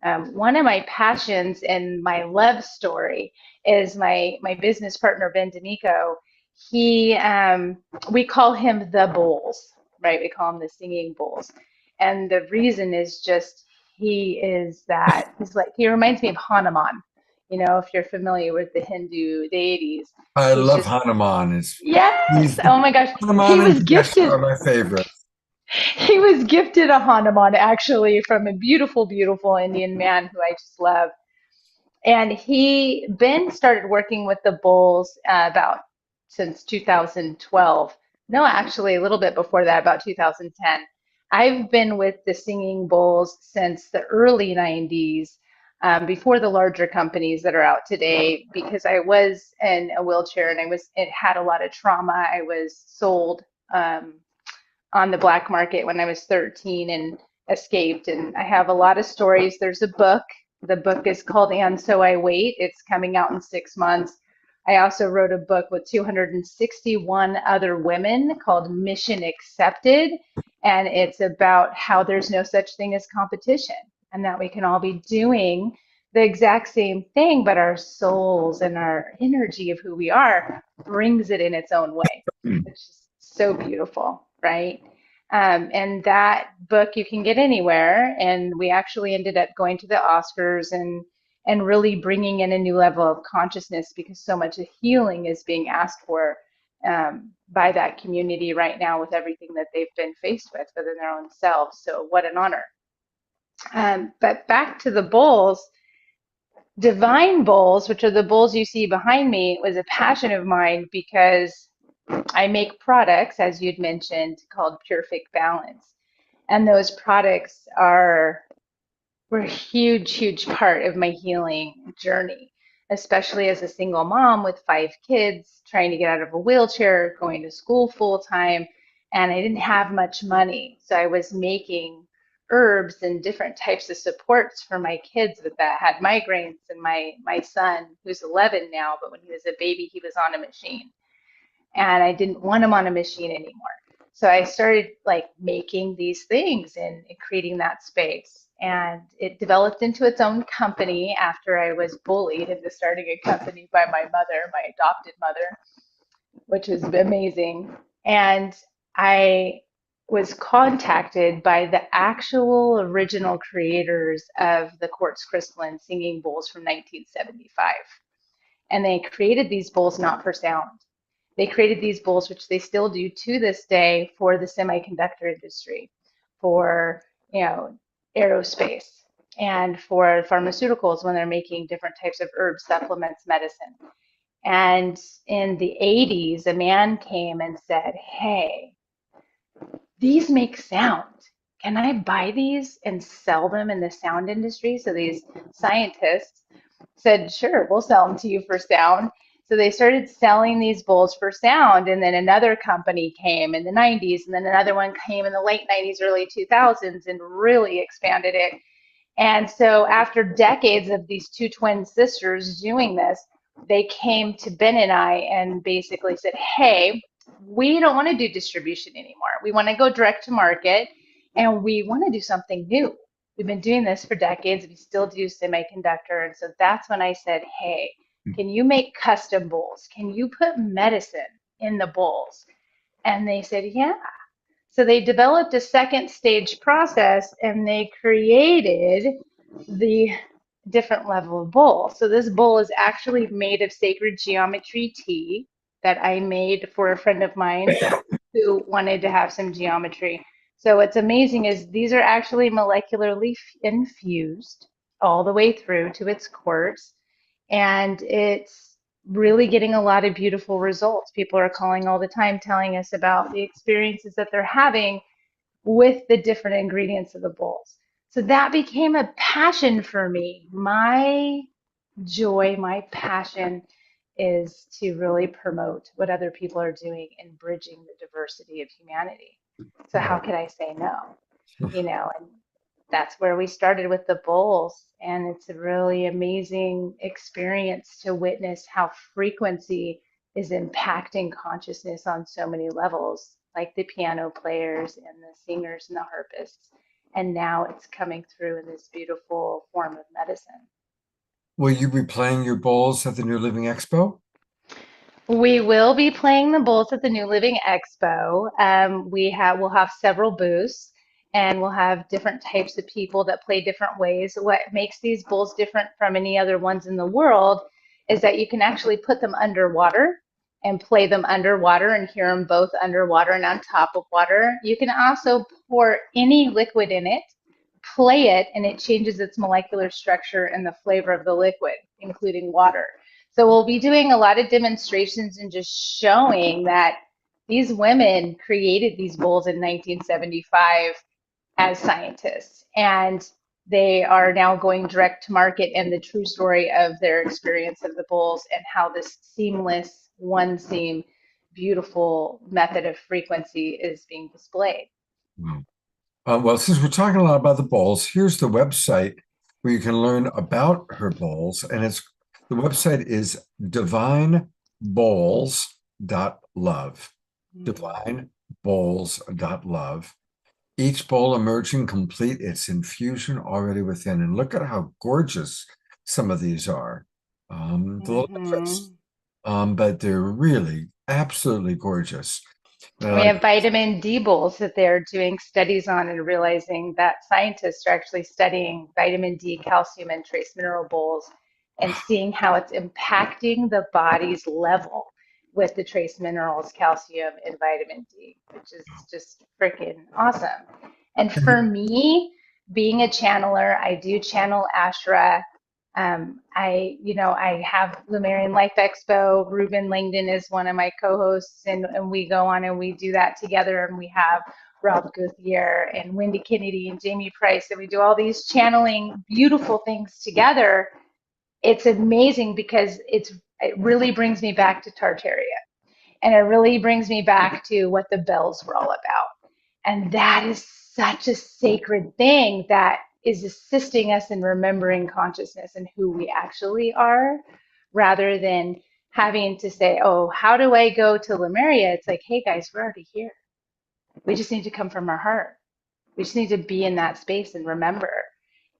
One of my passions and my love story is my business partner, Ben D'Amico. We call him the Bulls, right? We call him the Singing Bulls. And the reason is just he reminds me of Hanuman. You know, if you're familiar with the Hindu deities. I love Hanuman. Yes. Oh my gosh. Hanuman He was and gifted. Ganesh are my favorites. He was gifted a Hanuman actually from a beautiful, beautiful Indian man who I just love. And Ben started working with the Bulls since 2012. No, actually a little bit before that, about 2010. I've been with the Singing Bulls since the early 90s, before the larger companies that are out today, because I was in a wheelchair and it had a lot of trauma. I was sold on the black market when I was 13 and escaped. And I have a lot of stories. There's a book. The book is called And So I Wait. It's coming out in 6 months. I also wrote a book with 261 other women called Mission Accepted. And it's about how there's no such thing as competition and that we can all be doing the exact same thing, but our souls and our energy of who we are brings it in its own way, which is so beautiful, right? And that book you can get anywhere. And we actually ended up going to the Oscars and really bringing in a new level of consciousness, because so much of healing is being asked for by that community right now with everything that they've been faced with within their own selves. So what an honor. But back to the Bulls. Divine Bulls, which are the bulls you see behind me, was a passion of mine because I make products, as you'd mentioned, called Purific Balance. And those products were a huge, huge part of my healing journey, especially as a single mom with 5 kids, trying to get out of a wheelchair, going to school full time, and I didn't have much money. So I was making herbs and different types of supports for my kids that had migraines, and my son, who's 11 now, but when he was a baby, he was on a machine. And I didn't want him on a machine anymore. So I started making these things and creating that space. And it developed into its own company after I was bullied into starting a company by my mother, my adopted mother, which was amazing. And I was contacted by the actual original creators of the quartz crystalline Singing Bowls from 1975. And they created these bowls not for sound. They created these bowls, which they still do to this day, for the semiconductor industry, for aerospace, and for pharmaceuticals when they're making different types of herbs, supplements, medicine. And in the 80s, a man came and said, "Hey, these make sound. Can I buy these and sell them in the sound industry?" So these scientists said, "Sure, we'll sell them to you for sound." So they started selling these bowls for sound. And then another company came in the 90s, and then another one came in the late 90s, early 2000s, and really expanded it. And so after decades of these two twin sisters doing this, they came to Ben and I and basically said, "Hey, we don't want to do distribution anymore. We want to go direct to market, and we want to do something new. We've been doing this for decades. We still do semiconductor." And so that's when I said, "Hey, can you make custom bowls? Can you put medicine in the bowls?" And they said, "Yeah." So they developed a second stage process, and they created the different level of bowl. So this bowl is actually made of sacred geometry tea that I made for a friend of mine who wanted to have some geometry. So what's amazing is these are actually molecularly infused all the way through to its quartz, and it's really getting a lot of beautiful results. People are calling all the time telling us about the experiences that they're having with the different ingredients of the bowls. So that became a passion for me. My joy, my passion is to really promote what other people are doing in bridging the diversity of humanity. So how could I say no? You know, and that's where we started with the bowls. And it's a really amazing experience to witness how frequency is impacting consciousness on so many levels, like the piano players and the singers and the harpists. And now it's coming through in this beautiful form of medicine. Will you be playing your bowls at the New Living Expo? We will be playing the bowls at the New Living Expo. We'll have several booths, and we'll have different types of people that play different ways. What makes these bowls different from any other ones in the world is that you can actually put them underwater and play them underwater and hear them both underwater and on top of water. You can also pour any liquid in it, play it, and it changes its molecular structure and the flavor of the liquid, including water. So we'll be doing a lot of demonstrations and just showing that these women created these bowls in 1975 as scientists, and they are now going direct to market, and the true story of their experience of the bowls and how this seamless, one seam, beautiful method of frequency is being displayed. Well, since we're talking a lot about the bowls, here's the website where you can learn about her bowls, and the website is divinebowls.love. Divinebowls.love. Each bowl emerging complete its infusion already within. And look at how gorgeous some of these are. The little difference, but they're really absolutely gorgeous. We have vitamin D bowls that they're doing studies on and realizing that scientists are actually studying vitamin D, calcium, and trace mineral bowls and seeing how it's impacting the body's level with the trace minerals, calcium, and vitamin D, which is just freaking awesome. And for me, being a channeler, I do channel Ashra. I have Lumerian Life Expo. Ruben Langdon is one of my co-hosts, and we go on and we do that together. And we have Rob Guthier and Wendy Kennedy and Jamie Price, and we do all these channeling beautiful things together. It's amazing because it really brings me back to Tartaria, and it really brings me back to what the bells were all about. And that is such a sacred thing that is assisting us in remembering consciousness and who we actually are, rather than having to say, "Oh, how do I go to Lemuria?" It's like, hey guys, we're already here. We just need to come from our heart. We just need to be in that space and remember.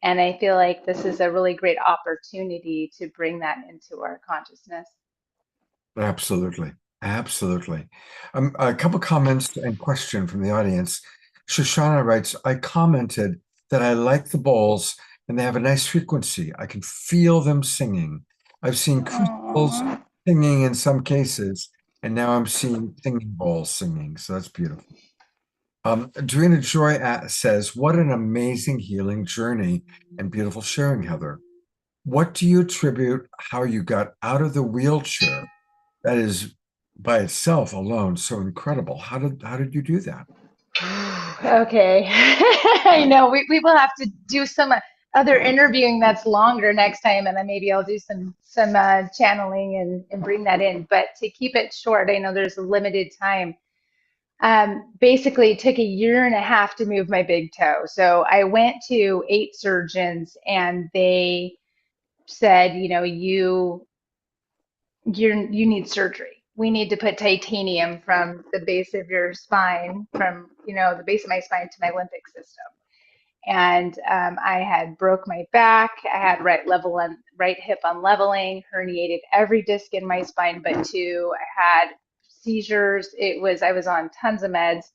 And I feel like this is a really great opportunity to bring that into our consciousness. Absolutely. Absolutely. A couple comments and question from the audience. Shoshana writes, I commented that I like the bowls and they have a nice frequency. I can feel them singing. I've seen crystals singing in some cases, and now I'm seeing singing bowls singing. So that's beautiful. Dorina Joy says, what an amazing healing journey and beautiful sharing, Heather. What do you attribute how you got out of the wheelchair That is by itself alone so incredible. How did you do that? Okay. I know we will have to do some other interviewing that's longer next time, and then maybe I'll do some channeling and bring that in. But to keep it short, I know there's a limited time. Basically, it took a year and a half to move my big toe. So I went to 8 surgeons, and they said, you know, you need surgery. We need to put titanium from the base of your spine, from the base of my spine to my limbic system. And I had broke my back. I had right hip unleveling, herniated every disc in my spine but 2. I had seizures. I was on tons of meds.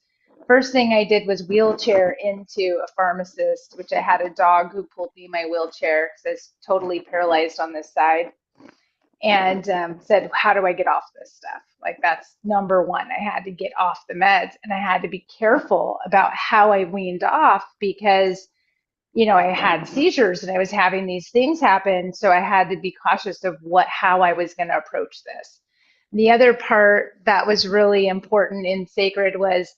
First thing I did was wheelchair into a pharmacist, which I had a dog who pulled me in my wheelchair because I was totally paralyzed on this side, and said, how do I get off this stuff? Like, that's number one. I had to get off the meds, and I had to be careful about how I weaned off because, I had seizures and I was having these things happen. So I had to be cautious of how I was going to approach this. The other part that was really important in Sacred was,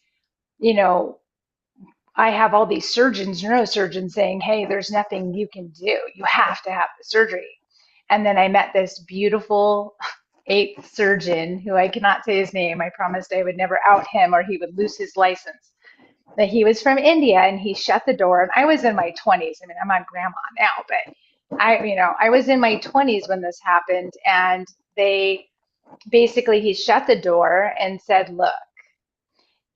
I have all these surgeons, neurosurgeons saying, hey, there's nothing you can do. You have to have the surgery. And then I met this beautiful 8th surgeon who I cannot say his name. I promised I would never out him or he would lose his license. That he was from India, and he shut the door. And I was in my 20s. I mean, I'm not grandma now, but I was in my 20s when this happened. And he shut the door and said, look,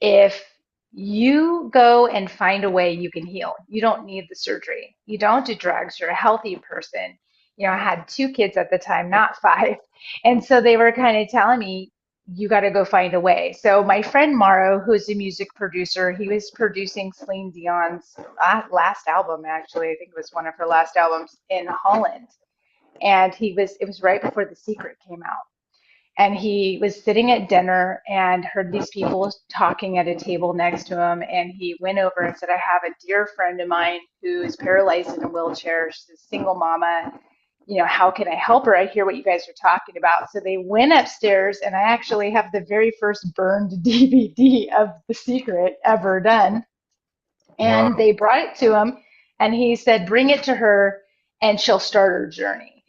if you go and find a way you can heal, you don't need the surgery. You don't do drugs. You're a healthy person. I had 2 kids at the time, not 5. And so they were kind of telling me, you got to go find a way. So my friend Mauro, who's a music producer, he was producing Celine Dion's last album, actually. I think it was one of her last albums in Holland. And it was right before The Secret came out. And he was sitting at dinner and heard these people talking at a table next to him. And he went over and said, I have a dear friend of mine who is paralyzed in a wheelchair. She's a single mama. How can I help her? I hear what you guys are talking about. So they went upstairs, and I actually have the very first burned DVD of The Secret ever done. And They brought it to him, and he said, bring it to her and she'll start her journey.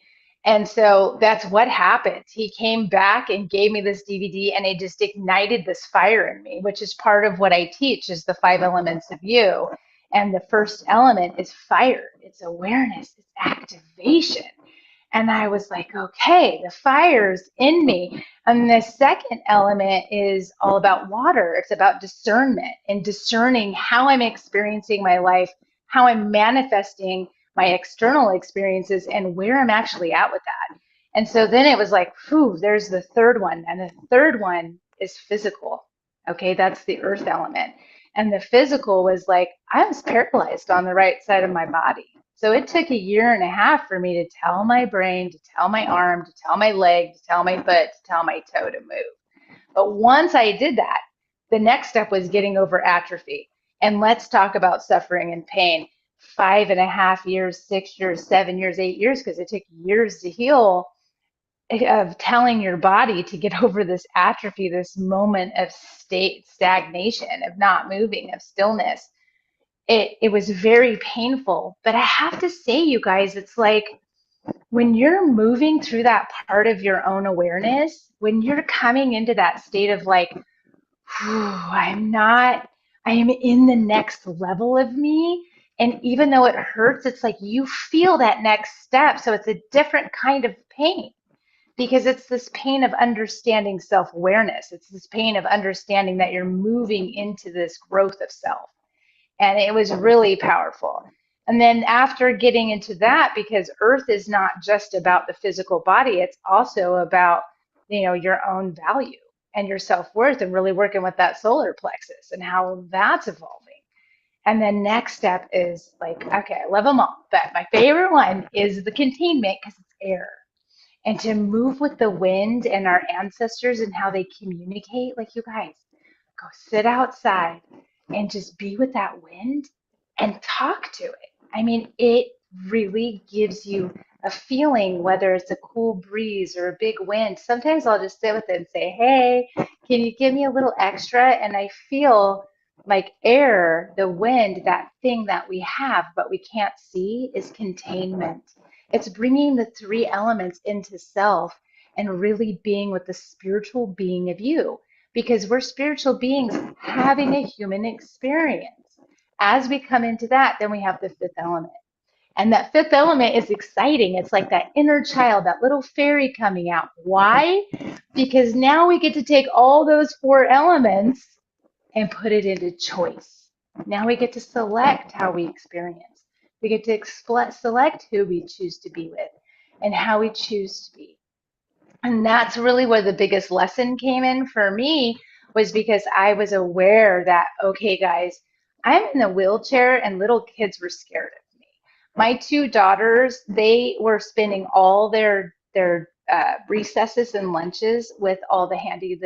And so that's what happened. He came back and gave me this DVD, and it just ignited this fire in me, which is part of what I teach is the 5 elements of you. And the first element is fire. It's awareness. It's activation. And I was like, okay, the fire's in me. And the second element is all about water. It's about discernment and discerning how I'm experiencing my life, how I'm manifesting my external experiences, and where I'm actually at with that. And so then it was like, whew, there's the third one. And the third one is physical. Okay, that's the earth element. And the physical was like, I was paralyzed on the right side of my body. So it took a year and a half for me to tell my brain, to tell my arm, to tell my leg, to tell my foot, to tell my toe to move. But once I did that, the next step was getting over atrophy. And let's talk about suffering and pain. 5.5 years, 6 years, 7 years, 8 years, because it took years to heal, of telling your body to get over this atrophy, this moment of stagnation, of not moving, of stillness. It was very painful. But I have to say, you guys, it's like when you're moving through that part of your own awareness, when you're coming into that state of like, I am in the next level of me. And even though it hurts, it's like you feel that next step. So it's a different kind of pain because it's this pain of understanding self-awareness. It's this pain of understanding that you're moving into this growth of self. And it was really powerful. And then after getting into that, because Earth is not just about the physical body, it's also about, your own value and your self-worth, and really working with that solar plexus and how that's evolving. And then next step is like, okay, I love them all, but my favorite one is the containment because it's air. And to move with the wind and our ancestors and how they communicate, like you guys, go sit outside and just be with that wind and talk to it. I mean, it really gives you a feeling, whether it's a cool breeze or a big wind. Sometimes I'll just sit with it and say, hey, can you give me a little extra? And I feel like air, the wind, that thing that we have but we can't see, is containment. It's bringing the three elements into self and really being with the spiritual being of you, because we're spiritual beings having a human experience. As we come into that, then we have the fifth element. And that fifth element is exciting. It's like that inner child, that little fairy coming out. Why? Because now we get to take all those four elements and put it into choice. Now we get to select how we experience. We get to select who we choose to be with and how we choose to be. And that's really where the biggest lesson came in for me, was because I was aware that, okay, guys, I'm in a wheelchair and little kids were scared of me. My two daughters, they were spending all their recesses and lunches with all the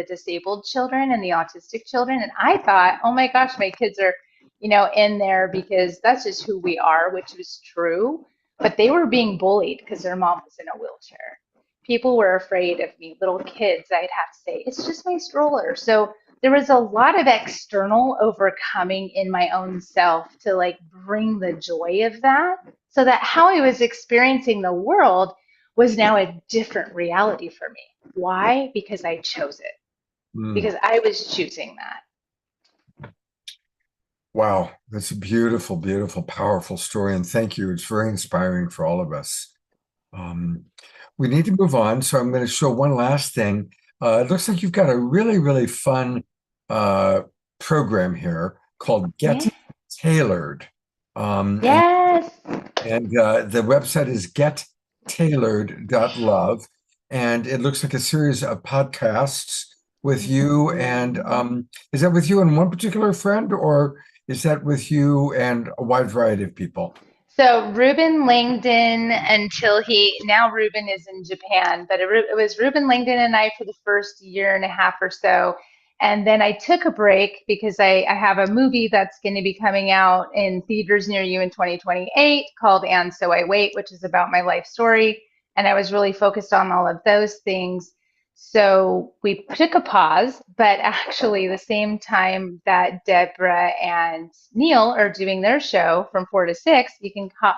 disabled children and the autistic children. And I thought, oh my gosh, my kids are, in there because that's just who we are, which was true. But they were being bullied because their mom was in a wheelchair. People were afraid of me, little kids. I'd have to say, it's just my stroller. So there was a lot of external overcoming in my own self to like bring the joy of that, so that how I was experiencing the world was now a different reality for me. Why? Because I chose it. Because I was choosing that. Wow, that's a beautiful, beautiful, powerful story. And thank you. It's very inspiring for all of us. We need to move on. So I'm going to show one last thing. It looks like you've got a really, really fun program here called Get Tailored. Yes. And the website is gettailored.love. And it looks like a series of podcasts with you. And is that with you and one particular friend, or is that with you and a wide variety of people? So Ruben Langdon, now Ruben is in Japan, but it was Ruben Langdon and I for the first year and a half or so. And then I took a break because I have a movie that's going to be coming out in theaters near you in 2028 called And So I Wait, which is about my life story. And I was really focused on all of those things. So we took a pause, but actually the same time that Deborah and Neil are doing their show from 4 to 6,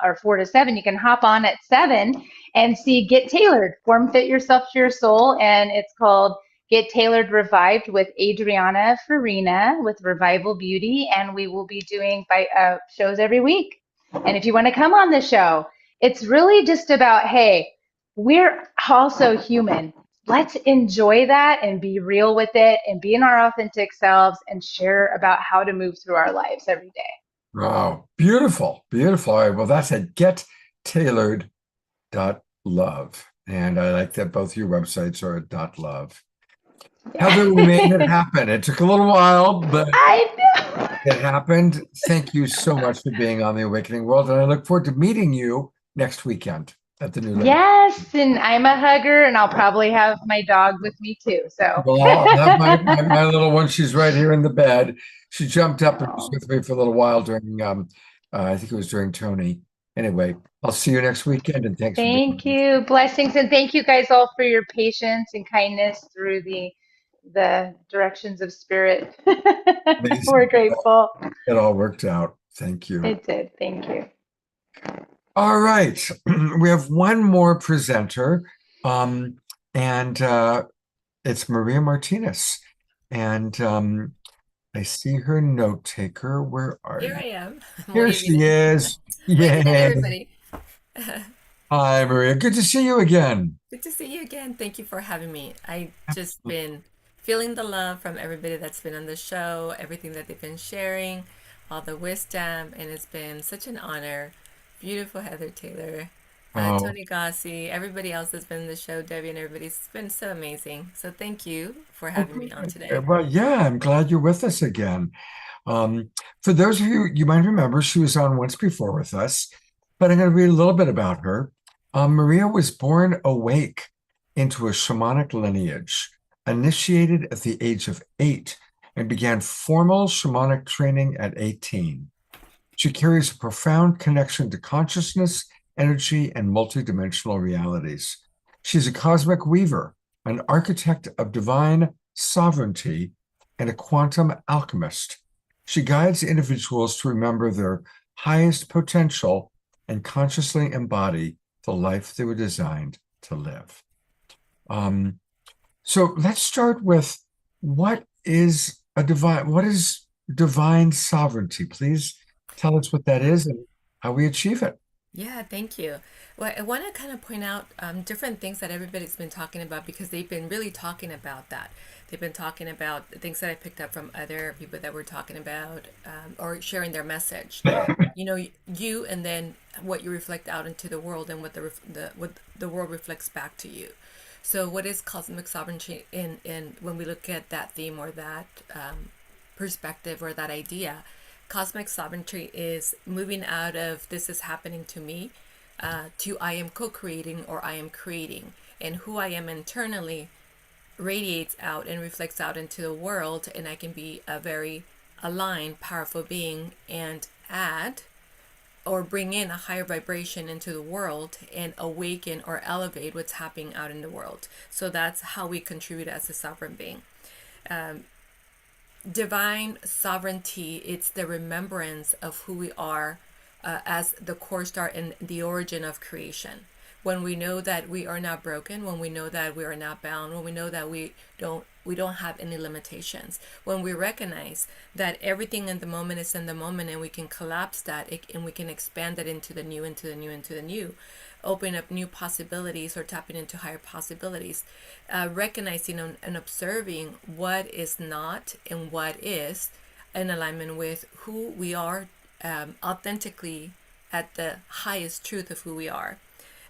or 4 to 7, you can hop on at 7 and see Get Tailored, Form Fit Yourself to Your Soul. And it's called Get Tailored Revived with Adriana Farina with Revival Beauty. And we will be doing shows every week. And if you want to come on the show, it's really just about, hey, we're also human. Let's enjoy that and be real with it and be in our authentic selves and share about how to move through our lives every day. Wow. Beautiful. Beautiful. All right. Well, that's at gettailored.love. And I like that both your websites are at .love. Heather, we made it happen. It took a little while, but I know. It happened. Thank you so much for being on The Awakening World. And I look forward to meeting you next weekend at the New Lake. Yes, and I'm a hugger, and I'll probably have my dog with me too. So well, I'll have my little one. She's right here in the bed. She jumped up and was with me for a little while during, I think it was during Tony. Anyway, I'll see you next weekend, and thanks. Thank you. Blessings, and thank you guys all for your patience and kindness through the directions of spirit. We're grateful. It all worked out. Thank you. It did. Thank you. All right. We have one more presenter, and it's Maria Martinez. And I see her note taker. Where are you? Here I am. Here she is. Yay. Everybody. Hi, Maria. Good to see you again. Good to see you again. Thank you for having me. I just been feeling the love from everybody that's been on the show, everything that they've been sharing, all the wisdom, and it's been such an honor. Beautiful Heather Taylor, Tony Gassi, everybody else that's been in the show, Debbie and everybody. It's been so amazing. So thank you for having me on today. Well, yeah, I'm glad you're with us again. For those of you, you might remember she was on once before with us, but I'm going to read a little bit about her. Maria was born awake into a shamanic lineage, initiated at the age of 8, and began formal shamanic training at 18. She carries a profound connection to consciousness energy, and multidimensional realities. She's a cosmic weaver, an architect of divine sovereignty, and a quantum alchemist. She guides individuals to remember their highest potential and consciously embody the life they were designed to live. So let's start with what is divine sovereignty? Please tell us what that is and how we achieve it. Yeah, thank you. Well, I want to kind of point out different things that everybody's been talking about because they've been really talking about that. They've been talking about things that I picked up from other people that were talking about or sharing their message. You know, you and then what you reflect out into the world and what the world reflects back to you. So, what is cosmic sovereignty in when we look at that theme or that perspective or that idea? Cosmic sovereignty is moving out of this is happening to me to I am co-creating or I am creating, and who I am internally radiates out and reflects out into the world, and I can be a very aligned, powerful being and add or bring in a higher vibration into the world and awaken or elevate what's happening out in the world. So that's how we contribute as a sovereign being. Divine sovereignty, it's the remembrance of who we are as the core star and the origin of creation. When we know that we are not broken, when we know that we are not bound, when we know that we don't have any limitations, when we recognize that everything in the moment is in the moment and we can collapse that and we can expand it into the new, into the new, into the new, open up new possibilities or tapping into higher possibilities, recognizing and observing what is not and what is in alignment with who we are authentically at the highest truth of who we are.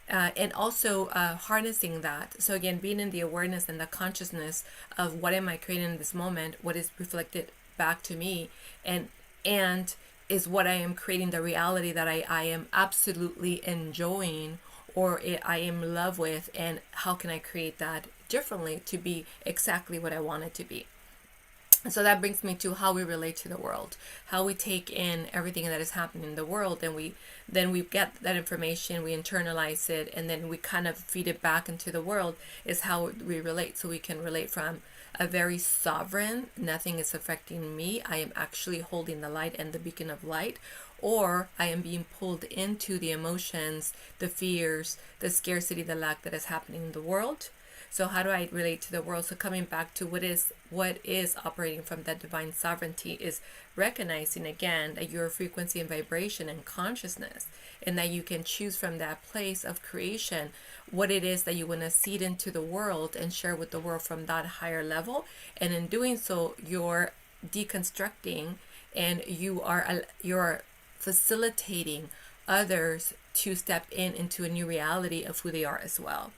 And also harnessing that. So again, being in the awareness and the consciousness of what am I creating in this moment, what is reflected back to me, and is what I am creating the reality that I am absolutely enjoying or I am in love with, and how can I create that differently to be exactly what I want it to be. So that brings me to how we relate to the world, how we take in everything that is happening in the world, and we get that information, we internalize it, and then we kind of feed it back into the world is how we relate. So we can relate from a very sovereign, nothing is affecting me, I am actually holding the light and the beacon of light, or I am being pulled into the emotions, the fears, the scarcity, the lack that is happening in the world. So how do I relate to the world? So coming back to what is operating from that divine sovereignty is recognizing again that your frequency and vibration and consciousness, and that you can choose from that place of creation what it is that you want to seed into the world and share with the world from that higher level. And in doing so, you're deconstructing and you're facilitating others to step into a new reality of who they are as well.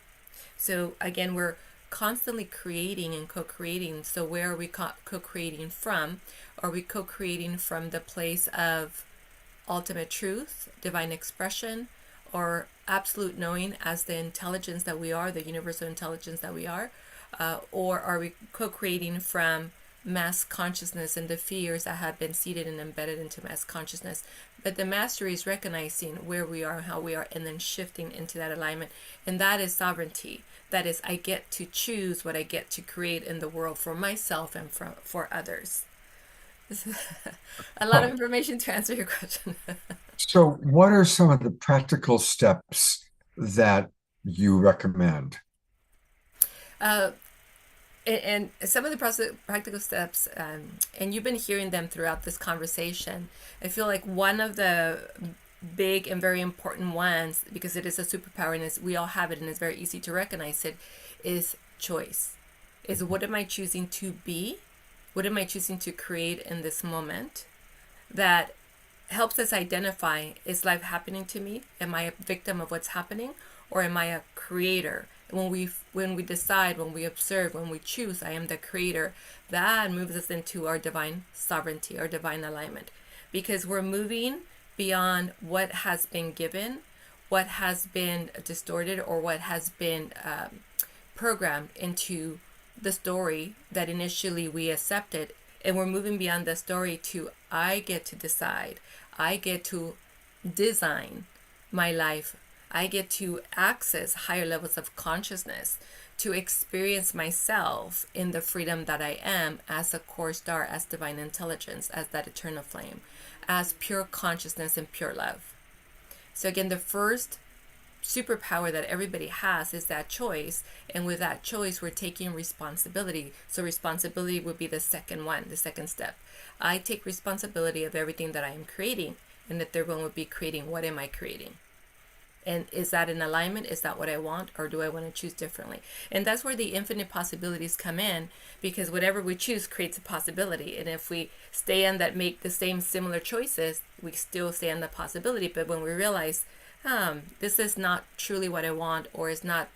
So again, we're constantly creating and co-creating. So where are we co-creating from? Are we co-creating from the place of ultimate truth, divine expression, or absolute knowing as the intelligence that we are, the universal intelligence that we are? Or are we co-creating from mass consciousness and the fears that have been seeded and embedded into mass consciousness? But the mastery is recognizing where we are and how we are, and then shifting into that alignment. And that is sovereignty. That is, I get to choose what I get to create in the world for myself and for others. A lot of information to answer your question. So what are some of the practical steps that you recommend? And some of the practical steps, and you've been hearing them throughout this conversation, I feel like one of the big and very important ones, because it is a superpower and we all have it and it's very easy to recognize it, is choice. Is what am I choosing to be? What am I choosing to create in this moment? That helps us identify, is life happening to me? Am I a victim of what's happening? Or am I a creator? When we decide, when we observe, when we choose, I am the creator, that moves us into our divine sovereignty, our divine alignment. Because we're moving beyond what has been given, what has been distorted, or what has been programmed into the story that initially we accepted. And we're moving beyond the story to, I get to decide, I get to design my life I get to access higher levels of consciousness, to experience myself in the freedom that I am as a core star, as divine intelligence, as that eternal flame, as pure consciousness and pure love. So again, the first superpower that everybody has is that choice, and with that choice we're taking responsibility. So responsibility would be the second one, the second step. I take responsibility of everything that I am creating, and the third one would be creating. What am I creating? And is that in alignment? Is that what I want, or do I want to choose differently? And that's where the infinite possibilities come in, because whatever we choose creates a possibility. And if we stay on that, make the same similar choices, we still stay on the possibility. But when we realize this is not truly what I want, or is not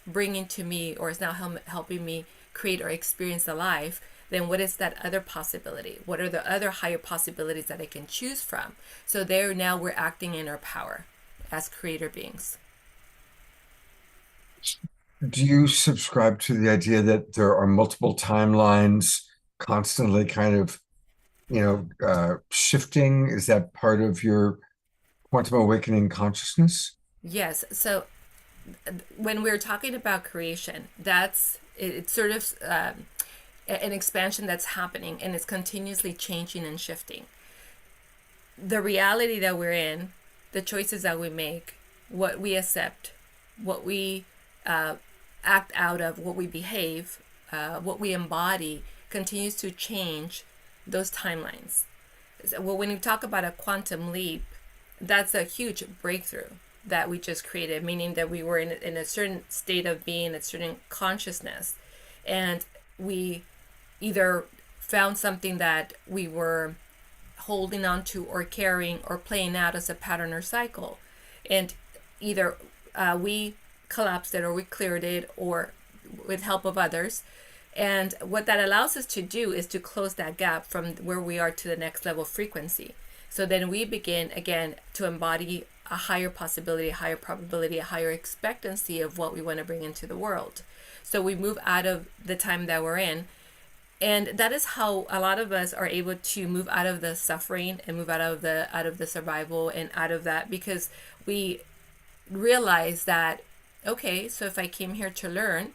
bringing to me, or is not helping me create or experience a life, then what is that other possibility? What are the other higher possibilities that I can choose from? So there, now we're acting in our power as creator beings. Do you subscribe to the idea that there are multiple timelines constantly kind of, shifting? Is that part of your quantum awakening consciousness? Yes. So when we're talking about creation, it's sort of an expansion that's happening, and it's continuously changing and shifting. The reality that we're in, the choices that we make, what we accept, what we act out of, what we behave, what we embody, continues to change those timelines. Well, when you talk about a quantum leap, that's a huge breakthrough that we just created, meaning that we were in a certain state of being, a certain consciousness, and we either found something that we were holding on to or carrying or playing out as a pattern or cycle, and either we collapsed it, or we cleared it, or with help of others. And what that allows us to do is to close that gap from where we are to the next level frequency. So then we begin again to embody a higher possibility, a higher probability, a higher expectancy of what we want to bring into the world. So we move out of the time that we're in. And that is how a lot of us are able to move out of the suffering and move out of the survival and out of that, because we realize that, okay, so if I came here to learn,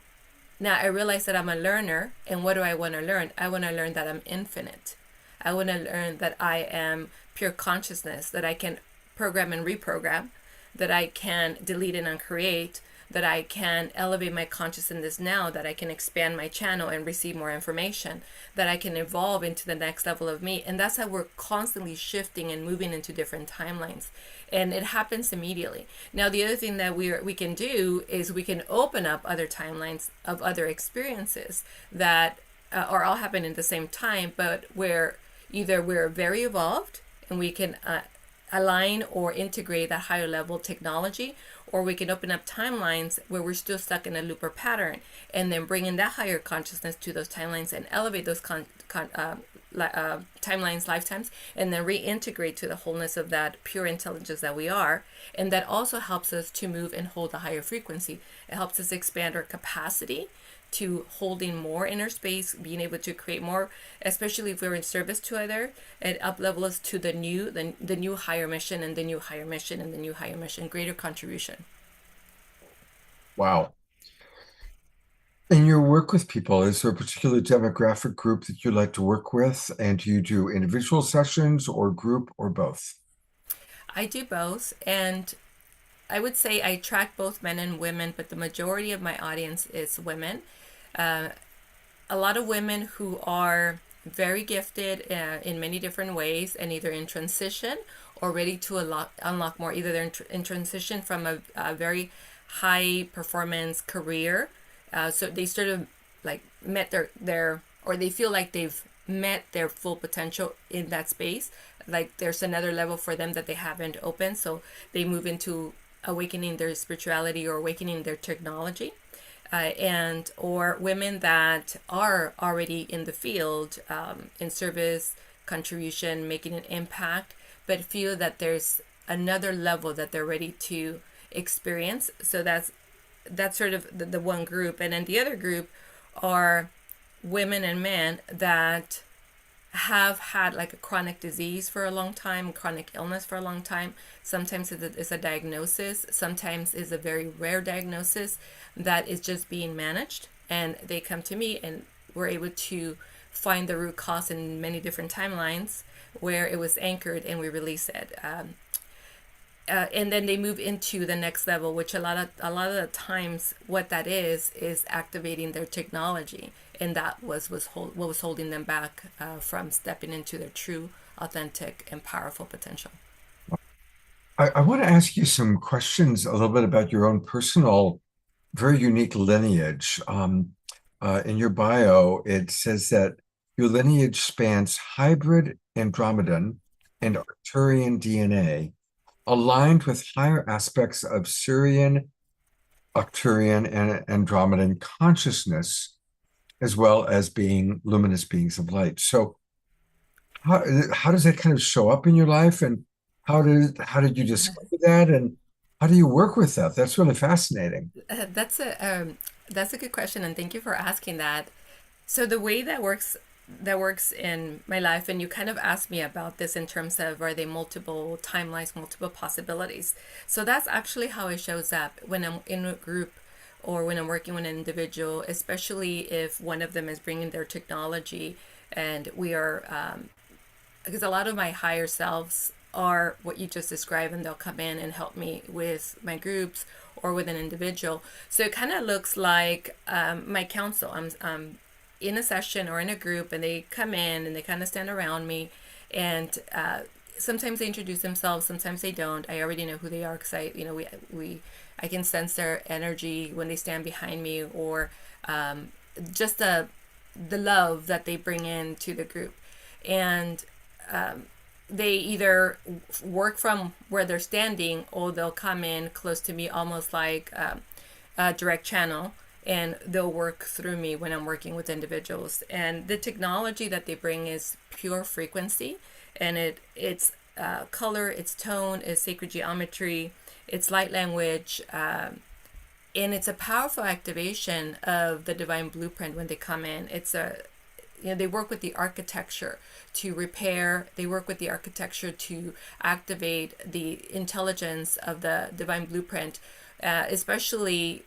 now I realize that I'm a learner, and what do I want to learn? I want to learn that I'm infinite. I want to learn that I am pure consciousness, that I can program and reprogram, that I can delete and uncreate, that I can elevate my consciousness now, that I can expand my channel and receive more information, that I can evolve into the next level of me. And that's how we're constantly shifting and moving into different timelines. And it happens immediately. Now, the other thing that we can do is we can open up other timelines of other experiences that are all happening at the same time, but where either we're very evolved and we can align or integrate that higher level technology, or we can open up timelines where we're still stuck in a loop or pattern, and then bring in that higher consciousness to those timelines and elevate those timelines, lifetimes, and then reintegrate to the wholeness of that pure intelligence that we are. And that also helps us to move and hold a higher frequency. It helps us expand our capacity to holding more inner space, being able to create more, especially if we're in service to other, and up level us to the new higher mission, and the new higher mission, and the new higher mission, greater contribution. Wow. In your work with people, is there a particular demographic group that you like to work with? And do you do individual sessions or group, or both? I do both. And I would say I track both men and women, but the majority of my audience is women. A lot of women who are very gifted in many different ways, and either in transition or ready to unlock more. Either they're in transition from a very high performance career, so they sort of like met their or they feel like they've met their full potential in that space. Like there's another level for them that they haven't opened, so they move into awakening their spirituality or awakening their technology. And or women that are already in the field, in service, contribution, making an impact, but feel that there's another level that they're ready to experience. So that's sort of the one group. And then the other group are women and men that have had like a chronic disease for a long time, chronic illness for a long time. Sometimes it's a diagnosis, sometimes it's a very rare diagnosis that is just being managed. And they come to me and we're able to find the root cause in many different timelines where it was anchored and we release it. And then they move into the next level, which a lot of the times what that is activating their technology, and that was what was holding them back from stepping into their true, authentic, and powerful potential. I want to ask you some questions a little bit about your own personal, very unique lineage. In your bio, it says that your lineage spans hybrid Andromedan and Arcturian DNA, aligned with higher aspects of Sirian, Arcturian, and Andromedan consciousness, as well as being luminous beings of light. So how does that kind of show up in your life, and how did you discover that, and how do you work with that? That's really fascinating. That's a good question, and thank you for asking that. So the way that works in my life, and you kind of asked me about this in terms of, are they multiple timelines, multiple possibilities? So that's actually how it shows up when I'm in a group or when I'm working with an individual, especially if one of them is bringing their technology, and we are because a lot of my higher selves are what you just described, and they'll come in and help me with my groups or with an individual. So it kind of looks like my counsel. I'm in a session or in a group, and they come in and they kind of stand around me, and sometimes they introduce themselves, sometimes they don't. I already know who they are because I can sense their energy when they stand behind me, or just the love that they bring into the group. And they either work from where they're standing, or they'll come in close to me, almost like a direct channel, and they'll work through me when I'm working with individuals. And the technology that they bring is pure frequency, and it's color, it's tone, it's sacred geometry, it's light language, and it's a powerful activation of the divine blueprint when they come in. They work with the architecture to repair. They work with the architecture to activate the intelligence of the divine blueprint, especially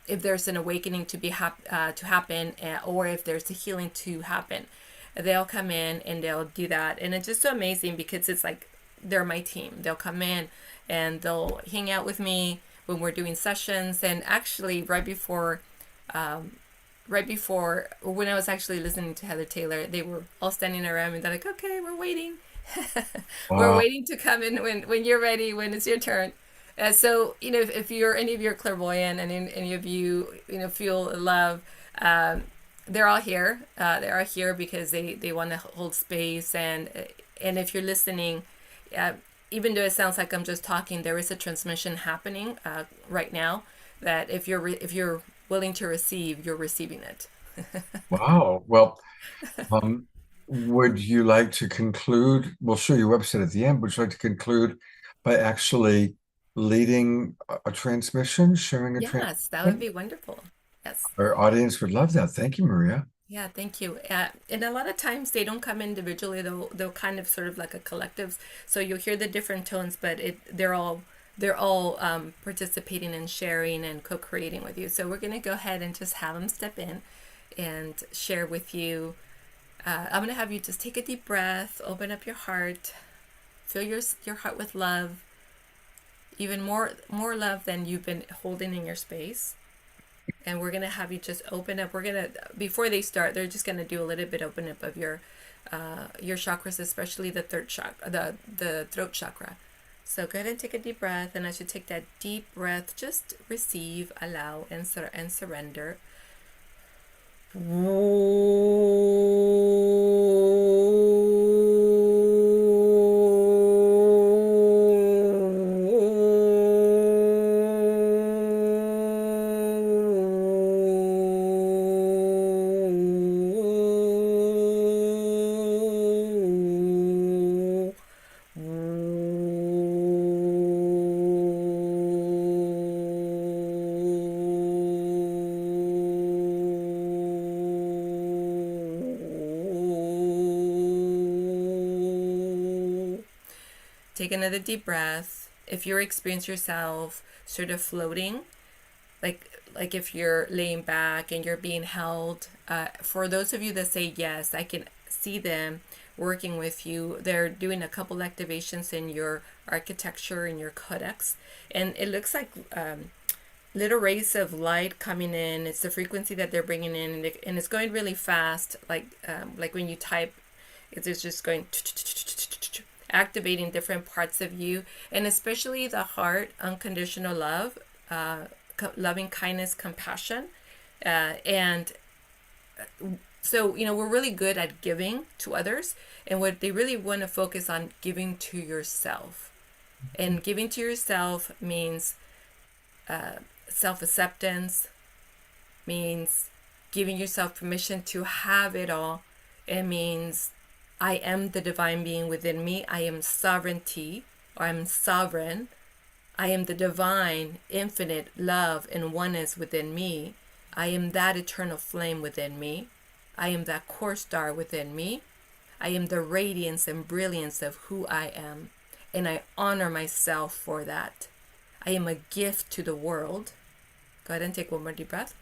if there's an awakening to happen, or if there's a healing to happen. They'll come in and they'll do that, and it's just so amazing because it's like they're my team. They'll come in and they'll hang out with me when we're doing sessions. And actually, right before when I was actually listening to Heather Taylor, they were all standing around me. They're like, okay, we're waiting. We're waiting to come in when you're ready, when it's your turn. So, if you're any of you are clairvoyant, and any of you, feel love, they're all here. They're all here because they want to hold space. And if you're listening, even though it sounds like I'm just talking, there is a transmission happening right now, that if you're willing to receive, you're receiving it. Wow. Well, would you like to conclude? We'll show your website at the end. Would you like to conclude by actually leading a transmission, sharing a transmission? Yes, that would be wonderful. Yes. Our audience would love that. Thank you, Maria. Yeah, thank you. And a lot of times they don't come individually. They'll kind of sort of like a collective. So you'll hear the different tones, but they're all participating and sharing and co-creating with you. So we're going to go ahead and just have them step in and share with you. I'm going to have you just take a deep breath, open up your heart, fill your heart with love, even more love than you've been holding in your space. And we're going to have you just open up. Before they start, they're just going to do a little bit open up of your chakras, especially the third chakra, the throat chakra. So go ahead and take a deep breath, and as you take that deep breath, just receive, allow, and surrender. take another deep breath. If you experience yourself sort of floating, like if you're laying back and you're being held, for those of you that say yes, I can see them working with you. They're doing a couple activations in your architecture, in your codex, and it looks like little rays of light coming in. It's the frequency that they're bringing in, and it's going really fast, like when you type, it's just going activating different parts of you, and especially the heart, unconditional love, loving kindness, compassion, and so we're really good at giving to others, and what they really want to focus on, giving to yourself. And giving to yourself means self-acceptance, means giving yourself permission to have it all. It means I am the divine being within me. I am sovereignty, or I'm sovereign. I am the divine, infinite love and oneness within me. I am that eternal flame within me. I am that core star within me. I am the radiance and brilliance of who I am, and I honor myself for that. I am a gift to the world. Go ahead and take one more deep breath.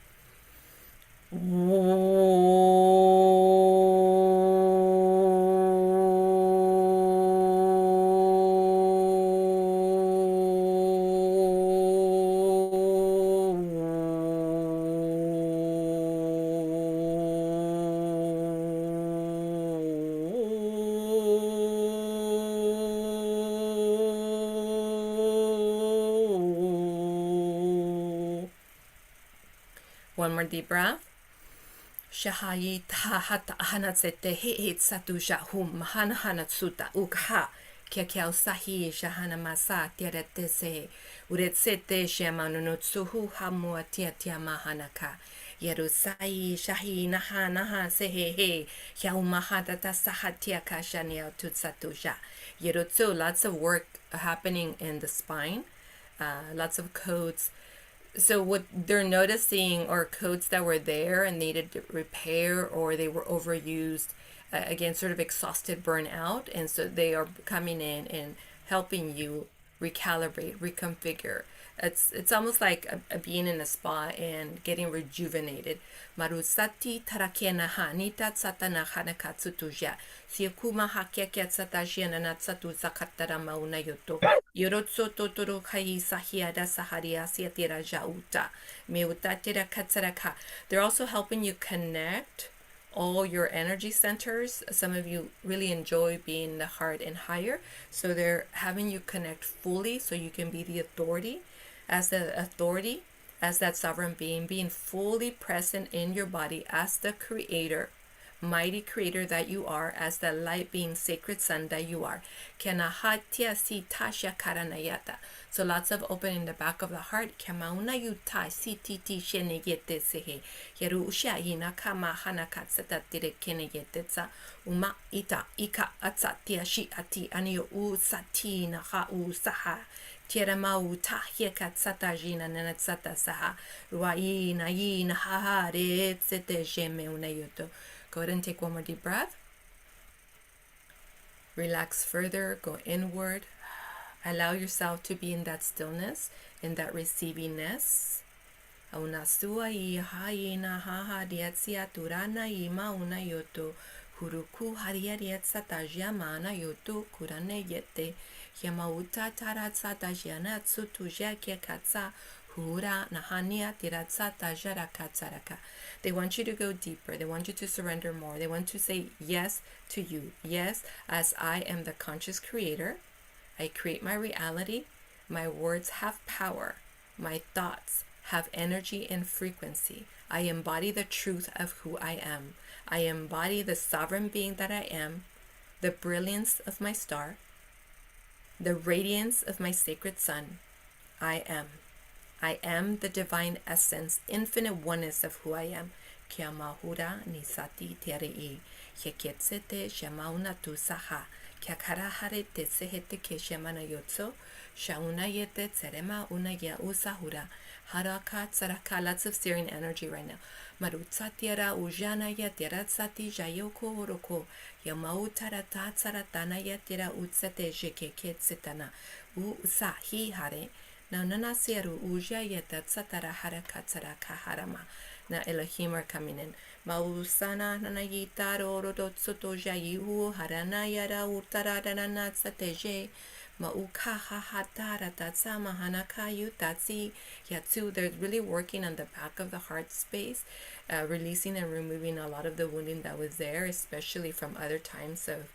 One more deep breath. Shahayi tahata hanatsete he satu jahum mahana hanatsuta ukha kiakiao sahi shahana masa tiarete se uretsete shamanunutsuhu hamua tiatia mahanaka yerusai shahi naha naha sehe yaumahadata sahatia kashania tutsatuja yerutsu. Lots of work happening in the spine, lots of codes. So what they're noticing are codes that were there and needed repair, or they were overused, again, sort of exhausted, burnout. And so they are coming in and helping you recalibrate, reconfigure. It's almost like being in a spa and getting rejuvenated. Marusati tarakena hanita satana hanakatsutuja. Siakuma hakiakia satajana natsatu zakatara mauna yoto. Yorotso totoro kai sahiada saharia siatira jauta. Meutatira katsaraka. They're also helping you connect all your energy centers. Some of you really enjoy being in the heart and higher. So they're having you connect fully so you can be the authority. As the authority, as that sovereign being fully present in your body as the creator, mighty creator that you are, as the light being, sacred sun that you are. So lots of opening the back of the heart. Uma ita ika atsatia shi ati anio u sati na ha u saha. Tierama tahia katsata jina nanatsata saha. Ruai na yi na ha ha re tsete jeme unayoto. Go ahead and take one more deep breath. Relax further, go inward. Allow yourself to be in that stillness, in that receivingness. Aunasua I haina haha diatsia turana ima unayoto. Huruku hariariatsa tajamana yoto kurane yete. Yamauta taratsa tajana tsutuja kiakatsa hura nahania tiratsa tajara katsaraka. They want you to go deeper. They want you to surrender more. They want to say yes to you. Yes, as I am the conscious creator, I create my reality. My words have power. My thoughts have energy and frequency. I embody the truth of who I am. I embody the sovereign being that I am, the brilliance of my star, the radiance of my sacred sun. I am. I am the divine essence, infinite oneness of who I am. Kia mahura nisati terei. Heketsete shamauna tu saha. Kia karahare te sehete ke shemana yotso. Shauna yete tserema una ya usahura. Haraka tsaraka. Lots of Syrian energy right now. Marutsatiara ujana ya tiratsati jayoko horoko. Yamau tarata tsaratana ya tira utsate jekeke tsitana. Usahi hare. Now nana seru uja yeta tsatara haraka tsaraka harama. Now Elohim are coming in. Mausana nanayita rorodotsoto jayu harana yara utaradana tsateje. Maukaha hatara tatsama hanaka yutatsi yatsu. They're really working on the back of the heart space, releasing and removing a lot of the wounding that was there, especially from other times of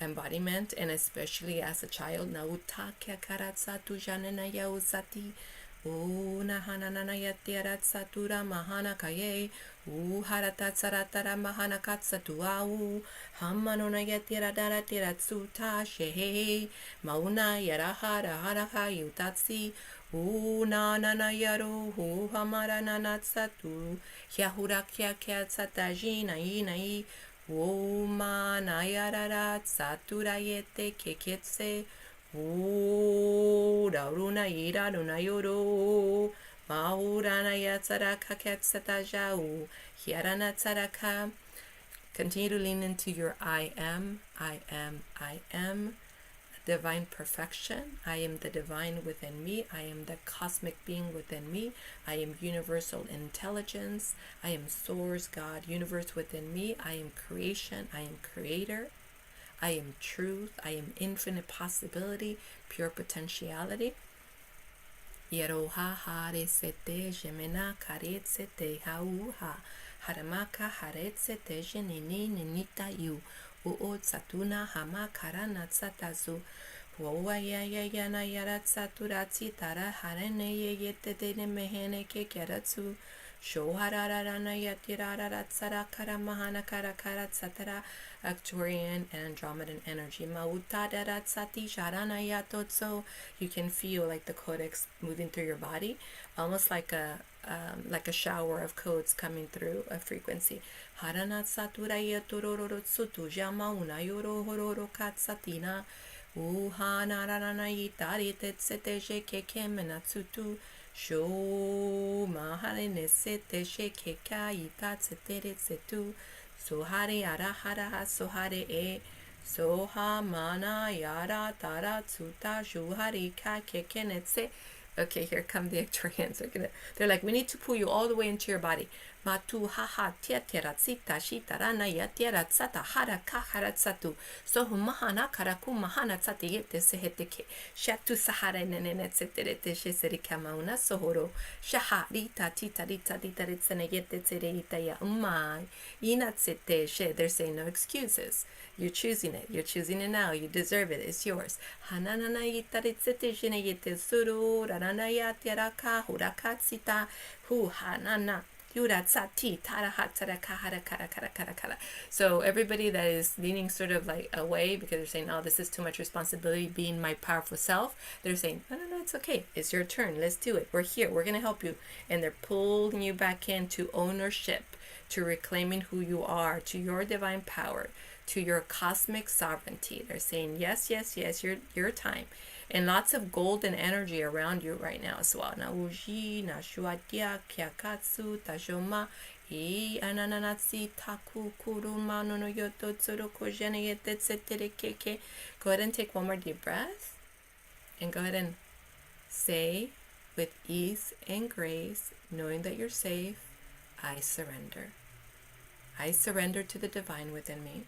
embodiment, and especially as a child. Nautakya karatsatu janana yausati. Una hanana yatiara satura mahana kaye. Harata saratara mahana katsatuau. Hamanona yatira dara tiratsuta shehe. Mauna yarahara haraka yutatsi. Una nana yaru hu hamara nanatsatu. Yahurakya katsatajina inai. Uma nayarara satura yete keketse. Dauruna ira runa yoro. Maurana yatsaraka katsataja. Hiarana tsaraka. Continue to lean into your I am, I am, I am. Divine perfection. I am the divine within me. I am the cosmic being within me. I am universal intelligence. I am source, God, universe within me. I am creation. I am creator. I am truth. I am infinite possibility, pure potentiality. Yeroha hare sete jemena karet sete hauha. Haramaka haret sete jenini ninita yu. Uo tsatuna hama karana tsatazu. Woa ya yana yara tsaturati tara harene yete de mehene ke keratsu. Shohararana yatirara tsara karamahana karakara tsatara. Arcturian and Andromedan energy. Mautadara tsati sharana yatotso. You can feel like the codex moving through your body, almost like a shower of codes coming through a frequency. Harana satura yetororo tsutu jama una yoro hororo katsatina. Uhana rana yitari tetsete sheke menatsutu. Sho mahane nesete sheke yitatsetere tsetu. Sohare arahara sohare e. Soha mana yara tara tsuta shuhari ka kekenetse. Okay, here come the Arcturians. They're like, we need to pull you all the way into your body. Matu haha tiatera tsita shitarana yatiera tsata hara kahara tsatu. So humahana karaku mahana tsati yete seheteke. Shatu sahara nenene tseterete sheseri kamauna sohoro. Shaharita tita rita dita ritsene yete tsereita ya umai. Ina tsete she. They're saying no excuses. You're choosing it. You're choosing it now. You deserve it. It's yours. Hanana yitaritsete jene yete suru. Ranana yatiaraka hurakatsita. Hu hanana. So everybody that is leaning sort of like away because they're saying, oh, this is too much responsibility being my powerful self, they're saying, no, it's okay. It's your turn. Let's do it. We're here. We're going to help you. And they're pulling you back into ownership, to reclaiming who you are, to your divine power, to your cosmic sovereignty. They're saying, yes, your time. And lots of golden energy around you right now as well. Na uji, na shuatia, kiakatsu, tajoma, I ananatsi, taku, kuruma, no yoto, tsuru, kojene, yete, tsetere, keke. Go ahead and take one more deep breath. And go ahead and say with ease and grace, knowing that you're safe, I surrender. I surrender to the divine within me.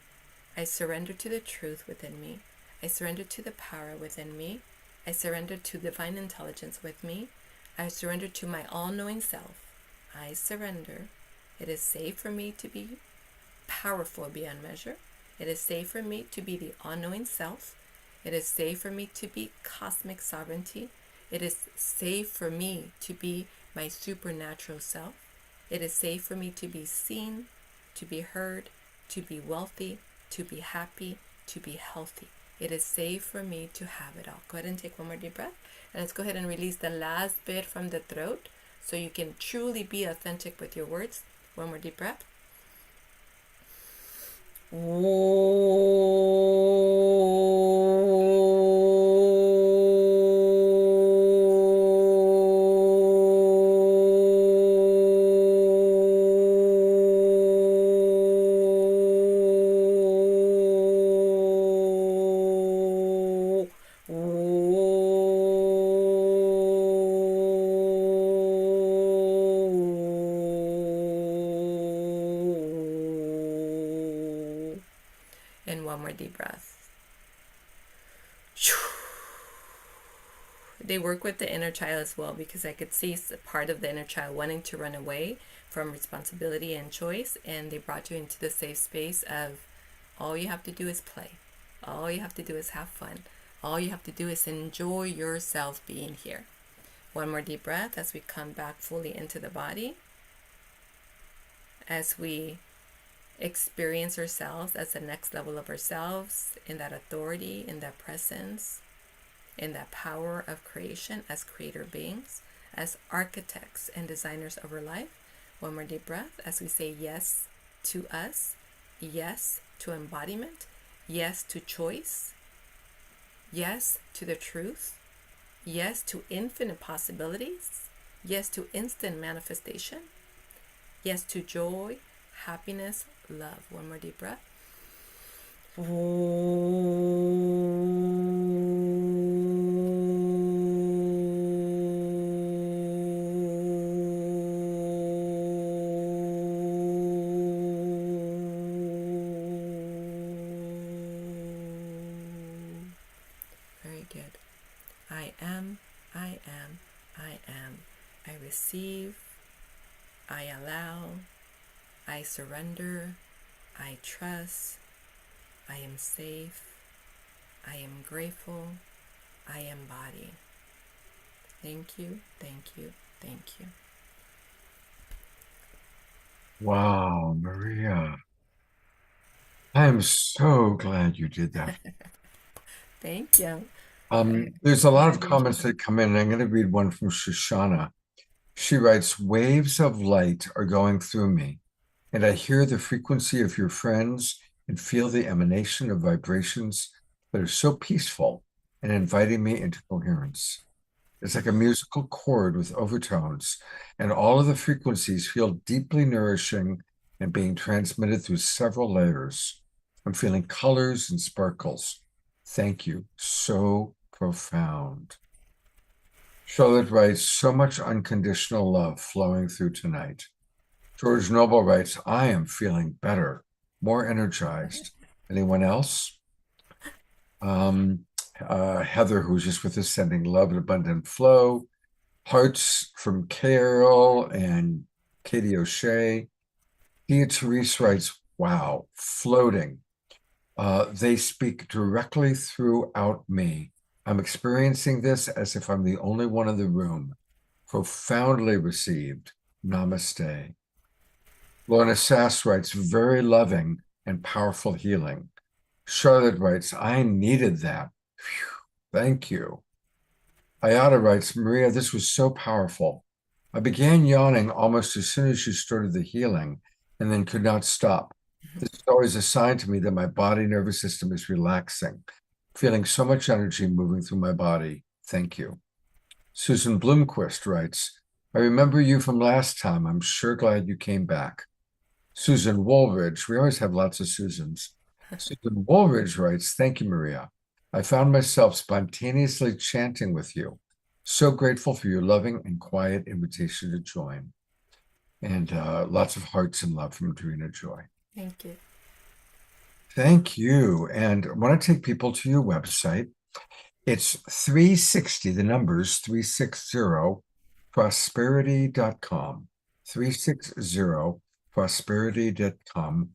I surrender to the truth within me. I surrender to the power within me. I surrender to divine intelligence with me. I surrender to my all-knowing self. I surrender. It is safe for me to be powerful beyond measure. It is safe for me to be the all-knowing self. It is safe for me to be cosmic sovereignty. It is safe for me to be my supernatural self. It is safe for me to be seen, to be heard, to be wealthy, to be happy, to be healthy. It is safe for me to have it all. Go ahead and take one more deep breath. And let's go ahead and release the last bit from the throat so you can truly be authentic with your words. One more deep breath. And one more deep breath. They work with the inner child as well, because I could see part of the inner child wanting to run away from responsibility and choice, and they brought you into the safe space of all you have to do is play. All you have to do is have fun. All you have to do is enjoy yourself being here. One more deep breath as we come back fully into the body. As we experience ourselves as the next level of ourselves, in that authority, in that presence, in that power of creation as creator beings, as architects and designers of our life. One more deep breath as we say yes to us, yes to embodiment, yes to choice, yes to the truth, yes to infinite possibilities, yes to instant manifestation, yes to joy, happiness, love. One more deep breath. Very good. I am, I am, I am. I receive, I allow, I surrender, I trust, I am safe, I am grateful, I embody. Thank you, thank you, thank you. Wow, Maria. I am so glad you did that. Thank you. There's a lot of comments that come in, and I'm going to read one from Shoshana. She writes, waves of light are going through me, and I hear the frequency of your friends and feel the emanation of vibrations that are so peaceful and inviting me into coherence. It's like a musical chord with overtones, and all of the frequencies feel deeply nourishing and being transmitted through several layers. I'm feeling colors and sparkles. Thank you. So profound. Charlotte writes, so much unconditional love flowing through tonight. George Noble writes, I am feeling better, more energized. Anyone else? Heather, who's just with us, sending love and abundant flow. Hearts from Carol and Katie O'Shea. Dia Therese writes, wow, floating. They speak directly throughout me. I'm experiencing this as if I'm the only one in the room. Profoundly received. Namaste. Lorna Sass writes, very loving and powerful healing. Charlotte writes, I needed that. Phew, thank you. Ayada writes, Maria, this was so powerful. I began yawning almost as soon as you started the healing and then could not stop. This is always a sign to me that my body nervous system is relaxing, feeling so much energy moving through my body. Thank you. Susan Bloomquist writes, I remember you from last time. I'm sure glad you came back. Susan Woolridge, we always have lots of Susans. Susan Woolridge writes, thank you, Maria. I found myself spontaneously chanting with you. So grateful for your loving and quiet invitation to join. And lots of hearts and love from Adrena Joy. Thank you. Thank you. And I want to take people to your website. It's 360, the numbers 360prosperity.com. 360prosperity.com,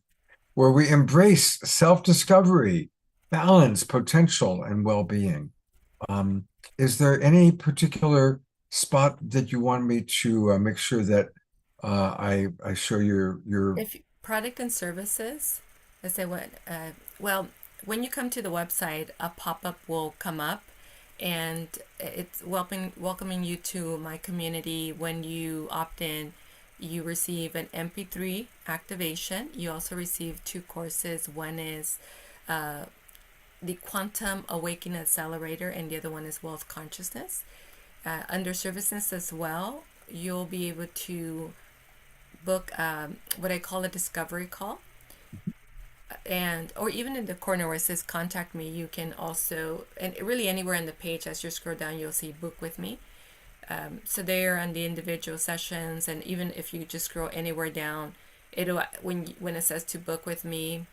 where we embrace self-discovery, balance, potential, and well-being. Is there any particular spot that you want me to make sure that I show your If product and services, let's say what, well, when you come to the website, a pop-up will come up, and it's welcoming you to my community. When you opt in, you receive an MP3 activation. You also receive 2 courses. One is the Quantum Awakening Accelerator, and the other one is Wealth Consciousness. Under services as well, you'll be able to book what I call a discovery call. And or even in the corner where it says contact me, you can also, and really anywhere on the page as you scroll down, you'll see book with me. So there on the individual sessions, and even if you just scroll anywhere down, it'll when it says to book with me,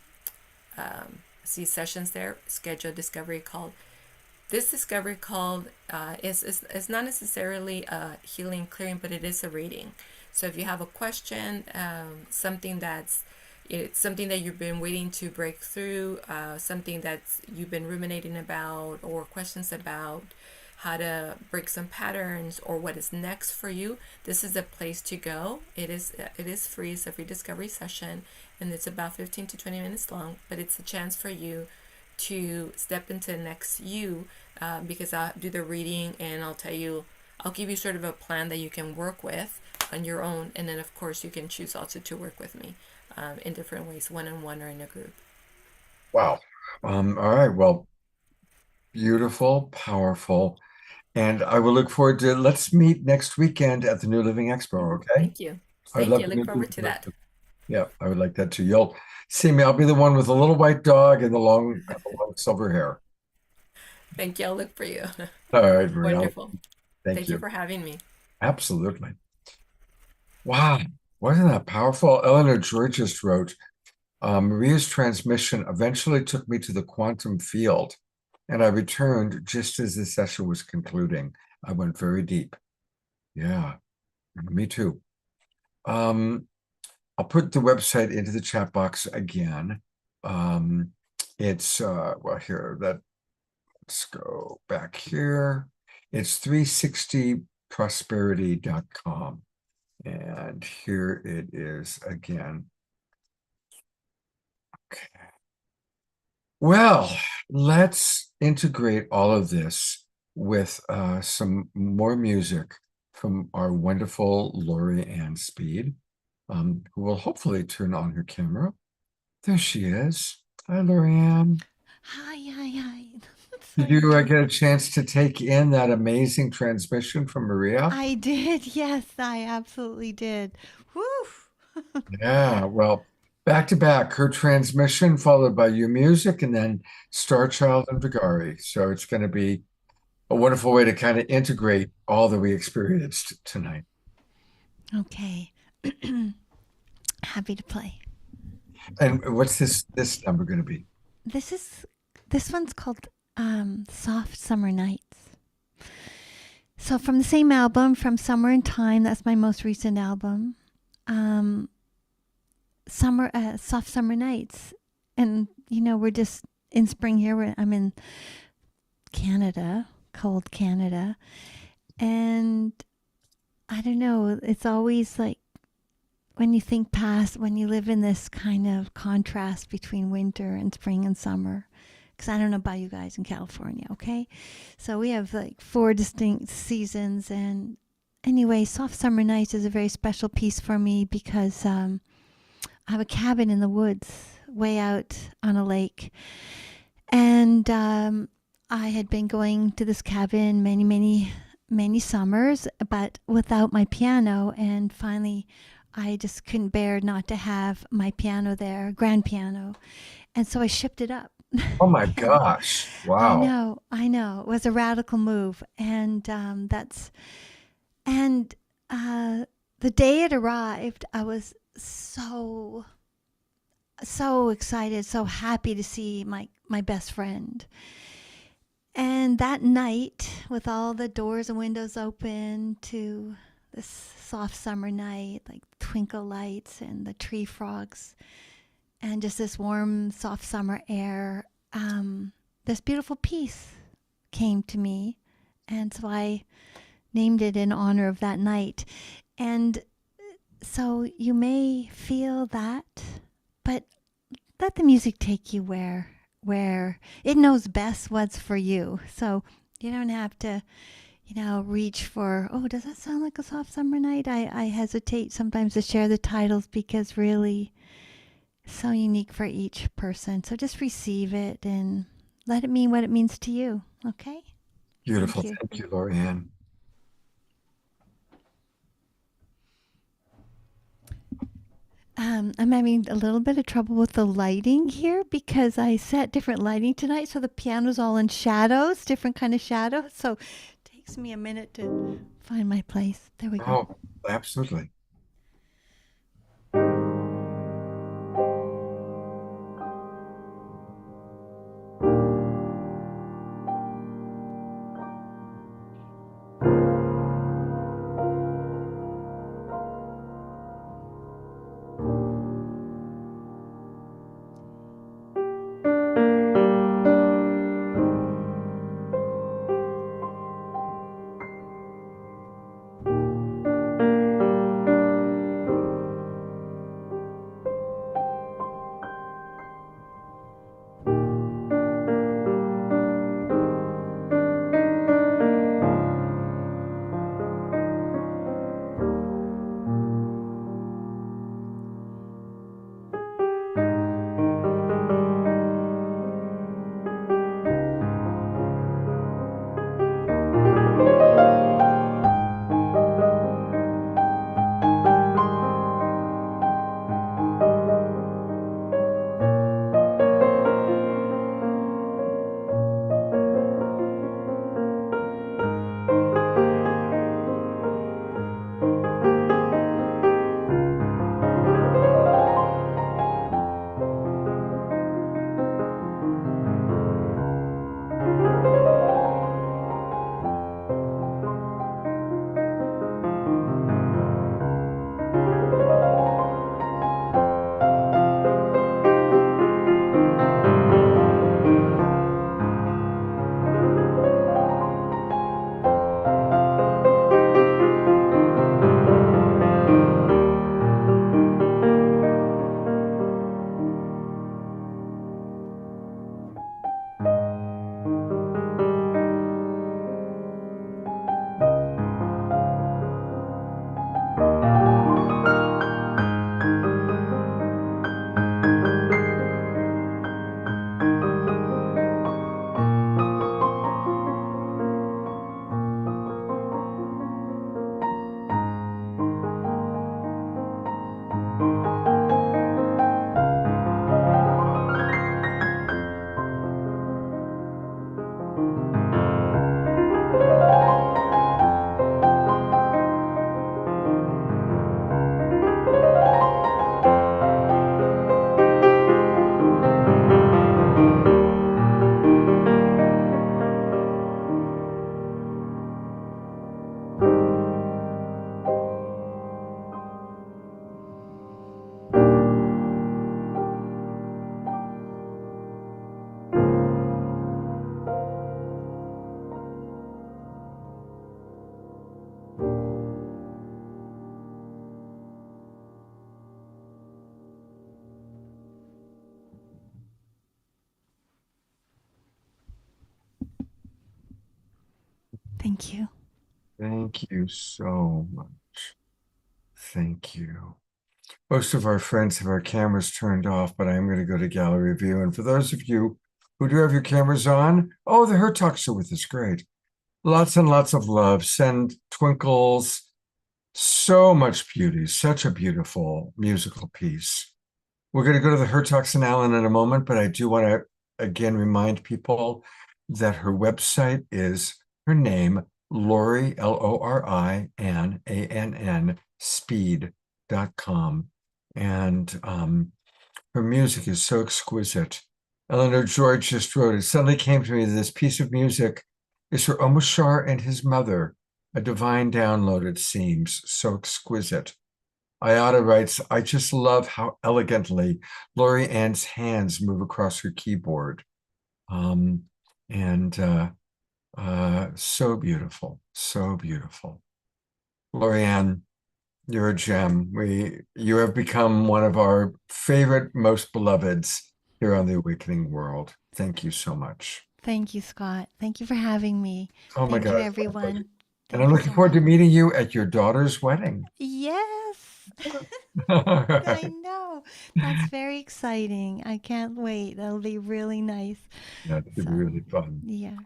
see sessions there. Schedule discovery call. This discovery call is not necessarily a healing clearing, but it is a reading. So if you have a question, something that you've been waiting to break through, something that you've been ruminating about, or questions about how to break some patterns or what is next for you, this is the place to go. It is free. It's a free discovery session, and it's about 15 to 20 minutes long, but it's a chance for you to step into the next you, because I'll do the reading and I'll give you sort of a plan that you can work with on your own, and then of course you can choose also to work with me in different ways, one-on-one or in a group. Wow. All right. Well, beautiful, powerful. And I will look forward to, let's meet next weekend at the New Living Expo, okay? Thank you. I'd Thank love you. to Look meet forward you. to that. Yeah, I would like that too. You'll see me. I'll be the one with the little white dog and the long silver hair. Thank you. I'll look for you. All right, Maria. Wonderful. Thank Thank you. you for having me. Absolutely. Wow. Wasn't that powerful? Eleanor Joy just wrote, Maria's transmission eventually took me to the quantum field, and I returned just as the session was concluding. I went very deep. Yeah, me too. I'll put the website into the chat box again. It's well, here, let's go back here. It's 360prosperity.com. And here it is again. Okay. Well, let's integrate all of this with some more music from our wonderful Lori Ann Speed, who will hopefully turn on her camera. There she is. Hi, Lori Ann. Hi. Did you get a chance to take in that amazing transmission from Maria? I did. Yes, I absolutely did. Woo! Yeah, well, back to back, her transmission followed by your music, and then Starchild and Vigari. So it's going to be a wonderful way to kind of integrate all that we experienced tonight. Okay. Happy to play. And what's this number going to be? This one's called Soft Summer Nights. So from the same album, From Summer in Time, that's my most recent album. Soft Summer Nights. And, we're just in spring here. I'm in Canada, cold Canada. And I don't know, it's always like when you think past, when you live in this kind of contrast between winter and spring and summer. Because I don't know about you guys in California, okay? So we have like 4 distinct seasons. And anyway, Soft Summer Nights is a very special piece for me because I have a cabin in the woods way out on a lake. And I had been going to this cabin many summers, but without my piano. And finally, I just couldn't bear not to have my piano there, grand piano. And so I shipped it up. Oh my gosh. Wow. I know. It was a radical move. And the day it arrived, I was so excited, so happy to see my best friend. And that night, with all the doors and windows open to this soft summer night, like twinkle lights and the tree frogs, and just this warm, soft summer air, this beautiful piece came to me. And so I named it in honor of that night. And so you may feel that, but let the music take you where it knows best what's for you. So you don't have to, reach for, oh, does that sound like a soft summer night? I hesitate sometimes to share the titles because really so unique for each person. So just receive it and let it mean what it means to you. Okay? Beautiful. Thank you, Lori Ann. I'm having a little bit of trouble with the lighting here because I set different lighting tonight. So the piano's all in shadows, different kind of shadows. So it takes me a minute to find my place. There we go. Oh, absolutely. Thank you. Thank you so much. Thank you. Most of our friends have our cameras turned off, but I'm going to go to gallery view. And for those of you who do have your cameras on, oh, the Hertogs are with us. Great. Lots and lots of love. Send twinkles. So much beauty. Such a beautiful musical piece. We're going to go to the Hertogs and Allen in a moment, but I do want to again remind people that her website is her name, Lori, Lori, Ann, A-N-N, speed.com. And her music is so exquisite. Eleanor George just wrote, it suddenly came to me that this piece of music is for Omoshar and his mother, a divine download, it seems, so exquisite. Ayada writes, I just love how elegantly Lori Ann's hands move across her keyboard. So beautiful, so beautiful. Lori Ann, you're a gem. You have become one of our favorite, most beloveds here on the Awakening World. Thank you so much. Thank you, Scott. Thank you for having me. Oh my Thank God. you, everyone. And I'm looking forward to meeting you at your daughter's wedding. Yes. I know. That's very exciting. I can't wait. That'll be really nice. Yeah, it'll be really fun. Yeah.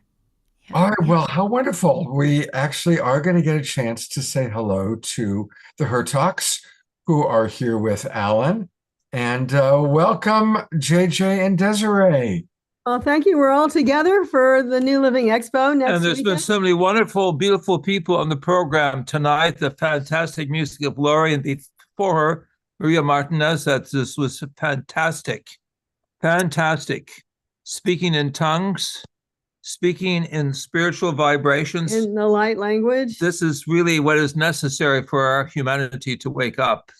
All right, well, how wonderful. We actually are going to get a chance to say hello to the Hertogs, who are here with Alan. And welcome, JJ and Desiree. Well, thank you. We're all together for the New Living Expo next And there's been weekend. so many wonderful, beautiful people on the program tonight. The fantastic music of Lori, and before her, Maria Martinez. This was fantastic. Fantastic. Speaking in tongues, speaking in spiritual vibrations. In the light language. This is really what is necessary for our humanity to wake up.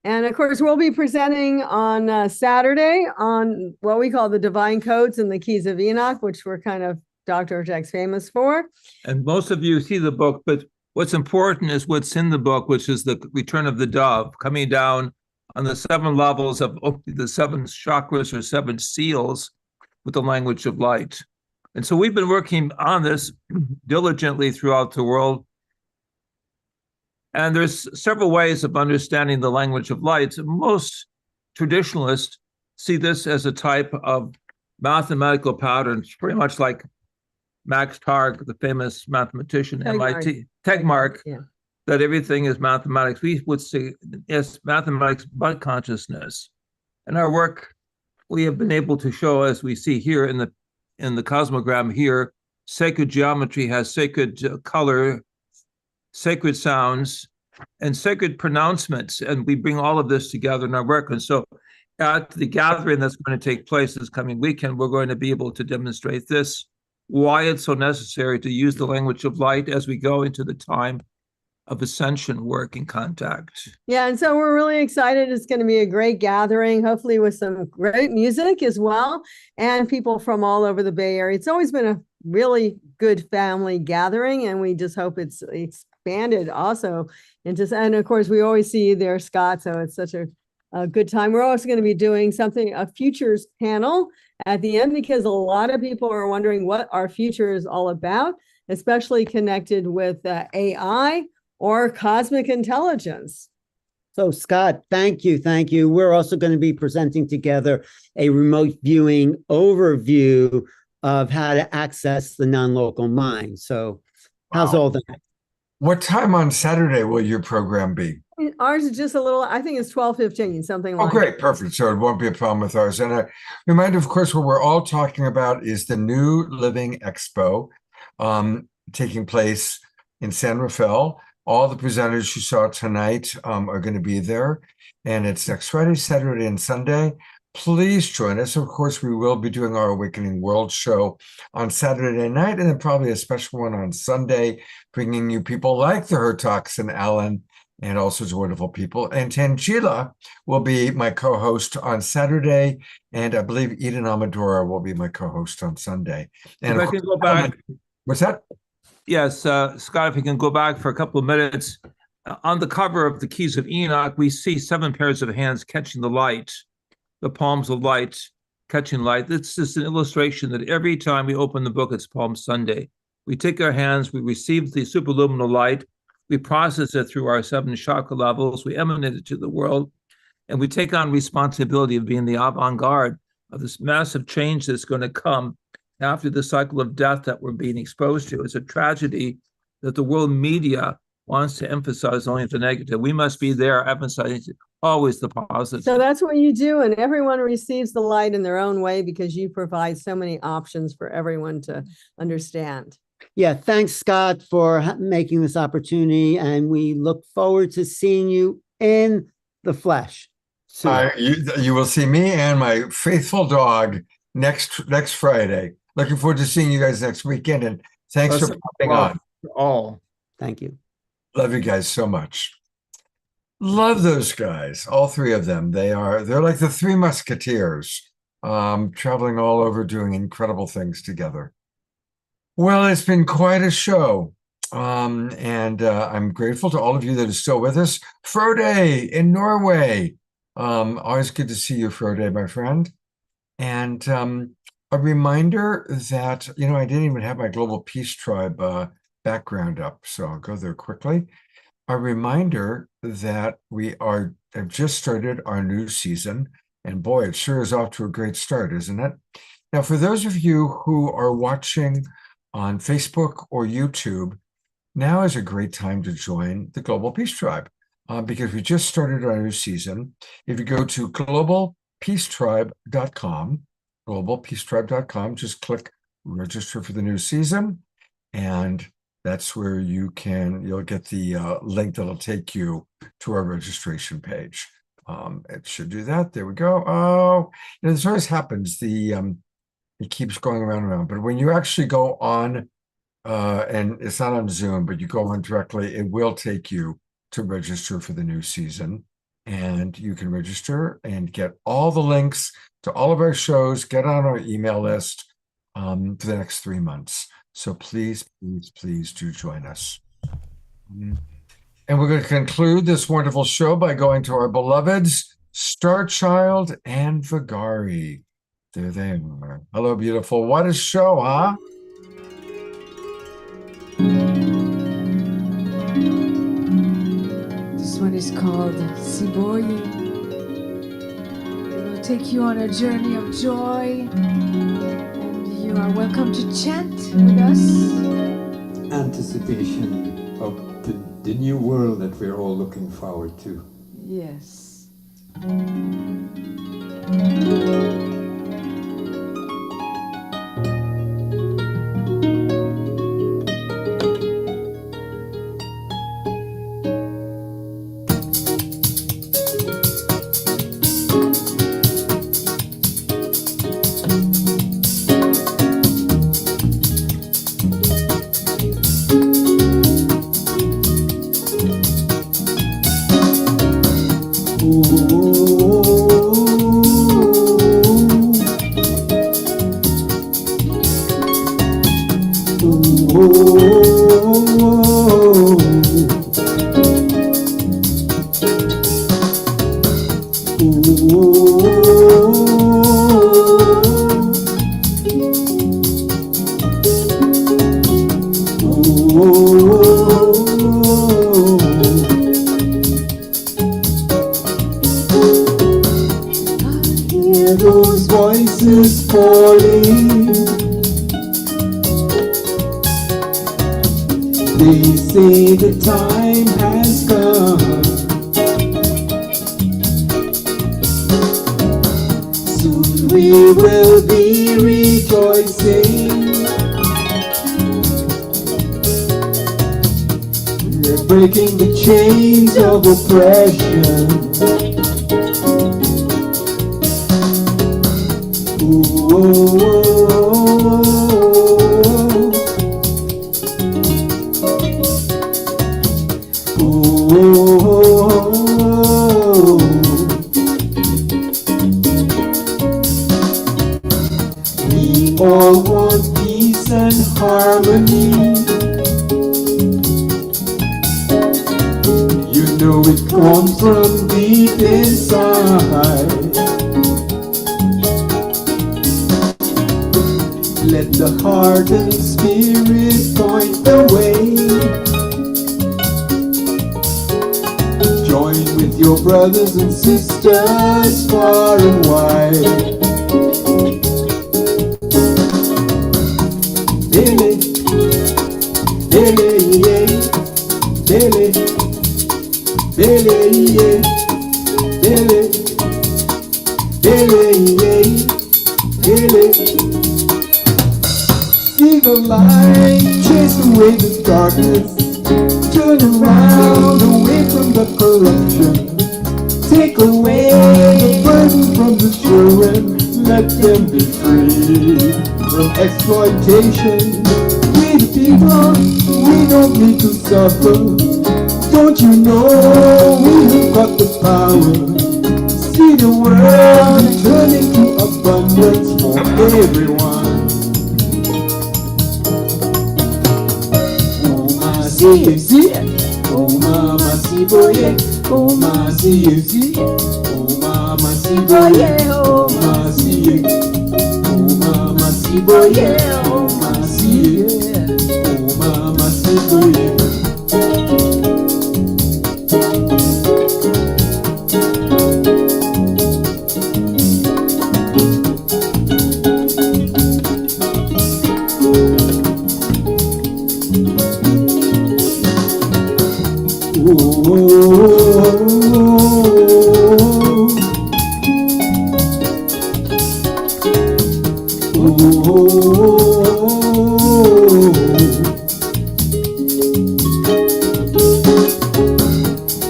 And of course, we'll be presenting on Saturday on what we call the Divine Codes and the Keys of Enoch, which we're kind of Dr. Jack's famous for. And most of you see the book, but what's important is what's in the book, which is the return of the dove coming down on the 7 levels of the 7 chakras or 7 seals with the language of light. And so we've been working on this diligently throughout the world. And there's several ways of understanding the language of light. Most traditionalists see this as a type of mathematical pattern, pretty much like Max Targ, the famous mathematician, MIT, Tegmark, that everything is mathematics. We would say, yes, mathematics, but consciousness. In our work, we have been able to show, as we see here in the cosmogram here, sacred geometry has sacred color, sacred sounds, and sacred pronouncements, and we bring all of this together in our work. And so at the gathering that's going to take place this coming weekend, we're going to be able to demonstrate this, why it's so necessary to use the language of light as we go into the time of ascension work and contact. Yeah, and so we're really excited. It's going to be a great gathering, hopefully with some great music as well, and people from all over the Bay Area. It's always been a really good family gathering, and we just hope it's expanded also into, and of course we always see you there, Scott, so it's such a good time. We're also going to be doing a futures panel at the end, because a lot of people are wondering what our future is all about, especially connected with AI or cosmic intelligence. So Scott, thank you. Thank you. We're also going to be presenting together a remote viewing overview of how to access the non-local mind. So how's all that? What time on Saturday will your program be? Ours is just a little, I think it's 12:15, something like Oh, great. Perfect. So it won't be a problem with ours. And a reminder, of course, what we're all talking about is the New Living Expo taking place in San Rafael. All the presenters you saw tonight are going to be there. And it's next Friday, Saturday, and Sunday. Please join us. Of course, we will be doing our Awakening World show on Saturday night, and then probably a special one on Sunday, bringing you people like the Hertogs and Alan and all sorts of wonderful people. And Tangela will be my co-host on Saturday, and I believe Eden Amadora will be my co-host on Sunday. And if I can go back. What's that? Yes, Scott, if you can go back for a couple of minutes. On the cover of the Keys of Enoch, we see 7 pairs of hands catching the light, the palms of light, catching light. This is an illustration that every time we open the book, it's Palm Sunday. We take our hands, we receive the superluminal light, we process it through our 7 chakra levels, we emanate it to the world, and we take on responsibility of being the avant-garde of this massive change that's going to come after the cycle of death that we're being exposed to. It's a tragedy that the world media wants to emphasize only the negative. We must be there emphasizing always the positive. So that's what you do, and everyone receives the light in their own way because you provide so many options for everyone to understand. Yeah, thanks, Scott, for making this opportunity, and we look forward to seeing you in the flesh soon. You will see me and my faithful dog next Friday. Looking forward to seeing you guys next weekend, and thanks for popping on. All. Thank you. Love you guys so much. Love those guys, all 3 of them. They're like the 3 musketeers, traveling all over doing incredible things together. Well, it's been quite a show. And I'm grateful to all of you that are still with us. Frode in Norway. Always good to see you, Frode, my friend. And a reminder that, I didn't even have my Global Peace Tribe background up, so I'll go there quickly. A reminder that we have just started our new season, and boy, it sure is off to a great start, isn't it? Now, for those of you who are watching on Facebook or YouTube, now is a great time to join the Global Peace Tribe because we just started our new season. If you go to globalpeacetribe.com, just click register for the new season, and that's where you'll get the link that'll take you to our registration page. It should do that. There we go. Oh, this always happens. It keeps going around and around. But when you actually go on, and it's not on Zoom, but you go on directly, it will take you to register for the new season. And you can register and get all the links to all of our shows, get on our email list for the next 3 months. So please, please, please do join us. And we're going to conclude this wonderful show by going to our beloveds, Starchild and Vagari. There they are. Hello, beautiful. What a show, huh? This one is called Siboye. It will take you on a journey of joy, and you are welcome to chant with us. Anticipation of the new world that we're all looking forward to. Yes. Those voices calling, they say the time has come. Soon we will be rejoicing. We're breaking the chains of oppression. We all want peace and harmony. You know it comes from deep inside. Let the heart and spirit point the way. Join with your brothers and sisters far and wide. Lele, lele, yeah. Lele, lele, yeah. Lele, lele, yeah. Lele. See the light, chase away the darkness. Turn around, away from the corruption. Take away the burden from the children. Let them be free from exploitation. We the people, we don't need to suffer. Don't you know we have got the power? See the world turning to abundance for everyone. Oh my, see you, see it. Oh mama, see boy, oh my, see you, see it. Oh mama, see boy, oh my, see you. Oh mama, see boy, oh my, see you. Oh mama, see boy.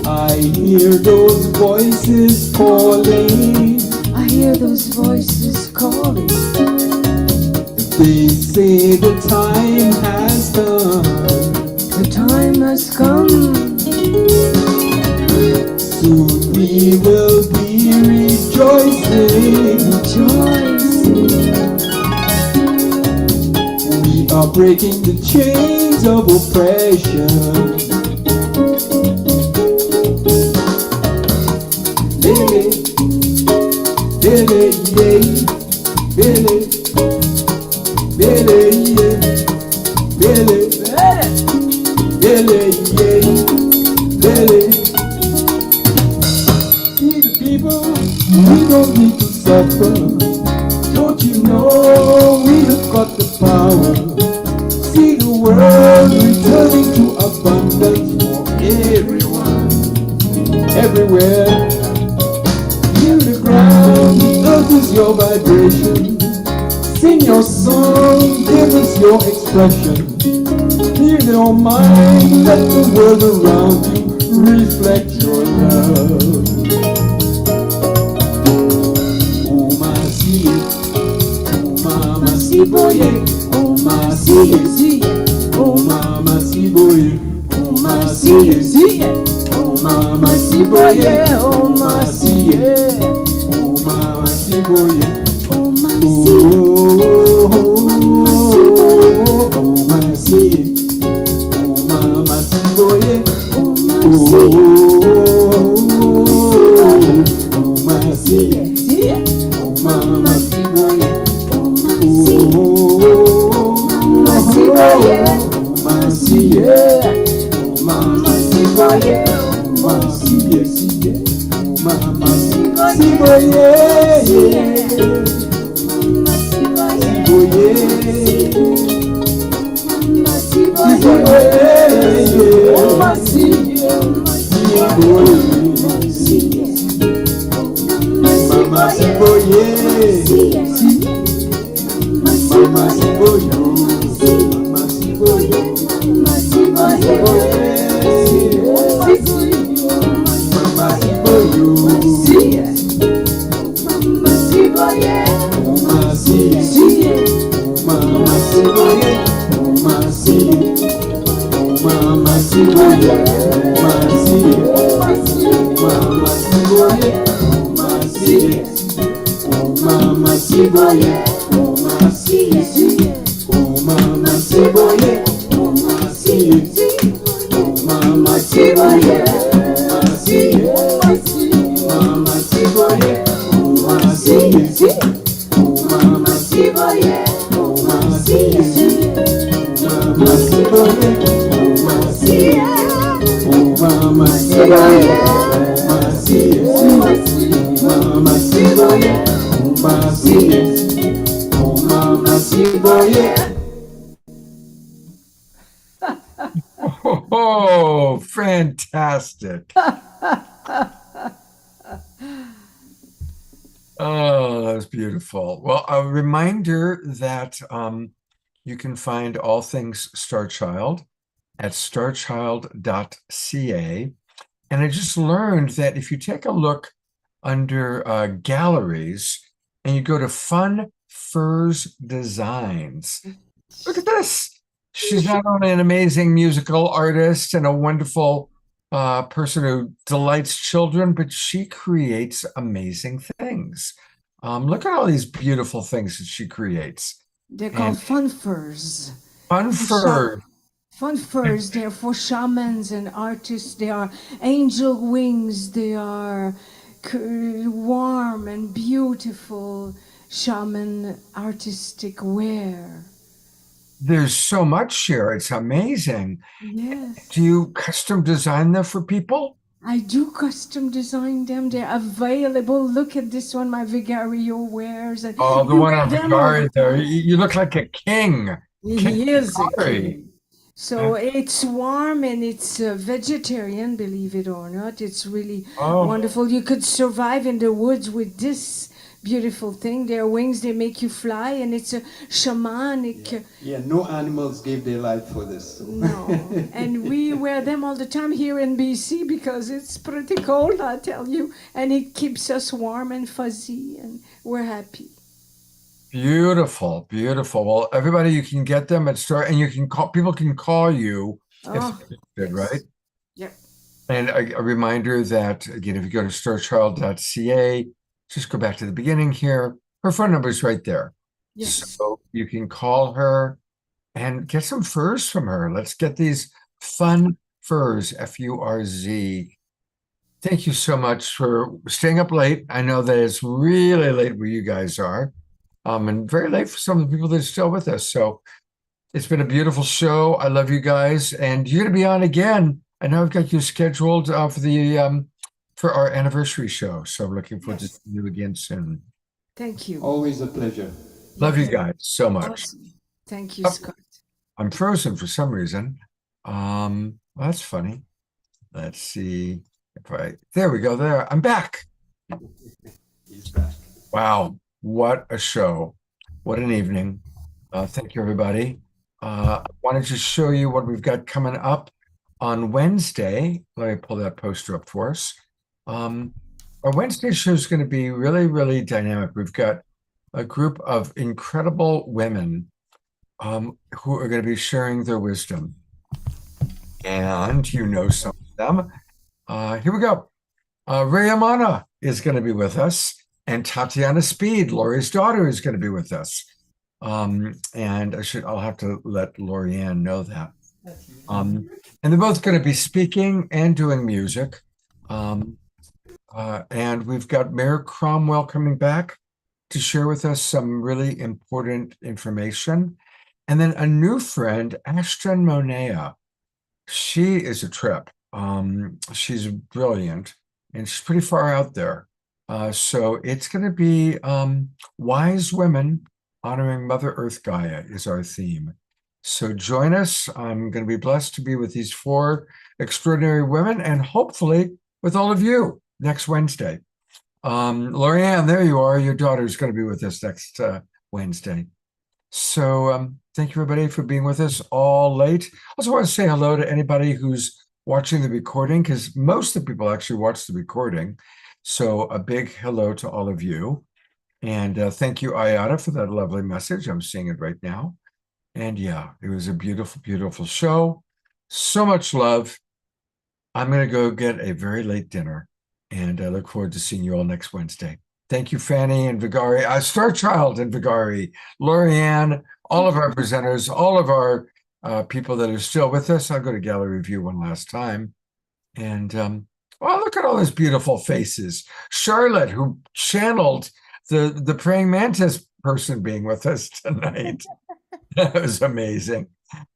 I hear those voices calling. I hear those voices calling. They say the time has come. The time has come. Soon we will be rejoicing. We are breaking the chains of oppression. Lele, lele, yeah. Lele, lele, yeah. Lele, lele, yeah. Lele. See the people, we don't need to suffer. Don't you know we have got the power? See the world returning to abundance for everyone, everywhere. Hear the ground, the earth is your vibration. Sing your song, give us your expression. Hear your mind, let the world around you reflect your love. Oh my, see it. Oh mama, see boy. Oh my, see it, see it. Oh mama, see boy. Oh my, see it, see it. Oh mama, see boy. Oh my, see it. Oh mama, see boy. Oh my, see it. Oh my, see it. Oh mama, see boy. Oh my, see it, see it. Oh mama, see boy. Oh my, see boy. Oh my, see it. Oh mama, see boy. Oh my, see it, see it. Oh mama, see boy. See boy, yeah. See boy, yeah. Oh my, see it. Mama, see boy, yeah. Mama, see boy, Mama, see boy, Mama, see boy, Mama, see boy, Mama, see boy, Mama, see Mama, see boy, Mama, see Mama, see boy, Mama, see Mama, see boy, Mama, see Mama, see boy, Mama, see oh mama, see boy, Mama, see oh mama, see boy, Mama, see Mama, see boy, Mama, see oh mama, see boy, Mama, see Oh, fantastic. Oh, that was beautiful. Well, a reminder that you can find all things Star Child at starchild.ca. And I just learned that if you take a look under galleries and you go to Fun Furs Designs, look at this. She's not only an amazing musical artist and a wonderful person who delights children, but she creates amazing things. Look at all these beautiful things that she creates. They're called fun furs. Fun fur. Fun furs, they're for shamans and artists. They are angel wings. They are warm and beautiful shaman artistic wear. There's so much here. It's amazing. Yes. Do you custom design them for people? I do custom design them. They're available. Look at this one, my Vigario wears. And Oh, the you one wear on them all Vigari the there. time. You look like a king. He is a Vigari. king. So it's warm and it's vegetarian, believe it or not. It's really wonderful. You could survive in the woods with this beautiful thing. Their wings, they make you fly, and it's a shamanic. Yeah, no animals gave their life for this. So. No, and we wear them all the time here in BC because it's pretty cold, I tell you, and it keeps us warm and fuzzy, and we're happy. Beautiful, beautiful. Well, everybody, you can get them at Star, and you can call. People can call you if they're interested, right? Yep. And a reminder that again, if you go to starchild.ca, just go back to the beginning here. Her phone number is right there. Yes. So you can call her and get some furs from her. Let's get these fun furs, F-U-R-Z. Thank you so much for staying up late. I know that it's really late where you guys are. And very late for some of the people that are still with us. So it's been a beautiful show. I love you guys. And you're going to be on again. I know I've got you scheduled for the for our anniversary show. So I'm looking forward to seeing you again soon. Thank you. Always a pleasure. Love you guys so much. Awesome. Thank you, Scott. I'm frozen for some reason. Well, that's funny. Let's see if there we go. There, I'm back. He's back. Wow. What a show. What an evening. Thank you, everybody. I wanted to show you what we've got coming up on Wednesday. Let me pull that poster up for us. Our Wednesday show is going to be really, really dynamic. We've got a group of incredible women who are going to be sharing their wisdom. And you know some of them. Here we go. Ray Amana is going to be with us. And Tatiana Speed, Lori's daughter, is going to be with us. And I'll have to let Lorianne know that. And they're both going to be speaking and doing music. And we've got Mayor Cromwell coming back to share with us some really important information. And then a new friend, Ashton Monea. She is a trip. She's brilliant and she's pretty far out there. So it's going to be Wise Women Honoring Mother Earth Gaia is our theme. So join us. I'm going to be blessed to be with these 4 extraordinary women and hopefully with all of you next Wednesday. Lorianne, there you are. Your daughter's going to be with us next Wednesday. So thank you, everybody, for being with us all late. I also want to say hello to anybody who's watching the recording because most of the people actually watch the recording. So a big hello to all of you. And thank you, Ayada, for that lovely message. I'm seeing it right now. And yeah, it was a beautiful, beautiful show. So much love. I'm going to go get a very late dinner. And I look forward to seeing you all next Wednesday. Thank you, Fanny and Vigari, Star Child and Vigari, Lorianne, all of our presenters, all of our people that are still with us. I'll go to Gallery View one last time. And oh, look at all those beautiful faces. Charlotte, who channeled the praying mantis person being with us tonight. That was amazing.